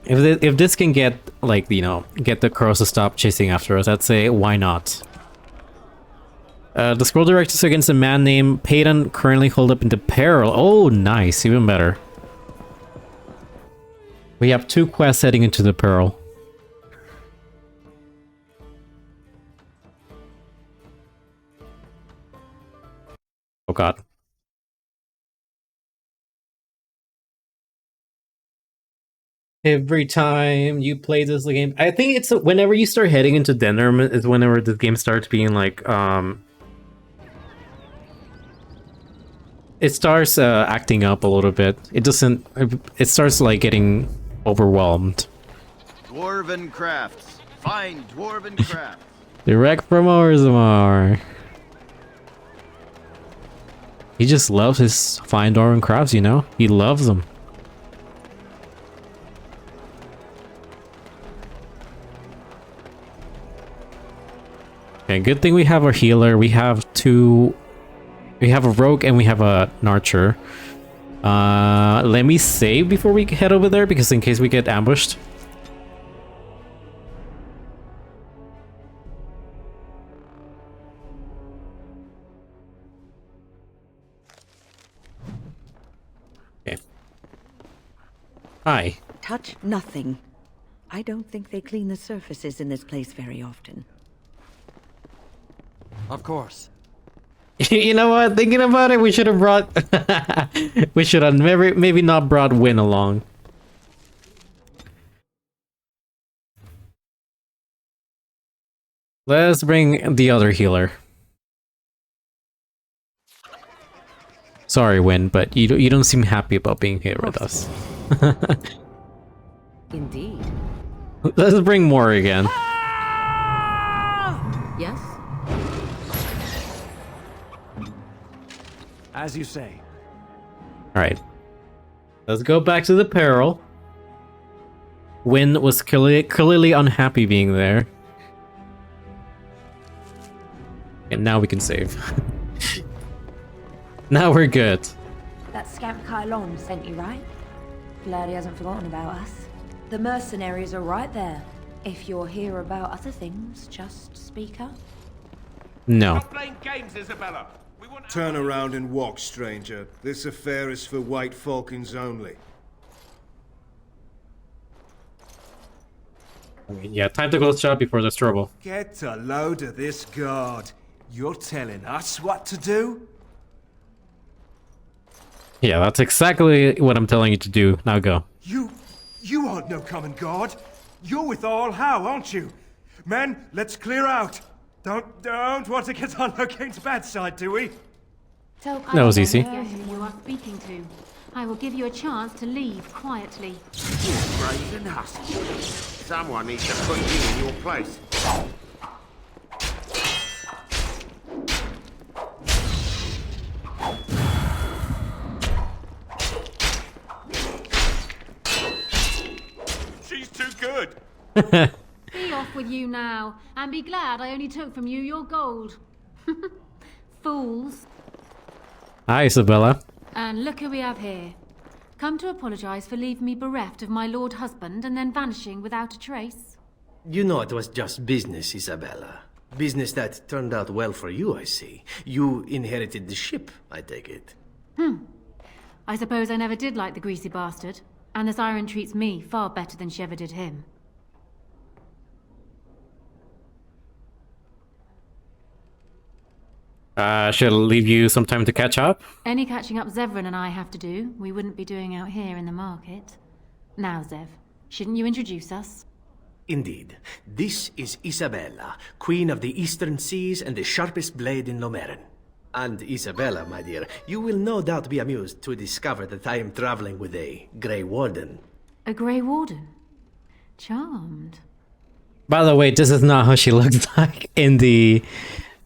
if this can get, like, you know, get the crows to stop chasing after us, I'd say why not. The scroll directs us against a man named Payton, currently holed up into peril. Oh, nice, even better. We have 2 quests heading into the peril. Oh god. Every time you play this game, I think it's whenever you start heading into Denerim is whenever the game starts being like, it starts acting up a little bit. It doesn't, it starts like getting overwhelmed. Dwarven crafts. Fine dwarven crafts. Direct from Orzammar. He just loves his fine dwarven crafts, you know? He loves them. Okay, good thing we have our healer. We have we have a rogue and we have an archer. Let me save before we head over there, because in case we get ambushed. Okay. Hi. Touch nothing. I don't think they clean the surfaces in this place very often. Of course. You know what? Thinking about it, we should have brought... we should have maybe not brought Win along. Let's bring the other healer. Sorry, Win, but you don't seem happy about being here with us. Indeed. Let's bring more again. Yes? As you say. Alright. Let's go back to the peril. Win was clearly unhappy being there. And now we can save. Now we're good. That scamp Kylon sent you, right? Glad he hasn't forgotten about us. The mercenaries are right there. If you're here about other things, just speak up. No. Playing games, Isabella. We want Turn around and walk, stranger. This affair is for White Falcons only. Yeah, time to close shop before there's trouble. Get a load of this guard. You're telling us what to do? Yeah, that's exactly what I'm telling you to do. Now go. You aren't no common guard. You're with All How, aren't you? Men, let's clear out. Don't want to get on Locane's bad side, do we? That was easy. You are speaking to. I will give you a chance to leave quietly. You brazen hussy. Someone needs to put you in your place. She's too good. Be off with you now, and be glad I only took from you your gold. Fools. Hi, Isabella. And look who we have here. Come to apologize for leaving me bereft of my lord husband and then vanishing without a trace. You know it was just business, Isabella. Business that turned out well for you, I see. You inherited the ship, I take it. I suppose I never did like the greasy bastard, and the siren treats me far better than she ever did him. Should I leave you some time to catch up? Any catching up Zevran and I have to do, we wouldn't be doing out here in the market. Now, Zev, shouldn't you introduce us? Indeed. This is Isabella, Queen of the Eastern Seas and the sharpest blade in Lomerin. And Isabella, my dear, you will no doubt be amused to discover that I am traveling with a Grey Warden. A Grey Warden? Charmed. By the way, this is not how she looks like in the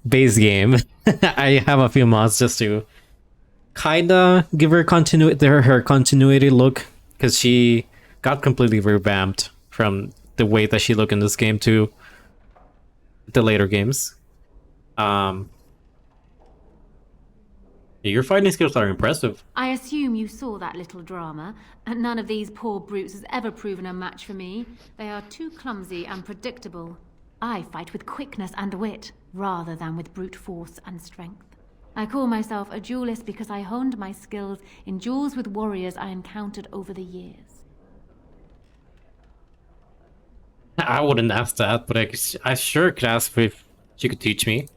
base game. I have a few mods just to kinda give her her continuity look, because she got completely revamped from the way that she looked in this game to the later games. Your fighting skills are impressive. I assume you saw that little drama, and none of these poor brutes has ever proven a match for me. They are too clumsy and predictable. I fight with quickness and wit, rather than with brute force and strength. I call myself a duelist because I honed my skills in duels with warriors I encountered over the years. I wouldn't ask that, but I sure could ask if she could teach me.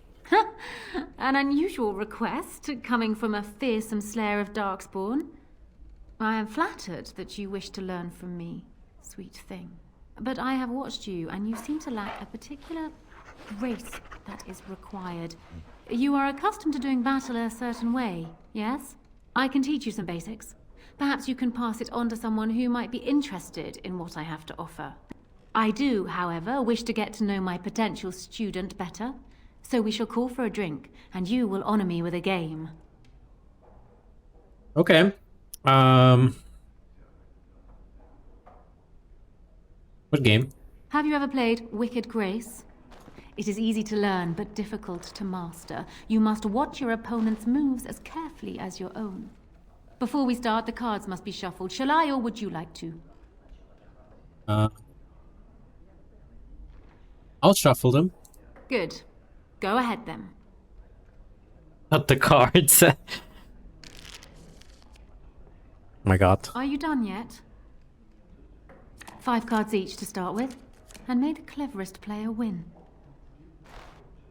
An unusual request, coming from a fearsome slayer of Darkspawn. I am flattered that you wish to learn from me, sweet thing. But I have watched you, and you seem to lack a particular grace that is required. You are accustomed to doing battle a certain way, yes? I can teach you some basics. Perhaps you can pass it on to someone who might be interested in what I have to offer. I do, however, wish to get to know my potential student better. So we shall call for a drink, and you will honor me with a game. Okay. What game? Have you ever played Wicked Grace? It is easy to learn, but difficult to master. You must watch your opponent's moves as carefully as your own. Before we start, the cards must be shuffled. Shall I, or would you like to? I'll shuffle them. Good. Go ahead, then. Not the cards. Oh my god. Are you done yet? 5 cards each to start with, and may the cleverest player win.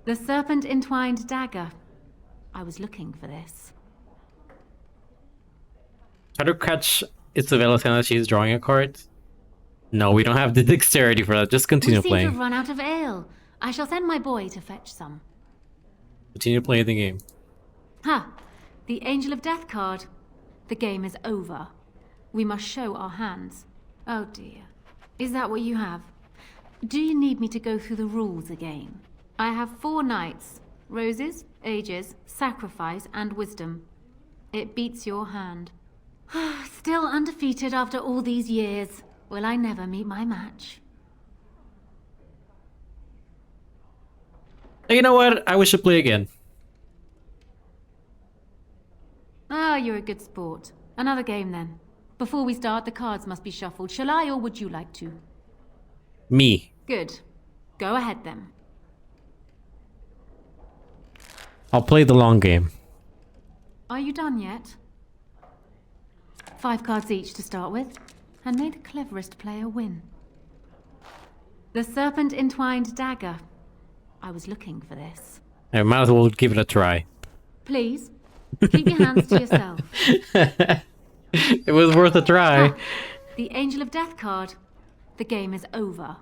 The Serpent Entwined Dagger. I was looking for this. Try to catch Isabella's hand as she's drawing a card. No, we don't have the dexterity for that. Just continue We seem playing. to have run out of ale. I shall send my boy to fetch some. Continue playing the game. Ha! The Angel of Death card. The game is over. We must show our hands. Oh dear. Is that what you have? Do you need me to go through the rules again? I have 4 knights. Roses, ages, sacrifice, and wisdom. It beats your hand. Still undefeated after all these years. Will I never meet my match? You know what? I wish to play again. you're a good sport. Another game then. Before we start, the cards must be shuffled. Shall I, or would you like to? Me. Good. Go ahead then. I'll play the long game. Are you done yet? 5 cards each to start with, and may the cleverest player win. The Serpent Entwined Dagger. I was looking for this. I might as well give it a try. Please, keep your hands to yourself. It was worth a try. Ah, the Angel of Death card. The game is over.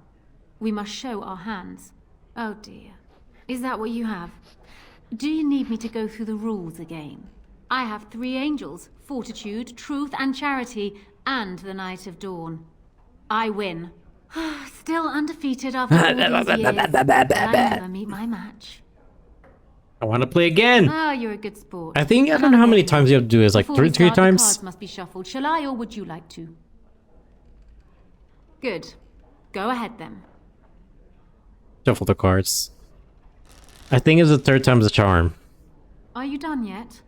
We must show our hands. Oh dear. Is that what you have? Do you need me to go through the rules again? I have 3 angels, Fortitude, Truth, and Charity, and the Night of Dawn. I win. Still undefeated after all these years, but I never meet my match. I want to play again. Ah, you're a good sport. I think, I don't know how many times you have to do it. It's like Before we three start, the times. cards must be shuffled. Shall I, or would you like to? Good. Go ahead then. Shuffle the cards. I think it's the 3rd time's the charm. Are you done yet?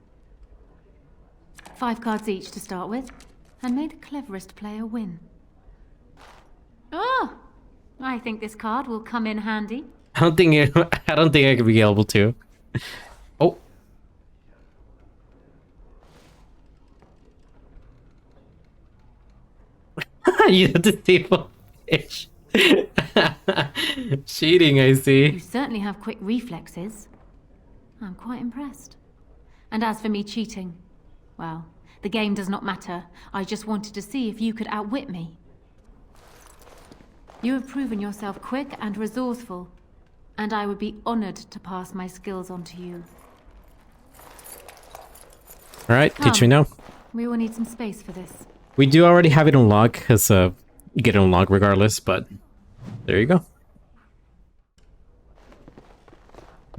5 cards each to start with, and may the cleverest player win. Oh, I think this card will come in handy. I don't think I could be able to. Oh. You have to table fish. Cheating, I see. You certainly have quick reflexes. I'm quite impressed. And as for me cheating, well, the game does not matter. I just wanted to see if you could outwit me. You have proven yourself quick and resourceful, and I would be honored to pass my skills on to you. Alright, teach me now. We will need some space for this. We do already have it on log, because you get it on log regardless, but there you go.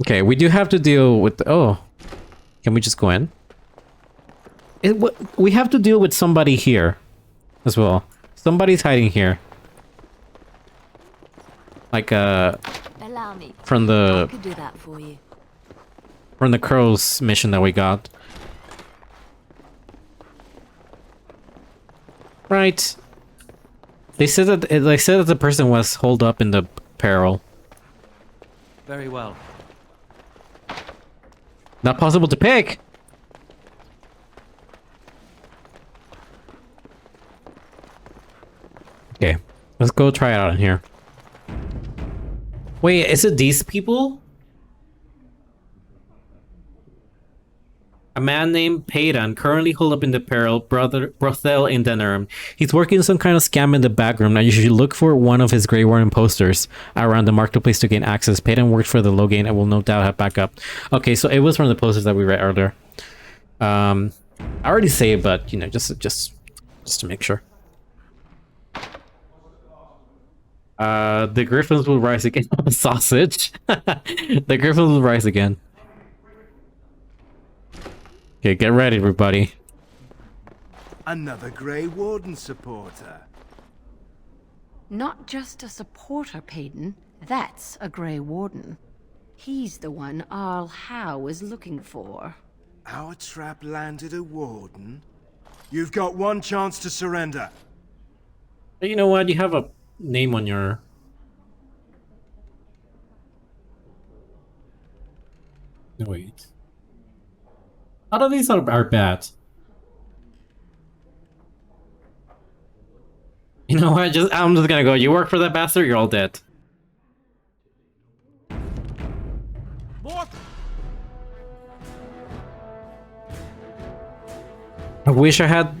Okay, we do have to deal with the, oh, can we just go in? We have to deal with somebody here as well. Somebody's hiding here. Like, Allow me. from I the could do that for you. from the Crow's mission that we got. Right. They said that the person was holed up in the peril. Very well. Not possible to pick. Okay, let's go try it out in here. Wait, is it these people? A man named Payton, currently holed up in the brothel in Denerim. He's working some kind of scam in the back room. Now you should look for one of his Grey Warden posters around the marketplace to gain access. Payton works for the Loghain and will no doubt have backup. Okay, so it was from the posters that we read earlier. I already say it, but you know, just to make sure. The Griffins will rise again. Sausage. The Griffins will rise again. Okay, get ready, everybody. Another Grey Warden supporter. Not just a supporter, Payton. That's a Grey Warden. He's the one Arl Howe is looking for. Our trap landed a Warden? You've got one chance to surrender. But you know what? You have a name on your... No, wait. All of these are bad. You know what? I'm just gonna go. You work for that bastard, you're all dead. What? I wish I had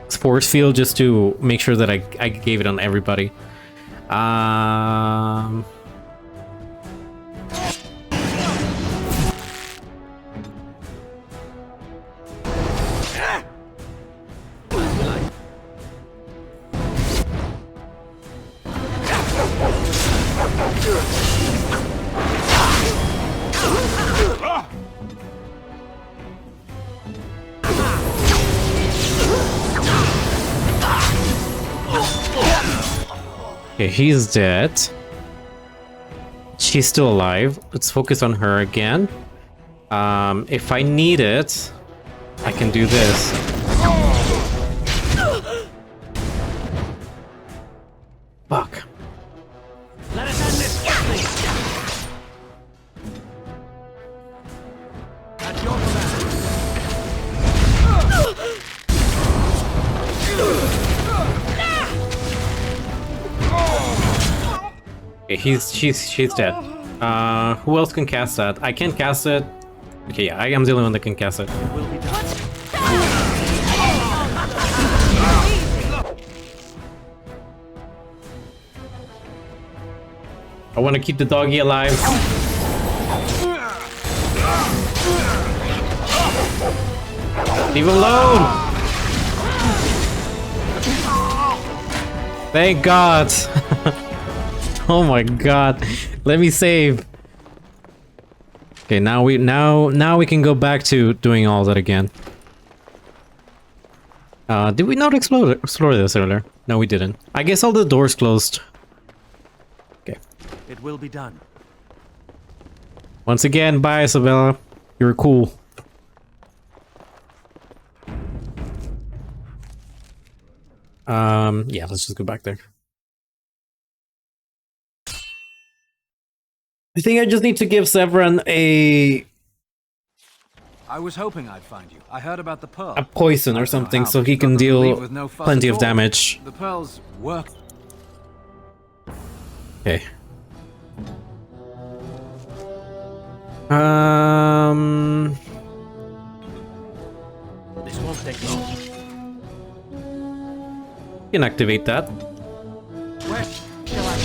force field just to make sure that I gave it on everybody. Okay, he's dead. She's still alive. Let's focus on her again. If I need it, I can do this. Fuck. Let us end this quickly. At your command. Okay, she's dead. Who else can cast that? I can't cast it. Okay, yeah, I am the only one that can cast it. I want to keep the doggy alive. Leave him alone! Thank God! Oh my God! Let me save. Okay, now we can go back to doing all that again. Did we not explore this earlier? No, we didn't. I guess all the doors closed. Okay. It will be done. Once again, bye, Isabella. You're cool. Yeah, let's just go back there. I think I just need to give Severin a was hoping I'd find you. I heard about the pearl. A poison or something, so he can deal plenty of damage. The pearls work. Okay. This won't take long. You can activate that. Where shall I?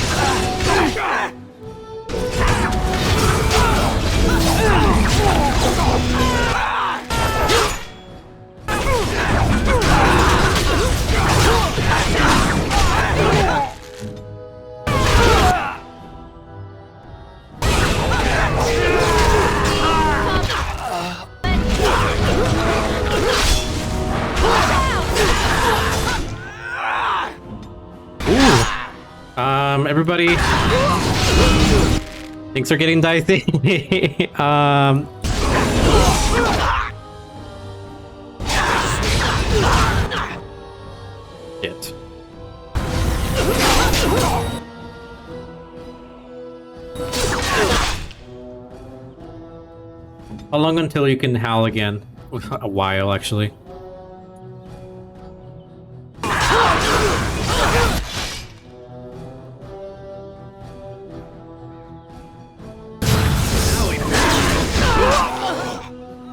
Everybody, things are getting dicey. Shit. How long until you can howl again? A while, actually.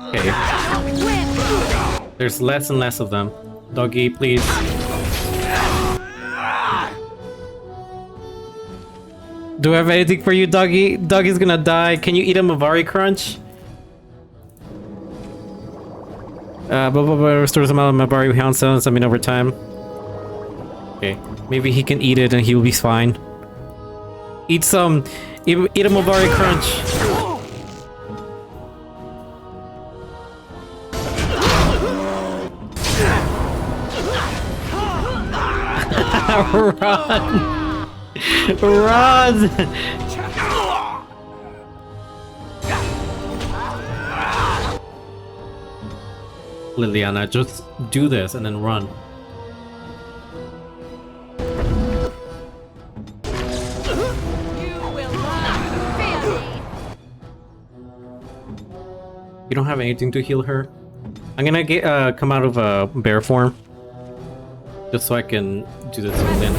Okay. There's less and less of them. Doggy, please. Do I have anything for you, Doggy? Doggy's gonna die. Can you eat a Mavari Crunch? Restores some Mavari Hound Stones, I mean, over time. Okay. Maybe he can eat it and he will be fine. Eat some. Eat a Mavari Crunch. Run! Run! Liliana, just do this and then run. You don't have anything to heal her? I'm gonna get come out of bear form. Just so I can do this again.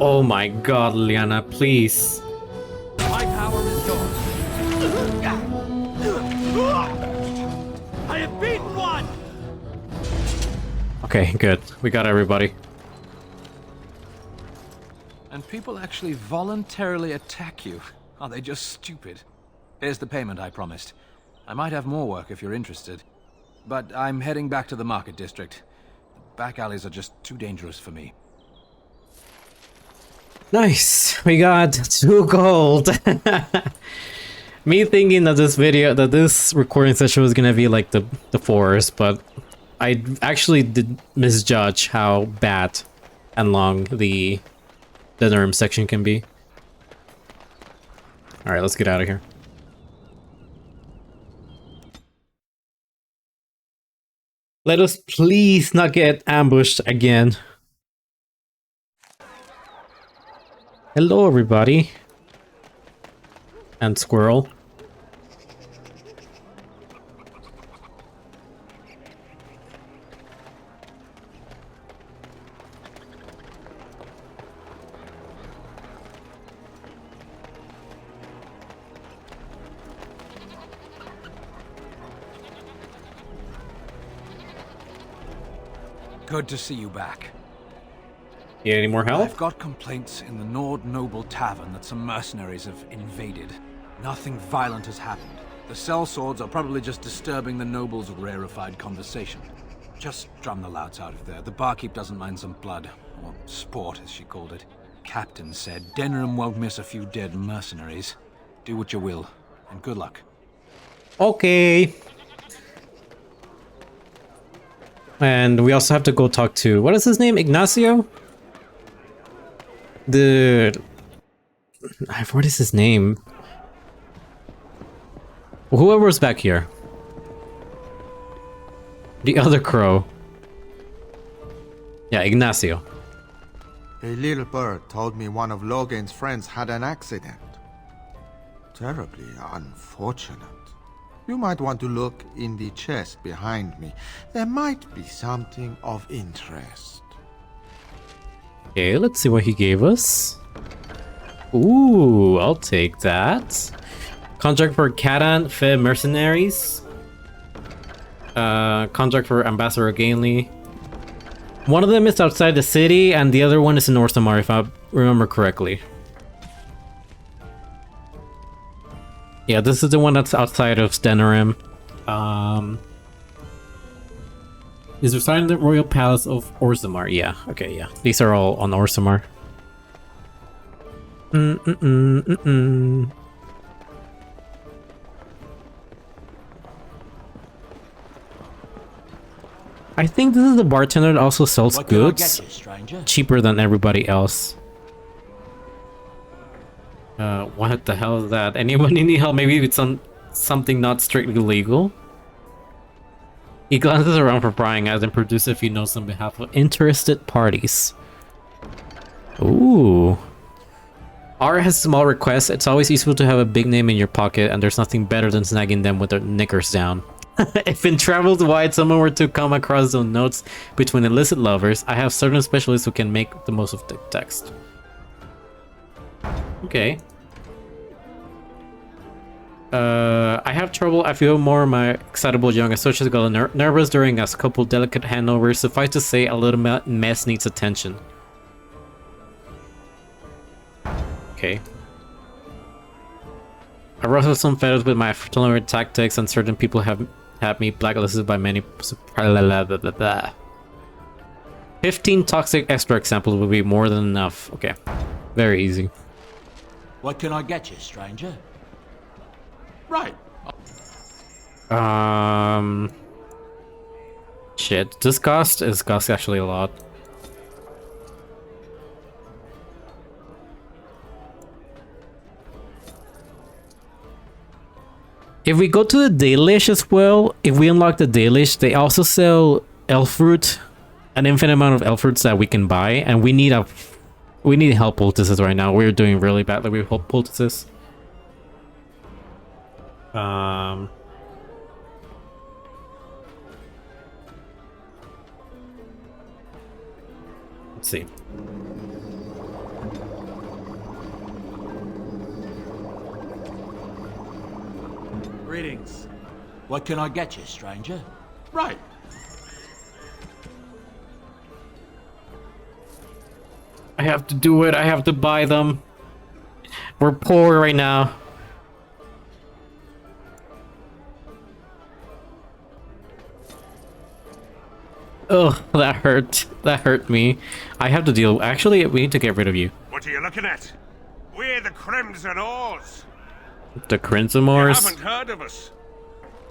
Oh my God, Liliana, please. My power is yours. I have beaten one. Okay, good. We got everybody. And people actually voluntarily attack you. Are they just stupid? Here's the payment I promised. I might have more work if you're interested. But I'm heading back to the market district. The back alleys are just too dangerous for me. Nice. We got 2 gold. Me thinking that this recording session was gonna be like the forest, but I actually did misjudge how bad and long the Denerim section can be. Alright, let's get out of here. Let us please not get ambushed again. Hello, everybody. And squirrel. Good to see you back. You any more help? I've got complaints in the Nord Noble Tavern that some mercenaries have invaded. Nothing violent has happened. The sellswords are probably just disturbing the nobles' rarefied conversation. Just drum the louds out of there. The barkeep doesn't mind some blood. Or sport, as she called it. Captain said Denerim won't miss a few dead mercenaries. Do what you will, and good luck. Okay. And we also have to go talk to... What is his name? Ignacio? What is his name? Whoever's back here. The other crow. Yeah, Ignacio. A little bird told me one of Logan's friends had an accident. Terribly unfortunate. You might want to look in the chest behind me. There might be something of interest. Okay, let's see what he gave us. Ooh, I'll take that. Contract for Catan Fed mercenaries. Contract for Ambassador Gainley. One of them is outside the city, and the other one is in Orthamar, if I remember correctly. Yeah, this is the one that's outside of Denerim. Is residing in the Royal Palace of Orzammar. Yeah, okay, yeah. These are all on Orzammar. I think this is the bartender that also sells goods. Cheaper than everybody else. What the hell is that? Anyone need help? Maybe it's something not strictly legal? He glances around for prying eyes and produces if he knows on behalf of interested parties. Ooh. Ara has a small request. It's always useful to have a big name in your pocket, and there's nothing better than snagging them with their knickers down. If in travels wide someone were to come across those notes between illicit lovers, I have certain specialists who can make the most of the text. Okay. I have trouble. I feel more my excitable young associates got nervous during a couple delicate handovers. Suffice to say, a little mess needs attention. Okay. I wrestle some feathers with my familiar tactics, and certain people have had me blacklisted by many. 15 toxic extra examples would be more than enough. Okay. Very easy. What can I get you, stranger? Right. Shit. This cost actually a lot. If we go to the Dalish as well, if we unlock the Dalish, they also sell elf fruit, an infinite amount of elf fruits that we can buy, and we need help poultices right now. We're doing really badly with help poultices. Let's see. Greetings. What can I get you, stranger? Right. I have to do it. I have to buy them. We're poor right now. Ugh, that hurt. That hurt me. I have to deal. Actually, we need to get rid of you. What are you looking at? We're the Crimson Oars. The Crimsomores? You haven't heard of us.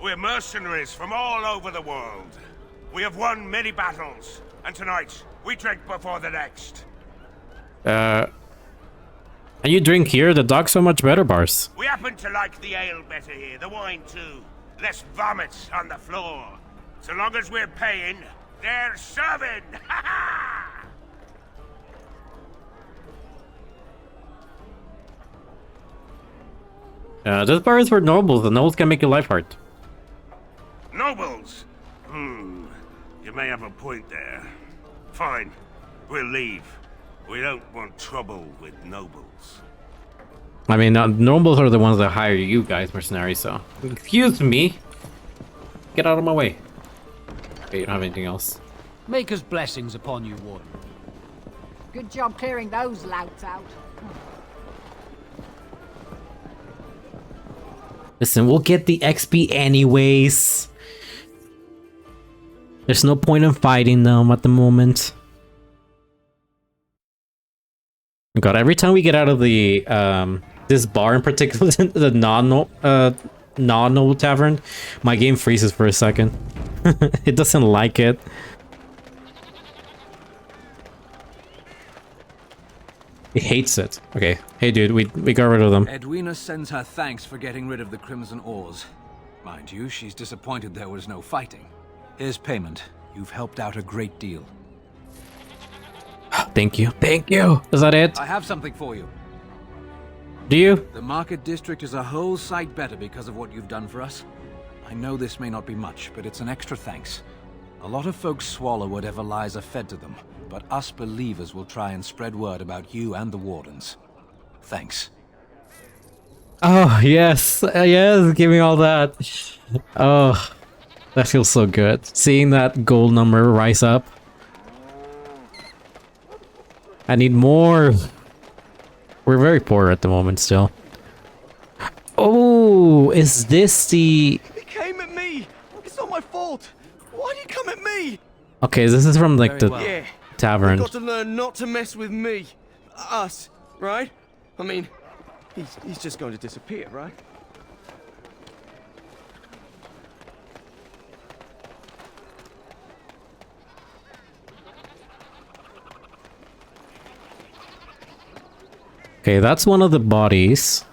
We're mercenaries from all over the world. We have won many battles, and tonight we drink before the next. And you drink here? The dog's so much better, Bars. We happen to like the ale better here, the wine too. Less vomit on the floor. So long as we're paying, they're serving! Ha ha! This bar is for nobles. The nobles can make your life hard. Nobles? You may have a point there. Fine. We'll leave. We don't want trouble with nobles. I mean, nobles are the ones that hire you guys, mercenaries, so... Excuse me! Get out of my way. Okay, you don't have anything else. Maker's blessings upon you, Warden. Good job clearing those louts out. Listen, we'll get the XP anyways. There's no point in fighting them at the moment. God, every time we get out of the this bar in particular, the non-noble tavern, my game freezes for a second. It doesn't like it. It hates it. Okay. Hey dude, we got rid of them. Edwina sends her thanks for getting rid of the Crimson Oars. Mind you, she's disappointed there was no fighting. Here's payment. You've helped out a great deal. Thank you. Thank you. Is that it? I have something for you. Do you? The market district is a whole sight better because of what you've done for us. I know this may not be much, but it's an extra thanks. A lot of folks swallow whatever lies are fed to them, but us believers will try and spread word about you and the Wardens. Thanks. Oh, yes. Yes, give me all that. Oh, that feels so good. Seeing that gold number rise up. I need more. We're very poor at the moment still. Oh, is this the... He came at me! It's not my fault! Why do you come at me? Okay, this is from like the Yeah. tavern. You've got to learn not to mess with me. Us, right? I mean, he's just going to disappear, right? Okay, that's one of the bodies.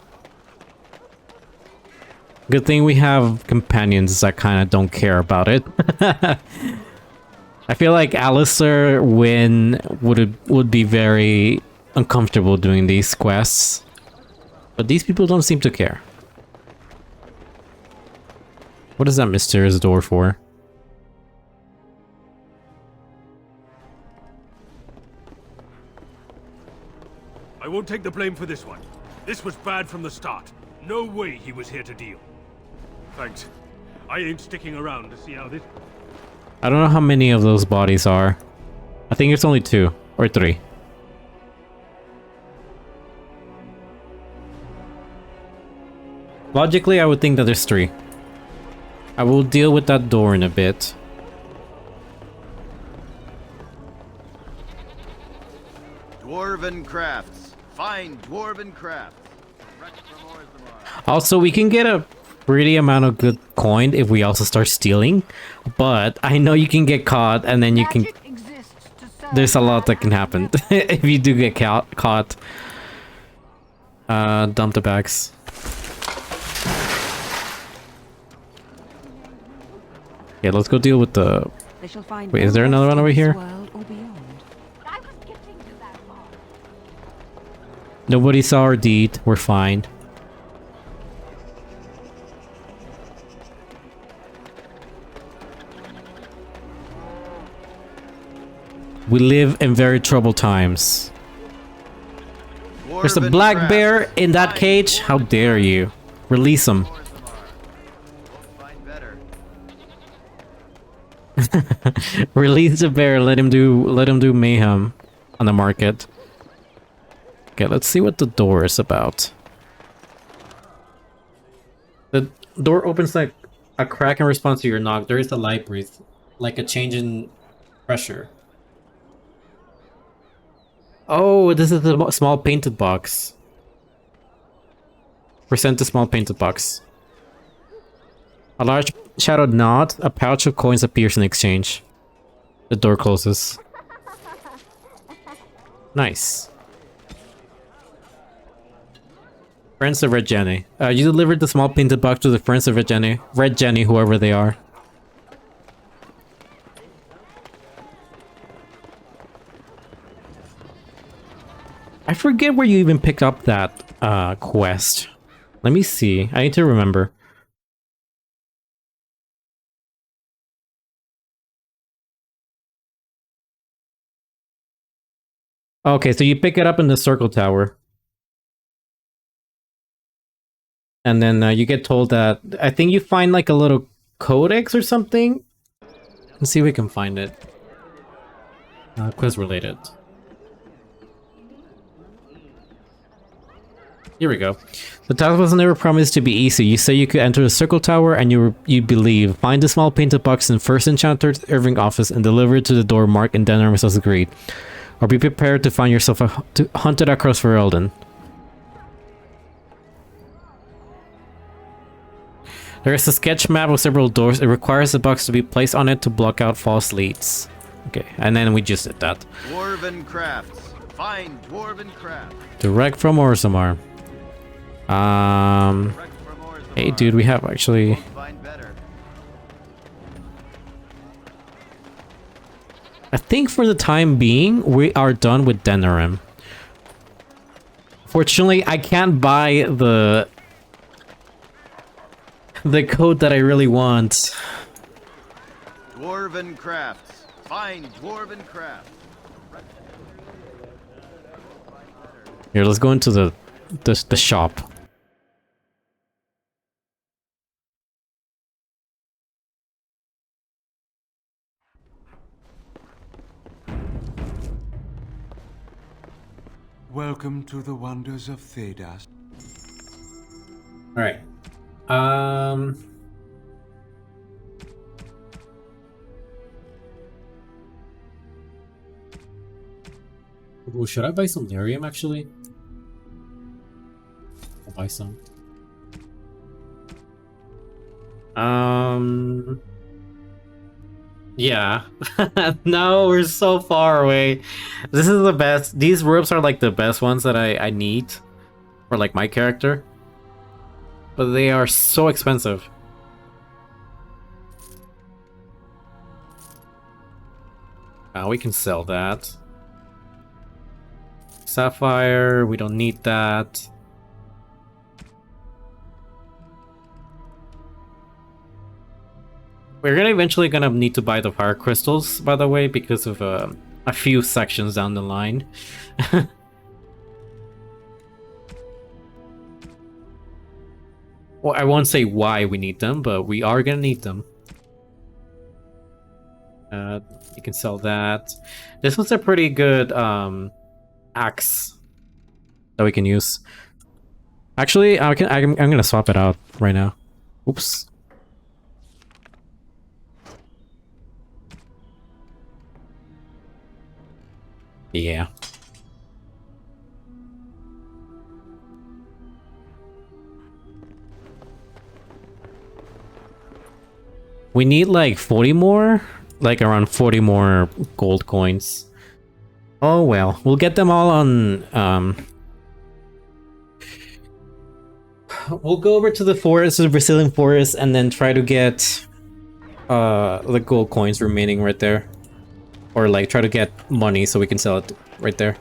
Good thing we have companions that kind of don't care about it. I feel like Alistair would be very uncomfortable doing these quests. But these people don't seem to care. What is that mysterious door for? I won't take the blame for this one. This was bad from the start. No way he was here to deal. Thanks. I ain't sticking around to see how this... I don't know how many of those bodies are. I think it's only 2 or 3. Logically, I would think that there's 3. I will deal with that door in a bit. Dwarven crafts. Fine dwarven crafts. Also, we can get a pretty amount of good coin if we also start stealing. But I know you can get caught and then you can... There's a lot that can happen if you do get caught. Dump the bags. Yeah, let's go deal with the... Wait, is there another one over here? Nobody saw our deed. We're fine. We live in very troubled times. There's a black bear in that cage. How dare you? Release him. Release the bear. Let him do mayhem on the market. Okay, let's see what the door is about. The door opens like a crack in response to your knock. There is a light breeze, like a change in pressure. Oh, this is the small painted box. Present the small painted box. A large shadowed knot, a pouch of coins appears in exchange. The door closes. Nice. Friends of Red Jenny. You delivered the small painted box to the Friends of Red Jenny. Red Jenny, whoever they are. I forget where you even picked up that quest. Let me see. I need to remember. Okay, so you pick it up in the circle tower. And then you get told that... I think you find like a little codex or something. Let's see if we can find it. Quest related. Here we go. The task was never promised to be easy. You say you could enter the circle tower and you believe. Find the small painted box in First Enchanter Irving office and deliver it to the door marked in Denerim as agreed. Or be prepared to find yourself hunted across Ferelden. There is a sketch map of several doors. It requires the box to be placed on it to block out false leads. Okay, and then we just did that. Dwarven crafts. Find dwarven crafts. Direct from Orzammar. Hey dude, we have actually... I think for the time being, we are done with Denerim. Fortunately, I can't buy the code that I really want. Dwarven crafts. Find dwarven crafts. Here, let's go into the shop. Welcome to the wonders of Thedas. Alright. Ooh, should I buy some Denerim actually? I'll buy some. Yeah. No, we're so far away. This is the best. These ropes are like the best ones that I need for like my character. But they are so expensive. We can sell that. Sapphire, we don't need that. We're eventually gonna need to buy the fire crystals, by the way, because of a few sections down the line. Well, I won't say why we need them, but we are gonna need them. You can sell that. This one's a pretty good axe that we can use. Actually, I'm gonna swap it out right now. Oops. Yeah. We need like 40 more, like around 40 more gold coins. Oh well, we'll get them all on we'll go over to the forest, the Brazilian forest, and then try to get the gold coins remaining right there. Or like try to get money so we can sell it right there.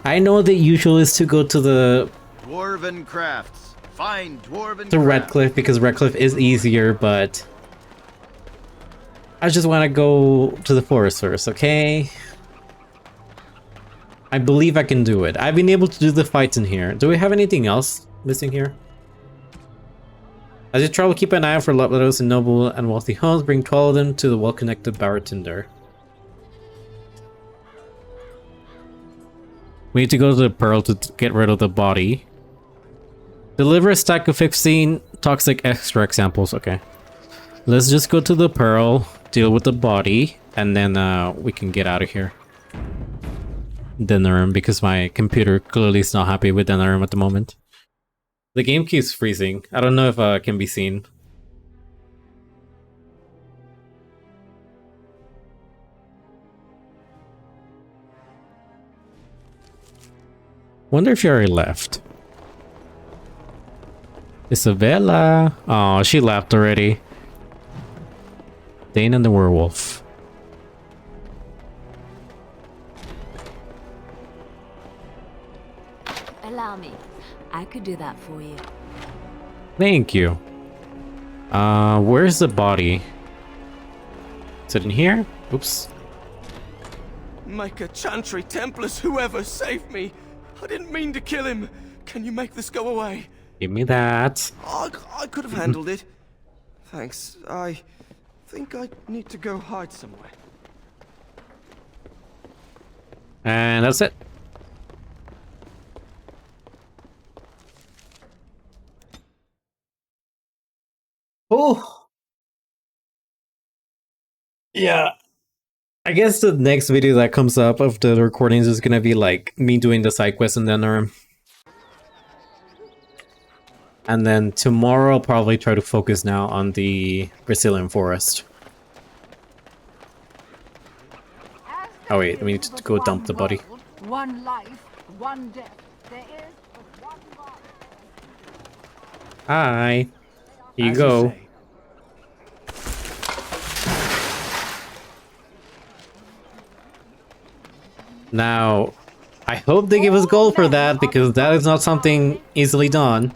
I know the usual is to go to the Dwarven crafts. Find dwarven to Redcliffe because Redcliffe is easier, but I just want to go to the forest first, okay? I believe I can do it. I've been able to do the fights in here. Do we have anything else missing here? As you travel, keep an eye out for widows in noble and wealthy homes. Bring 12 of them to the well-connected bartender. We need to go to the Pearl to get rid of the body. Deliver a stack of 15 toxic extract samples. Okay. Let's just go to the Pearl, deal with the body, and then we can get out of here. Denerim, because my computer clearly is not happy with Denerim at the moment. The game keeps freezing. I don't know if it can be seen. Wonder if she already left. Isabella. Oh, she left already. Dane and the werewolf. Allow me. I could do that for you. Thank you. Where's the body? Is it in here? Oops. Make a Chantry Templars, whoever, save me! I didn't mean to kill him! Can you make this go away? Give me that. I could have handled it. Thanks. I think I need to go hide somewhere. And that's it. Oh. Yeah. I guess the next video that comes up of the recordings is gonna be like me doing the side quest in Denerim. And then tomorrow I'll probably try to focus now on the Brazilian forest. Oh wait, we need to go dump the body. One life, one death. There is but one life. Hi. Here you As go. you say. Now, I hope they give us gold for that, because that is not something easily done.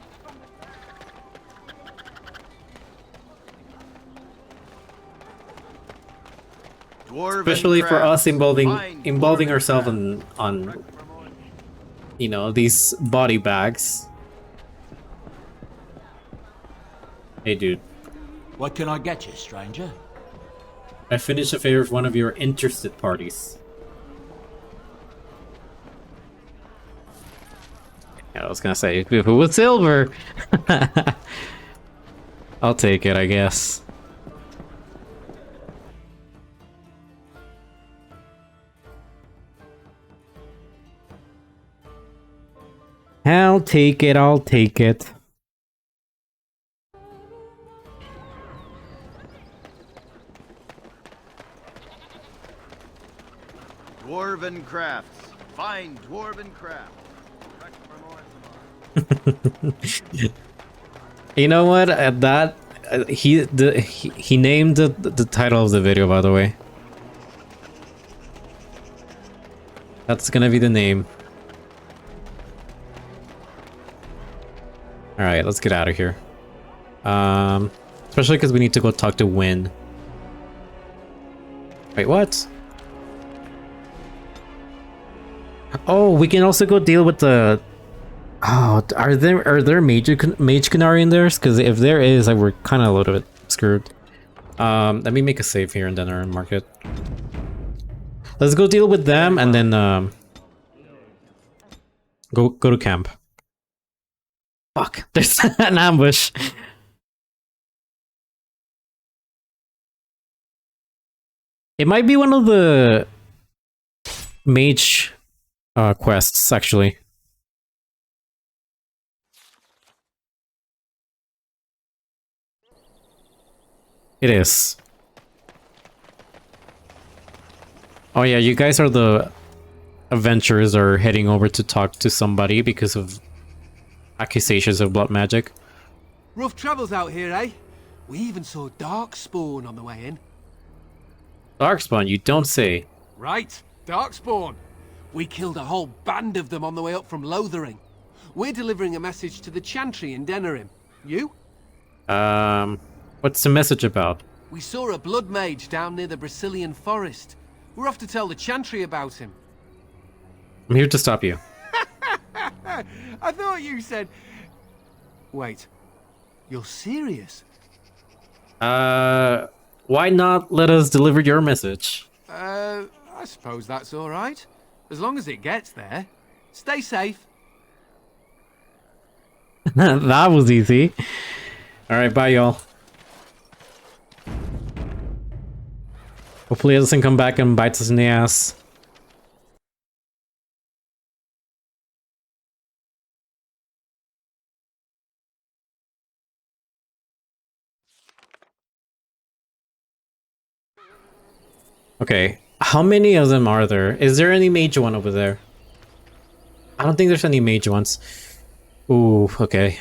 Especially for us involving ourselves on you know, these body bags. Hey dude. What can I get you, stranger? I finished a favor of one of your interested parties. Yeah, I was gonna say, if it was silver! I'll take it, I guess. I'll take it, I'll take it. Dwarven crafts. Fine dwarven crafts. You know what? At that, he named the title of the video, by the way. That's gonna be the name. All right, let's get out of here. Especially because we need to go talk to Win. Wait, what? Oh, we can also go deal with the. Oh, are there mage Canary in there? Because if there is, we're kind of a little bit screwed. Let me make a save here and then our market. Let's go deal with them and then go to camp. Fuck, there's an ambush. It might be one of the mage quests, actually. It is. Oh yeah, you guys are the adventurers are heading over to talk to somebody because of accusations of blood magic. Rough travels out here, eh? We even saw Darkspawn on the way in. Darkspawn, you don't say. Right, Darkspawn. We killed a whole band of them on the way up from Lothering. We're delivering a message to the Chantry in Denerim. You? What's the message about? We saw a blood mage down near the Brazilian forest. We're off to tell the Chantry about him. I'm here to stop you. I thought you said... Wait, you're serious? Why not let us deliver your message? I suppose that's all right. As long as it gets there. Stay safe. That was easy. Alright, bye y'all. Hopefully it doesn't come back and bites us in the ass. Okay, how many of them are there? Is there any major one over there? I don't think there's any mage ones. Ooh, okay.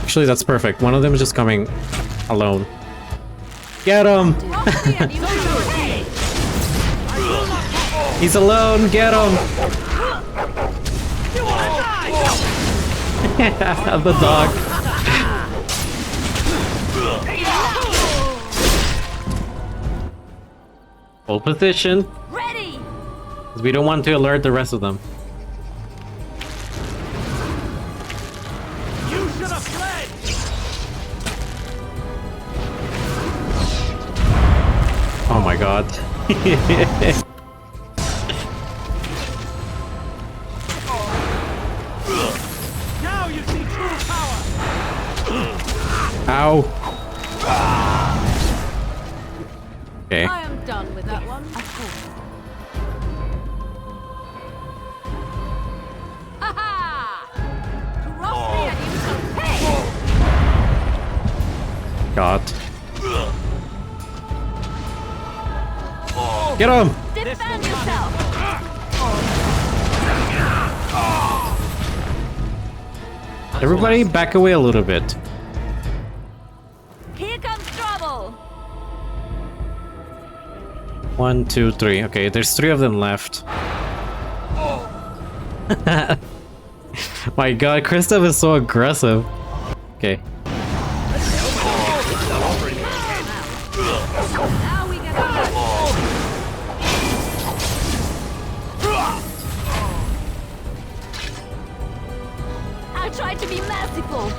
Actually, that's perfect. One of them is just coming alone. Get him! He's alone. Get him! The dog. Hold position. Ready. 'Cause we don't want to alert the rest of them. You should have fled! Oh my god. Now you see true power! Ow. Okay. I am done with that one. Of course. God. Get him! Defend yourself. Everybody back away a little bit. Here comes trouble. 1, 2, 3. Okay, there's 3 of them left. My god, Kristoff is so aggressive. Okay. I tried to be merciful.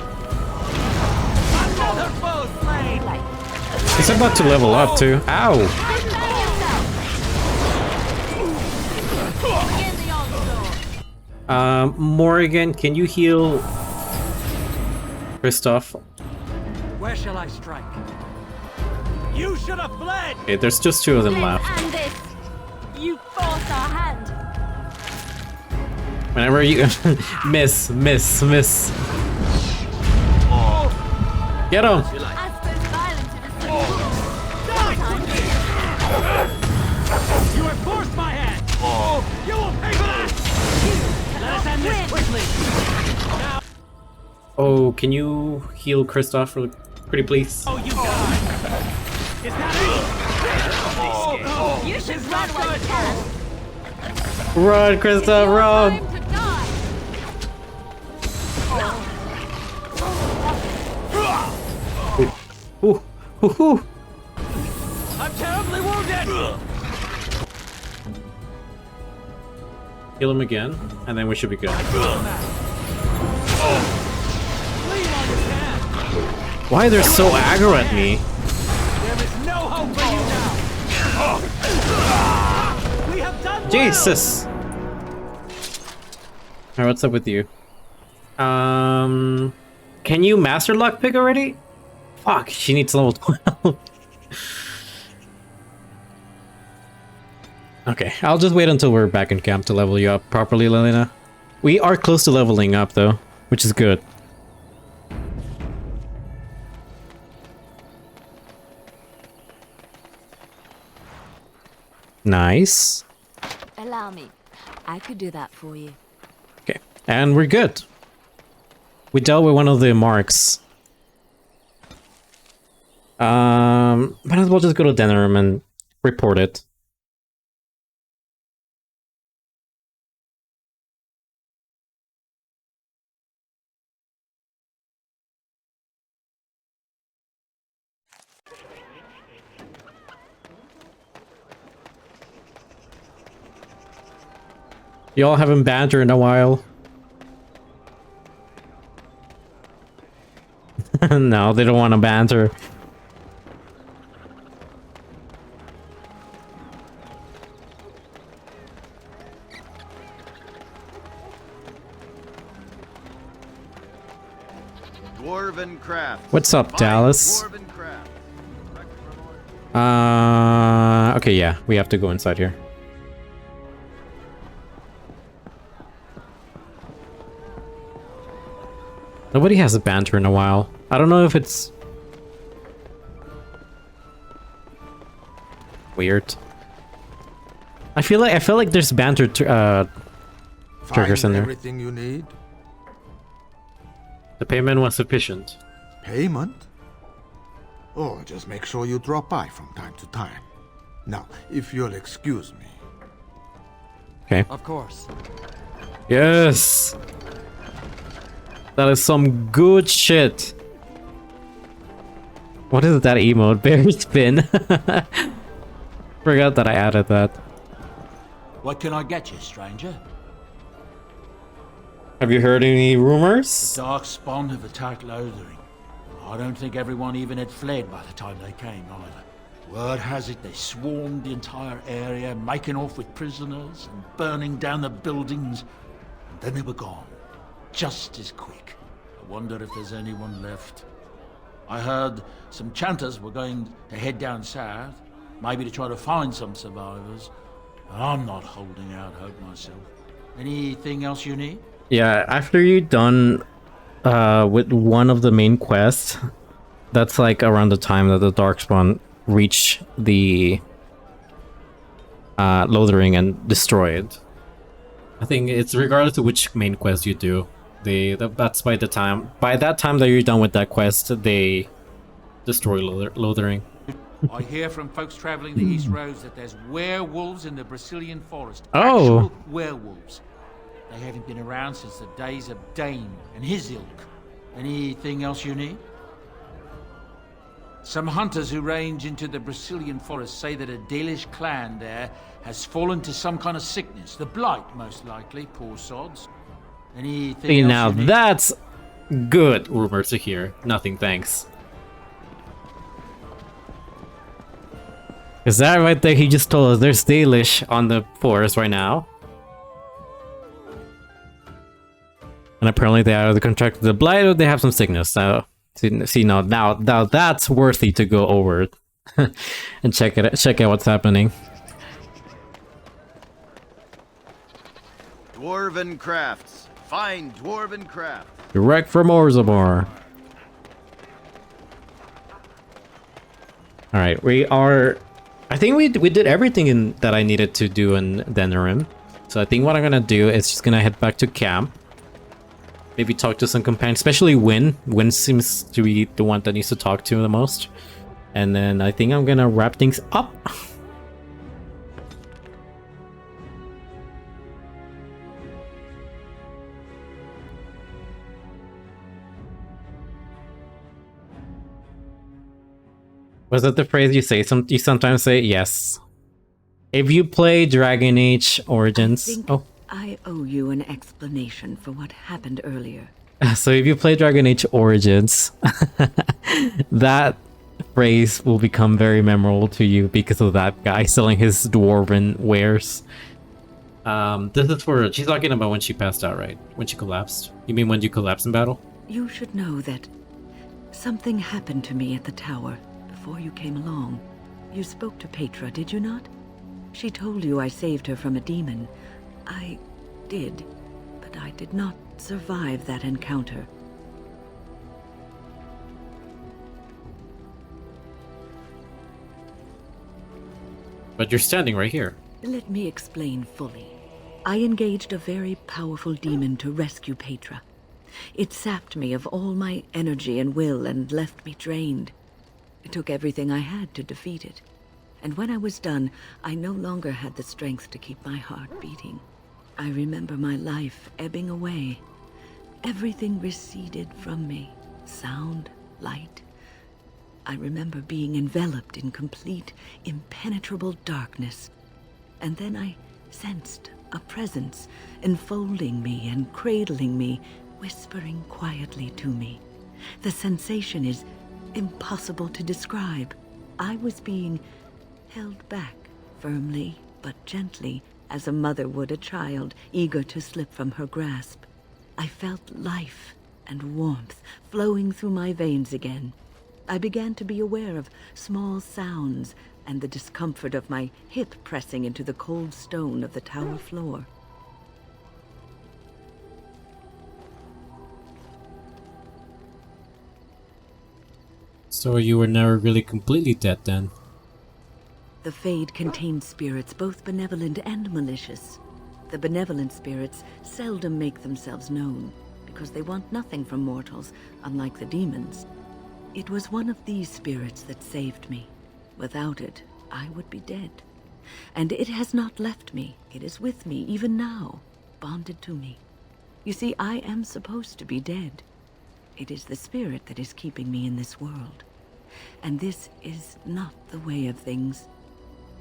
Another foe slain! He's about to level up too. Ow! Morrigan, can you heal Kristoff? Where shall I strike? You should have fled! Okay, there's just 2 of them left. And this. You force our hand. Whenever you miss. Get him! You have forced my hand! You will pay for that! Let us end this quickly! Now... Oh, can you heal Kristoff really pretty please? Oh, you die! Is that it? You should run while you can. Run, Kristoff, run! Ooh. I'm terribly wounded! Heal him again, and then we should be good. Why they're so aggro at me? There is no hope for you now! We have done Jesus! Alright, what's up with you? Can you master lockpick already? Fuck, she needs level 12. Okay, I'll just wait until we're back in camp to level you up properly, Lelena. We are close to leveling up though, which is good. Nice. Allow me. I could do that for you. Okay, and we're good. We dealt with one of the marks. Might as well just go to Denerim and report it. Y'all haven't bantered in a while. No, they don't want to banter. Dwarven craft. What's up, Dallas? Dwarven craft. Okay, yeah, we have to go inside here. Nobody has a banter in a while. I don't know if it's weird. I feel like there's banter triggers in there. Everything you need? The payment was sufficient. Payment? Oh, just make sure you drop by from time to time. Now, if you'll excuse me. Okay. Of course. Yes! That is some good shit. What is that emote? Berry spin. Forgot that I added that. What can I get you, stranger? Have you heard any rumors? The Darkspawn have attacked Lothering. I don't think everyone even had fled by the time they came either. Word has it they swarmed the entire area, making off with prisoners and burning down the buildings. And then they were gone. Just as quick. I wonder if there's anyone left. I heard some chanters were going to head down south, maybe to try to find some survivors. I'm not holding out hope myself. Anything else you need? Yeah, after you're done with one of the main quests, that's like around the time that the Darkspawn reach the Lothering and destroy it. I think it's regardless of which main quest you do. That's by that time that you're done with that quest, they destroy Lothering. I hear from folks traveling the East Roads that there's werewolves in the Brazilian forest. Oh. Actual werewolves. They haven't been around since the days of Dane and his ilk. Anything else you need? Some hunters who range into the Brazilian forest say that a Dalish clan there has fallen to some kind of sickness. The blight, most likely. Poor sods. Anything See, else now you need? that's good rumor to hear. Nothing, thanks. Is that right there? He just told us there's Dalish on the forest right now. And apparently they are the contract the blight, or they have some sickness. So see now that's worthy to go over and check out what's happening. Dwarven crafts. Fine dwarven crafts. Direct from Orzammar. All right, we are. I think we did everything that I needed to do in Denerim. So I think what I'm gonna do is just gonna head back to camp. Maybe talk to some companions, especially Win. Win seems to be the one that needs to talk to the most. And then I think I'm gonna wrap things up. Was that the phrase you say? You sometimes say yes. If you play Dragon Age Origins... I owe you an explanation for what happened earlier. So if you play Dragon Age Origins, that phrase will become very memorable to you because of that guy selling his dwarven wares. This is for... She's talking about when she passed out, right? When she collapsed. You mean when you collapsed in battle? You should know that something happened to me at the tower before you came along. You spoke to Petra, did you not? She told you I saved her from a demon. I did, but I did not survive that encounter. But you're standing right here. Let me explain fully. I engaged a very powerful demon to rescue Petra. It sapped me of all my energy and will and left me drained. It took everything I had to defeat it. And when I was done, I no longer had the strength to keep my heart beating. I remember my life ebbing away. Everything receded from me. Sound, light. I remember being enveloped in complete, impenetrable darkness. And then I sensed a presence enfolding me and cradling me, whispering quietly to me. The sensation is impossible to describe. I was being held back, firmly but gently, as a mother would a child, eager to slip from her grasp. I felt life and warmth flowing through my veins again. I began to be aware of small sounds and the discomfort of my hip pressing into the cold stone of the tower floor. So you were never really completely dead then? The Fade contains spirits both benevolent and malicious. The benevolent spirits seldom make themselves known, because they want nothing from mortals, unlike the demons. It was one of these spirits that saved me. Without it, I would be dead. And it has not left me. It is with me even now, bonded to me. You see, I am supposed to be dead. It is the spirit that is keeping me in this world. And this is not the way of things.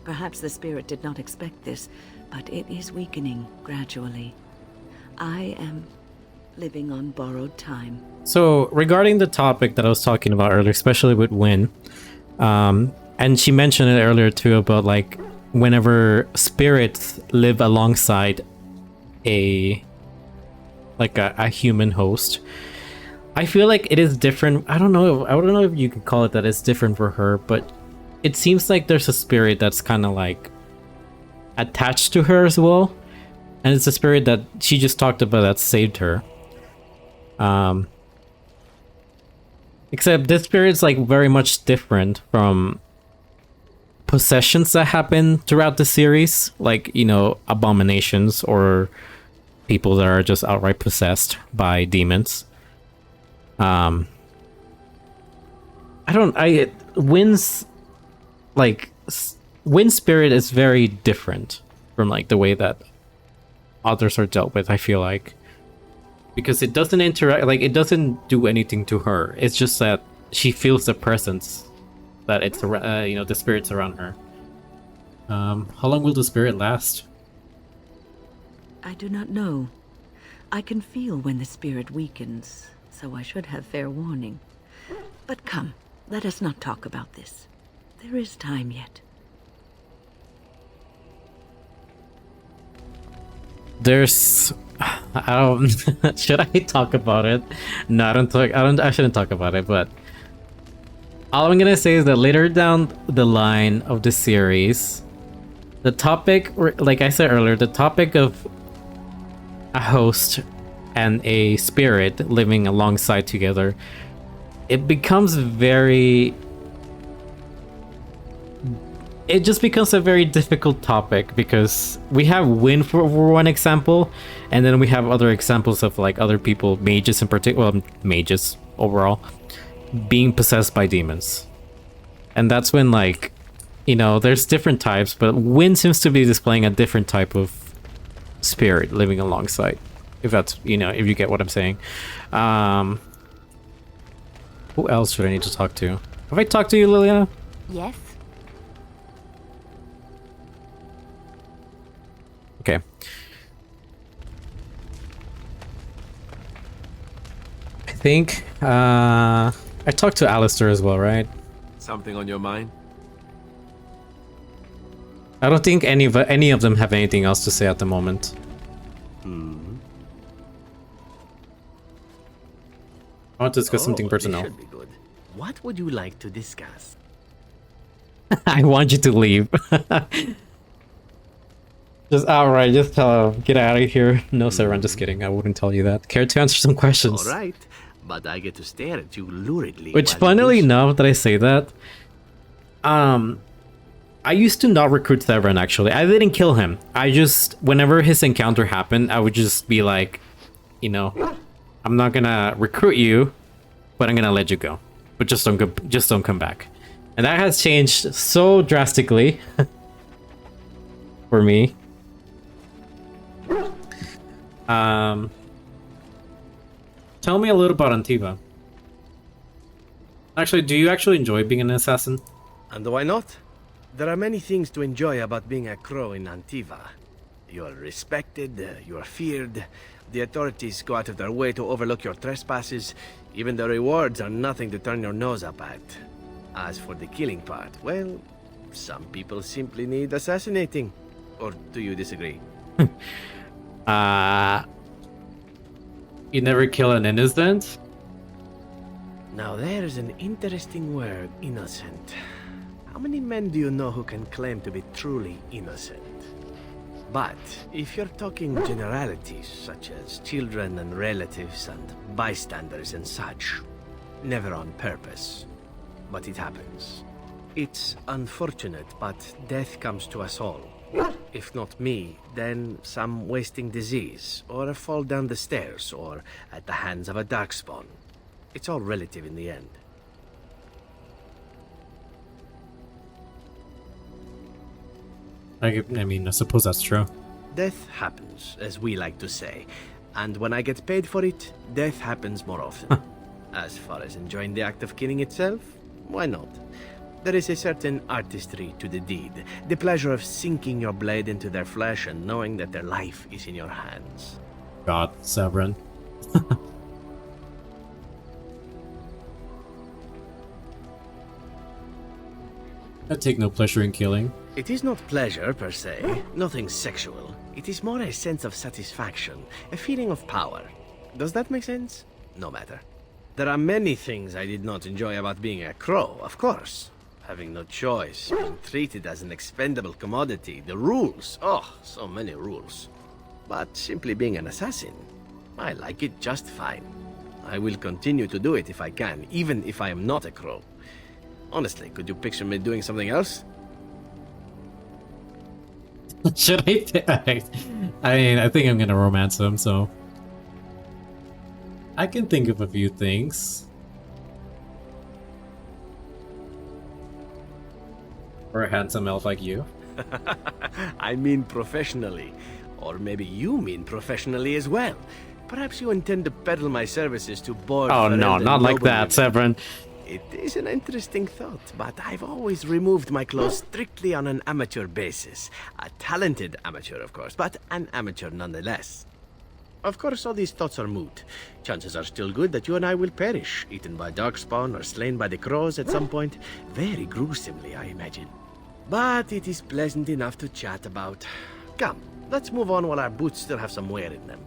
Perhaps the spirit did not expect this, but it is weakening gradually. I am living on borrowed time. So, regarding the topic that I was talking about earlier, especially with Wynn, and she mentioned it earlier too about like whenever spirits live alongside a human host. I feel like it is different. I don't know if you can call it that it's different for her, but it seems like there's a spirit that's kind of like attached to her as well, and it's a spirit that she just talked about that saved her. Except this spirit's like very much different from possessions that happen throughout the series, like, you know, abominations or people that are just outright possessed by demons. Wynn's spirit is very different from like the way that others are dealt with, I feel like, because it doesn't interact, like it doesn't do anything to her. It's just that she feels the presence, that it's you know, the spirits around her. How long will the spirit last? I do not know. I can feel when the spirit weakens, so I should have fair warning. But come, let us not talk about this. There is time yet. There's, I don't. Should I talk about it? No, I shouldn't talk about it. But all I'm gonna say is that later down the line of the series, the topic, like I said earlier, the topic of a host and a spirit living alongside together, it becomes very. It just becomes a very difficult topic because we have Wynn for one example, and then we have other examples of like other people, mages in particular, well, mages overall, being possessed by demons. And that's when, like, you know, there's different types, but Wynn seems to be displaying a different type of spirit living alongside. If that's, you know, if you get what I'm saying. Who else should I need to talk to? Have I talked to you, Liliana? Yes. Okay. I think I talked to Alistair as well, right? Something on your mind? I don't think any of them have anything else to say at the moment. I want to discuss something personal. This should be good. What would you like to discuss? I want you to leave. Just outright, just tell her, get out of here. No, sir, I'm just kidding. I wouldn't tell you that. Care to answer some questions? All right, but I get to stare at you luridly. Which, funnily enough, that I say that, I used to not recruit Severin, actually. I didn't kill him. I just, whenever his encounter happened, I would just be like, you know, I'm not gonna recruit you, but I'm gonna let you go. But just don't come back. And that has changed so drastically for me. Tell me a little about Antiva. Actually, do you actually enjoy being an assassin? And why not? There are many things to enjoy about being a crow in Antiva. You are respected, you are feared, the authorities go out of their way to overlook your trespasses, even the rewards are nothing to turn your nose up at. As for the killing part, well, some people simply need assassinating. Or do you disagree? You never kill an innocent? Now there's an interesting word, innocent. How many men do you know who can claim to be truly innocent? But if you're talking generalities, such as children and relatives and bystanders and such, never on purpose. but it happens. It's unfortunate, but death comes to us all. If not me, then some wasting disease, or a fall down the stairs, or at the hands of a darkspawn. It's all relative in the end. I mean, I suppose that's true. Death happens, as we like to say. And when I get paid for it, death happens more often. As far as enjoying the act of killing itself, why not? There is a certain artistry to the deed. The pleasure of sinking your blade into their flesh and knowing that their life is in your hands. God, Severin. I take no pleasure in killing. It is not pleasure, per se. Nothing sexual. It is more a sense of satisfaction. A feeling of power. Does that make sense? No matter. There are many things I did not enjoy about being a crow, of course. Having no choice, being treated as an expendable commodity, the rules, oh, so many rules. But simply being an assassin, I like it just fine. I will continue to do it if I can, even if I am not a crow. Honestly, could you picture me doing something else? Should I? I mean, I think I'm gonna romance him, so I can think of a few things. Or a handsome elf like you. I mean professionally. Or maybe you mean professionally as well. Perhaps you intend to peddle my services to board... Oh no, not like that, Severin. It is an interesting thought, but I've always removed my clothes strictly on an amateur basis. A talented amateur, of course, but an amateur nonetheless. Of course, all these thoughts are moot. Chances are still good that you and I will perish, eaten by darkspawn or slain by the crows at some point. Very gruesomely, I imagine. But it is pleasant enough to chat about. Come, let's move on while our boots still have some wear in them.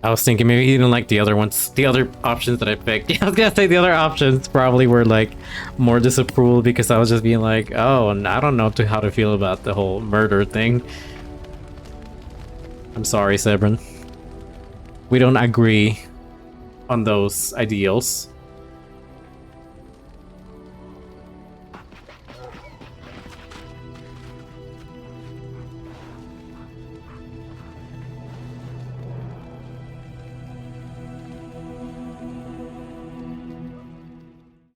I was thinking maybe he didn't like the other ones, the other options that I picked. Yeah, I was gonna say the other options probably were like more disapproval because I was just being like, oh, and I don't know how to feel about the whole murder thing. I'm sorry, Severin. We don't agree on those ideals.